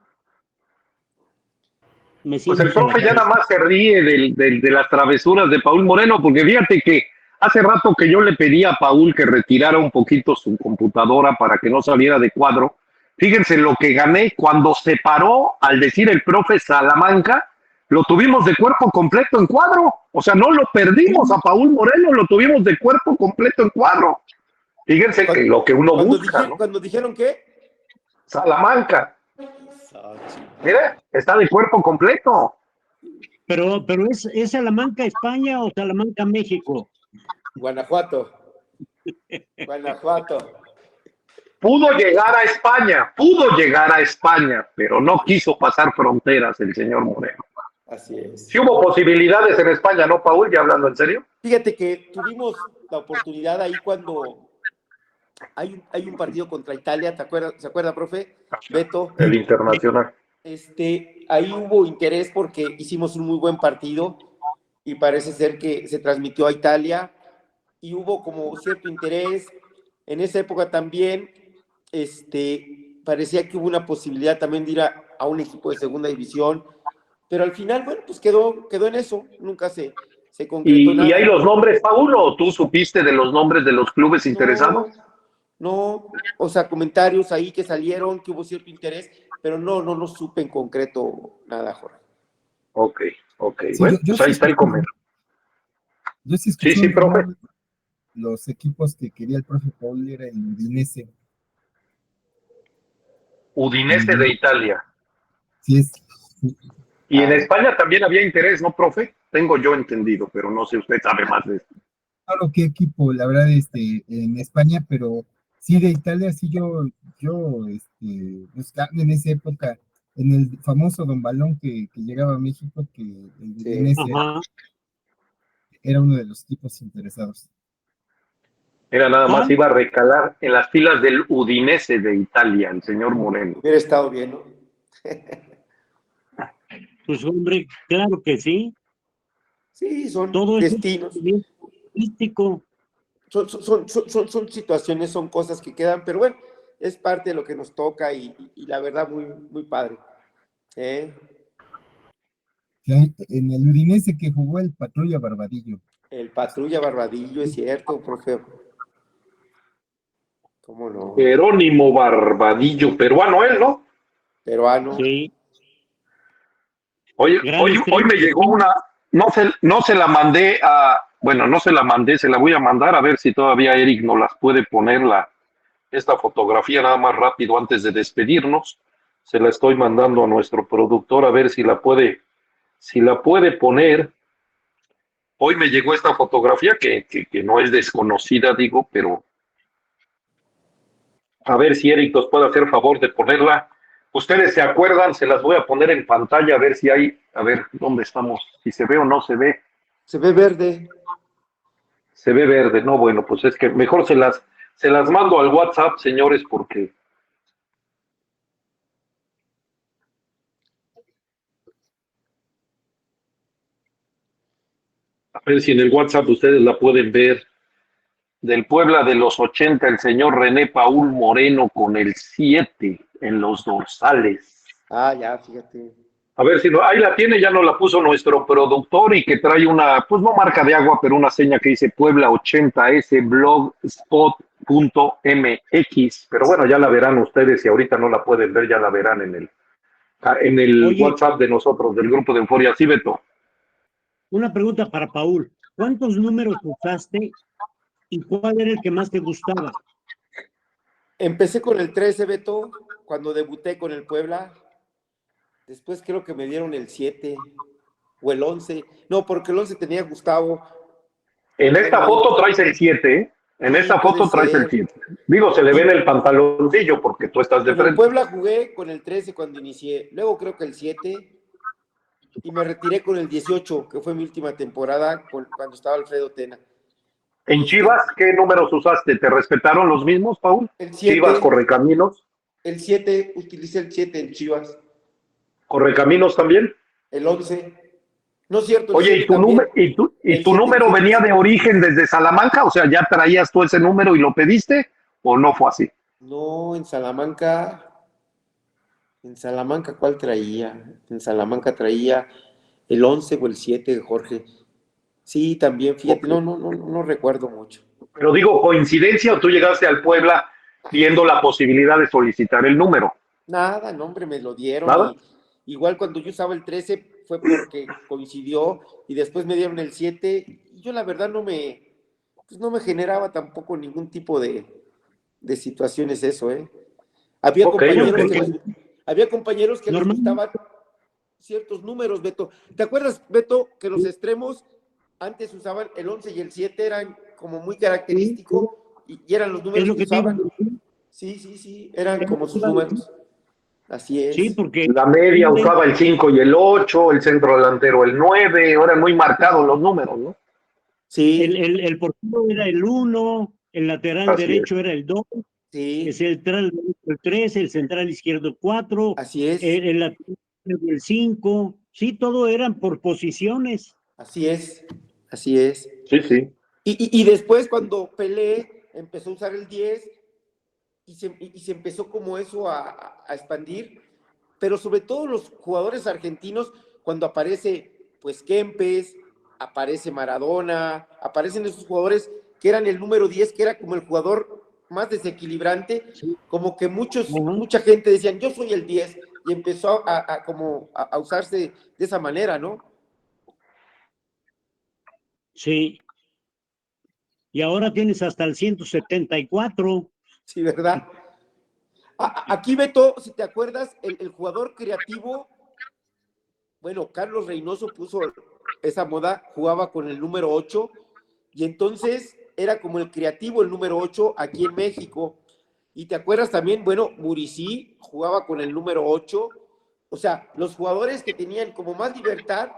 Pues meciéndose el profe la ya nada cabeza. más se ríe de las travesuras de Paul Moreno, porque fíjate que hace rato que yo le pedí a Paul que retirara un poquito su computadora para que no saliera de cuadro. Fíjense lo que gané cuando se paró al decir el profe Salamanca, lo tuvimos de cuerpo completo en cuadro. O sea, no lo perdimos a Paul Moreno, lo tuvimos de cuerpo completo en cuadro. Fíjense que lo que uno busca, ¿no? Cuando dijeron qué. Salamanca. Mira, está de cuerpo completo. Pero ¿es Salamanca, España o Salamanca, México? Guanajuato. Pudo llegar a España, pero no quiso pasar fronteras el señor Moreno. Así es. Sí hubo posibilidades en España, ¿no, Paul? Ya hablando en serio. Fíjate que tuvimos la oportunidad ahí cuando hay un partido contra Italia, ¿se acuerda, profe? Beto. El internacional. Ahí hubo interés porque hicimos un muy buen partido y parece ser que se transmitió a Italia y hubo como cierto interés. En esa época también parecía que hubo una posibilidad también de ir a un equipo de segunda división, pero al final, bueno, pues quedó en eso, nunca se concretó nada. ¿Y hay los nombres, Paul, o tú supiste de los nombres de los clubes interesados? No, o sea, comentarios ahí que salieron, que hubo cierto interés, pero no supe en concreto nada, Jorge. Ok. Sí, Bueno, yo pues ahí sí está el comentario. Yo sí escuché Sí, un profe. rumor, los equipos que quería el profe Paul era el Udinese. Udinese de Italia. Sí, sí. Y en España también había interés, ¿no, profe? Tengo yo entendido, pero no sé, usted sabe más de esto. Claro, qué equipo, la verdad, en España, pero sí de Italia, sí buscando en esa época, en el famoso Don Balón que llegaba a México, que el Udinese era uno de los equipos interesados. Era nada más, iba a recalar en las filas del Udinese de Italia, el señor Moreno. Hubiera estado bien, ¿no? Pues hombre, claro que sí. Sí, son todo destinos. Son situaciones, son cosas que quedan, pero bueno, es parte de lo que nos toca y la verdad muy, muy padre. En el Udinese que jugó el Patrulla Barbadillo. El Patrulla Barbadillo, es cierto, profe. ¿Cómo no? Jerónimo Barbadillo, peruano él, ¿no? Peruano. Sí. Hoy me llegó una, no se la mandé se la voy a mandar a ver si todavía Eric nos las puede poner esta fotografía nada más rápido antes de despedirnos. Se la estoy mandando a nuestro productor a ver si la puede poner. Hoy me llegó esta fotografía que no es desconocida, digo, pero a ver si Eric nos puede hacer favor de ponerla. Ustedes se acuerdan, se las voy a poner en pantalla a ver si hay, a ver dónde estamos, si se ve o no se ve. Se ve verde. Se ve verde, no, bueno, pues es que mejor se las mando al WhatsApp, señores, porque a ver si en el WhatsApp ustedes la pueden ver. Del Puebla de los 80, el señor René Paul Moreno con el 7 en los dorsales. Ah, ya, fíjate. A ver si no, ahí la tiene, ya nos la puso nuestro productor y que trae una, pues no marca de agua, pero una seña que dice Puebla 80S blogspot.mx. Pero bueno, ya la verán ustedes, si ahorita no la pueden ver, ya la verán en el Oye, WhatsApp de nosotros, del grupo de Euforia. Sí, Beto. una pregunta para Paul. ¿Cuántos números usaste y cuál era el que más te gustaba? Empecé con el 13, Beto, cuando debuté con el Puebla. Después creo que me dieron el 7. o el 11. No, porque el 11 tenía Gustavo. En esta foto traes el 7, ¿eh? En Sí, esta puede foto traes el ser. 7. Digo, se le ve en el pantaloncillo porque tú estás de Con el frente. Puebla jugué con el 13 cuando inicié, luego creo que el 7, y me retiré con el 18, que fue mi última temporada cuando estaba Alfredo Tena. En Chivas, ¿qué números usaste? ¿Te respetaron los mismos, Paul? El Chivas, 7, Correcaminos. el 7, utilicé el 7 en Chivas. Correcaminos también. El 11. No es cierto, el Oye, 7 ¿y tu también. número, y El tu 7, el número 7, el venía de 7. origen desde Salamanca? O sea, ¿ya traías tú ese número y lo pediste? ¿O no fue así? No, en Salamanca, ¿cuál traía? En Salamanca traía el 11 o el 7 de Jorge. Sí, también, fíjate, Ok. no recuerdo mucho. Pero digo, ¿coincidencia o tú llegaste al Puebla viendo la posibilidad de solicitar el número? Nada, no, hombre, me lo dieron ¿Nada? y igual cuando yo usaba el 13 fue porque coincidió y después me dieron el 7 y yo la verdad pues no me generaba tampoco ningún tipo de situaciones eso, ¿eh? Había Ok, No, ok. compañeros porque había compañeros que les normalmente gustaban ciertos números, Beto. ¿Te acuerdas, Beto, que los extremos antes usaban el 11 y el 7 eran como muy característico y eran los es números lo que que te iba a usaban? decir. Sí, eran como sus números. Así Sí, es. porque La media usaba el 5 y el 8, el centro delantero el 9, eran muy marcados los números, ¿no? el, Sí, el, el portero era el 1, el lateral Así es. derecho era el 2, el sí, central derecho el 3, el central izquierdo 4, así es, el lateral izquierdo el 5. Sí, todo eran por posiciones. así es, así es. Sí, sí. Y después cuando Pelé empezó a usar el 10 y se empezó como eso a expandir, pero sobre todo los jugadores argentinos, cuando aparece pues Kempes, aparece Maradona, aparecen esos jugadores que eran el número 10, que era como el jugador más desequilibrante, Sí. como que Ajá. mucha gente decían, yo soy el 10, y empezó como a usarse de esa manera, ¿no? Sí, y ahora tienes hasta el 174. Sí, ¿verdad? Aquí, Beto, si te acuerdas, el jugador creativo, bueno, Carlos Reynoso puso esa moda, jugaba con el número 8 y entonces era como el creativo, el número 8 aquí en México. Y te acuerdas también, bueno, Muricy jugaba con el número 8. O sea, los jugadores que tenían como más libertad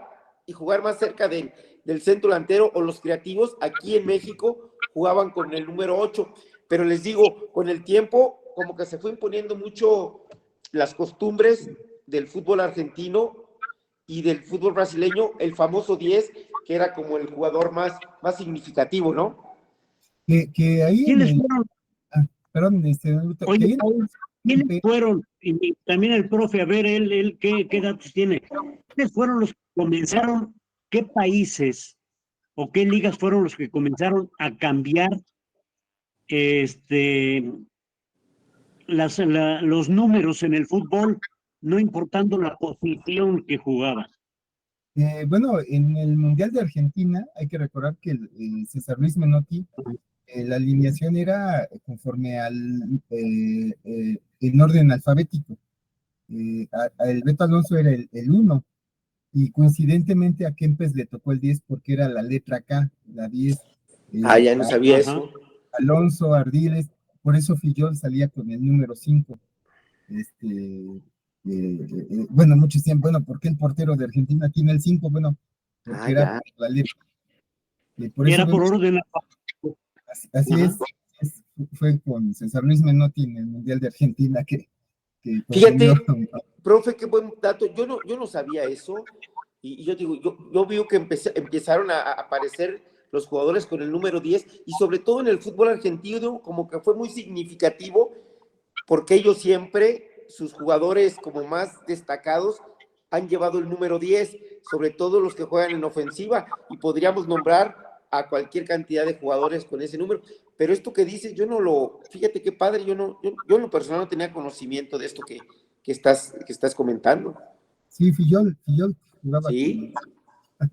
y jugar más cerca del centro delantero o los creativos aquí en México jugaban con el número 8. Pero les digo, con el tiempo como que se fue imponiendo mucho las costumbres del fútbol argentino y del fútbol brasileño, el famoso 10, que era como el jugador más significativo, ¿no? Que ahí en ¿Quiénes el, fueron? perdón, que Oye, ahí en Paul, ¿quiénes el, fueron? Y también el profe, a ver, él ¿qué datos tiene? ¿Quiénes fueron los que comenzaron? ¿Qué países o qué ligas fueron los que comenzaron a cambiar este, los números en el fútbol, no importando la posición que jugaba? bueno, en el Mundial de Argentina hay que recordar que César Luis Menotti, la alineación era conforme en orden alfabético. El Beto Alonso era el 1 y coincidentemente a Kempes le tocó el 10 porque era la letra K, la 10. Ya no sabía Ajá. eso. Alonso, Ardiles, por eso Fillol salía con el número 5. Bueno, muchos decían, bueno, ¿por qué el portero de Argentina tiene el 5? Bueno, porque era Ya. la letra. Por eso Era por vemos, orden. así Ajá. fue con César Luis Menotti en el Mundial de Argentina que confundió. Fíjate, profe, qué buen dato. Yo no sabía eso. Y yo digo, yo vi que empezaron a aparecer los jugadores con el número 10 y sobre todo en el fútbol argentino como que fue muy significativo porque ellos siempre, sus jugadores como más destacados, han llevado el número 10, sobre todo los que juegan en ofensiva, y podríamos nombrar a cualquier cantidad de jugadores con ese número. Pero esto que dices, fíjate qué padre, yo en lo personal no tenía conocimiento de esto que estás comentando. Sí, Fillol jugaba ¿Sí? con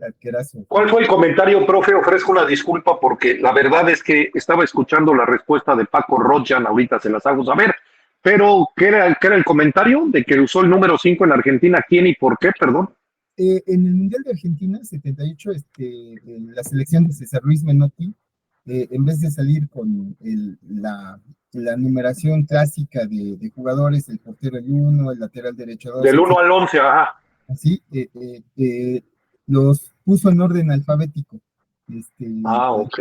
arquerazo. ¿Cuál fue el comentario, profe? Ofrezco una disculpa porque la verdad es que estaba escuchando la respuesta de Paco Rojan, ahorita se las hago saber, pero ¿qué era el comentario de que usó el número 5 en Argentina? ¿Quién y por qué? Perdón. En el Mundial de Argentina, 78, la selección de César Luis Menotti, en vez de salir con la numeración clásica de jugadores, el portero el 1, el lateral derecho 2, Del 1 al 11, ajá. así, los puso en orden alfabético. Ok.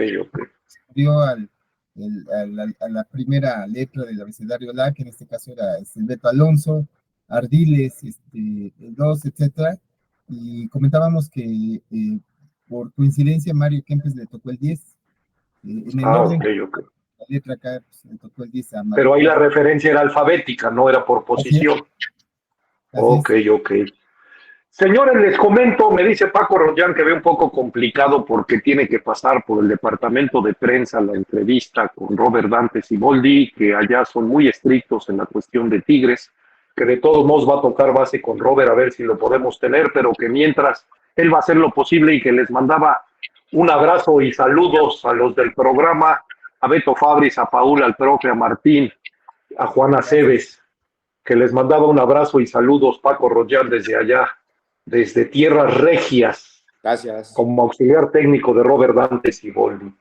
Dio a la primera letra del abecedario LA, que en este caso era Beto Alonso, Ardiles, el 2, etcétera. Y comentábamos que por coincidencia Mario Kempes le tocó el 10. En el orden, Ok. la letra acá pues, le tocó el 10 a Mario. Pero ahí la referencia era alfabética, no era por posición. Así es. Ok. Señores, les comento, me dice Paco Rollán que ve un poco complicado porque tiene que pasar por el departamento de prensa la entrevista con Robert Dante Siboldi, que allá son muy estrictos en la cuestión de Tigres, que de todos modos va a tocar base con Robert a ver si lo podemos tener, pero que mientras él va a hacer lo posible y que les mandaba un abrazo y saludos a los del programa, a Beto Fabris, a Paul, al profe, a Martín, a Juana Cebes, que les mandaba un abrazo y saludos Paco Rollán desde allá, desde Tierras Regias, Gracias. como auxiliar técnico de Robert Dante Siboldi.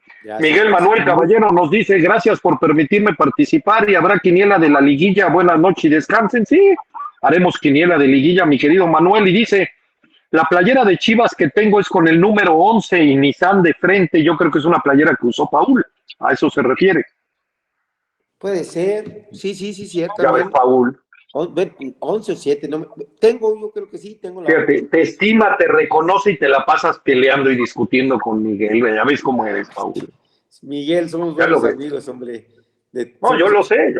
Miguel Manuel Caballero nos dice, gracias por permitirme participar y habrá quiniela de la liguilla, buenas noches y descansen. Sí, haremos quiniela de liguilla, mi querido Manuel, y dice, la playera de Chivas que tengo es con el número 11 y Nissan de frente, yo creo que es una playera que usó Paul, a eso se refiere. Puede ser, sí, cierto. Ya ves, Paul. 11 o 7, no, yo creo que sí, tengo la... Fíjate, te estima, te reconoce y te la pasas peleando y discutiendo con Miguel, ya ves cómo eres, Paul. Miguel, somos buenos amigos, hombre. No, yo lo sé.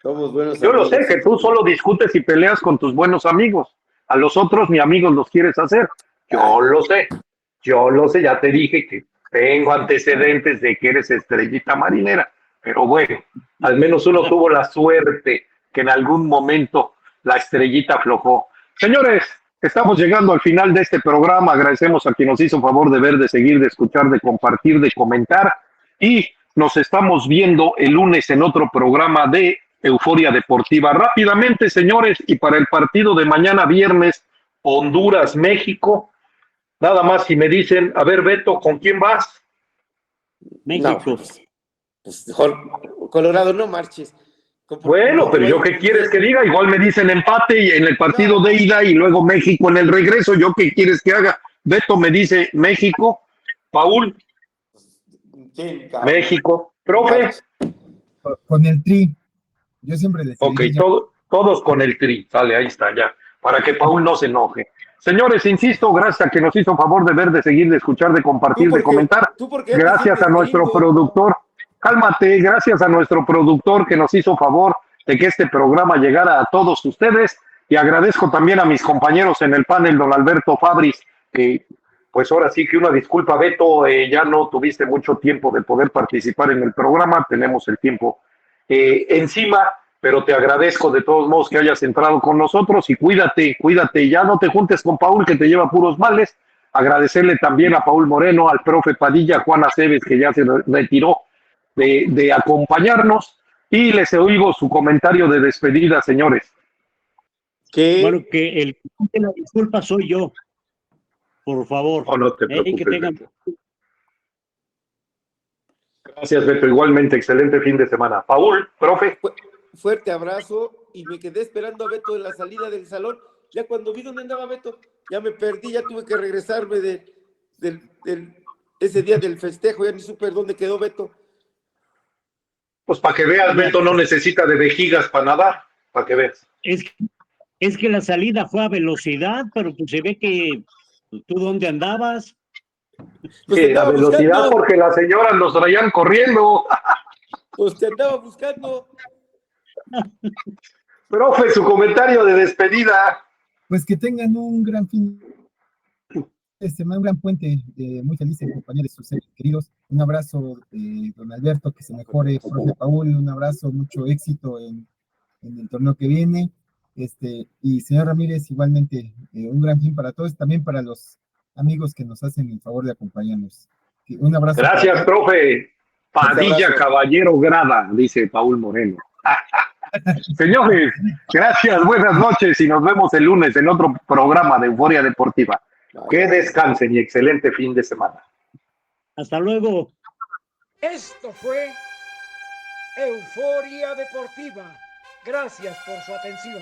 Somos buenos Yo amigos. lo sé, que tú solo discutes y peleas con tus buenos amigos. A los otros ni amigos los quieres hacer. Yo lo sé, ya te dije que tengo antecedentes de que eres estrellita marinera. Pero bueno, al menos uno tuvo la suerte que en algún momento la estrellita aflojó. Señores, estamos llegando al final de este programa. Agradecemos a quien nos hizo favor de ver, de seguir, de escuchar, de compartir, de comentar. Y nos estamos viendo el lunes en otro programa de Euforia Deportiva. Rápidamente, señores, y para el partido de mañana viernes, Honduras-México, nada más si me dicen, a ver, Beto, ¿con quién vas? México. No, pues, Colorado, no marches. Bueno, pero yo qué quieres que diga, igual me dicen empate y en el partido de ida y luego México en el regreso, ¿yo qué quieres que haga? Beto me dice México, Paul, México, profe. Con el Tri, yo siempre les Ok, todos con el Tri, sale, ahí está ya, para que Paul no se enoje. Señores, insisto, gracias a que nos hizo favor de ver, de seguir, de escuchar, de compartir, de comentar. Gracias a nuestro productor. Cálmate, gracias a nuestro productor que nos hizo favor de que este programa llegara a todos ustedes y agradezco también a mis compañeros en el panel, don Alberto Fabris, que pues ahora sí que una disculpa, Beto, ya no tuviste mucho tiempo de poder participar en el programa, tenemos el tiempo encima, pero te agradezco de todos modos que hayas entrado con nosotros y cuídate, ya no te juntes con Paul que te lleva puros males. Agradecerle también a Paul Moreno, al profe Padilla, a Juana Cebes que ya se retiró de acompañarnos y les oigo su comentario de despedida, señores. Bueno, que el que la disculpa soy yo, por favor. No te preocupes, que tengan... Gracias, Beto, igualmente, excelente fin de semana. Paul, profe. Fuerte abrazo y me quedé esperando a Beto en la salida del salón, ya cuando vi dónde andaba Beto, ya me perdí, ya tuve que regresarme ese día del festejo, ya ni supe dónde quedó Beto. Pues para que veas, Beto no necesita de vejigas para nadar, para que veas. Es que la salida fue a velocidad, pero pues se ve que tú dónde andabas. Pues a velocidad buscando. Porque las señoras los traían corriendo. Pues te andaba buscando. Profe, su comentario de despedida. Pues que tengan un gran fin, un gran puente, muy feliz en compañía de sus seres queridos. Un abrazo, don Alberto, que se mejore, profe Paul, un abrazo, mucho éxito en el torneo que viene. Y señor Ramírez, igualmente, un gran fin para todos, también para los amigos que nos hacen el favor de acompañarnos. Un abrazo. Gracias, profe. Padilla, caballero, grada, dice Paul Moreno. Señores, gracias, buenas noches y nos vemos el lunes en otro programa de Euforia Deportiva. Que descansen y excelente fin de semana. Hasta luego. Esto fue Euforia Deportiva. Gracias por su atención.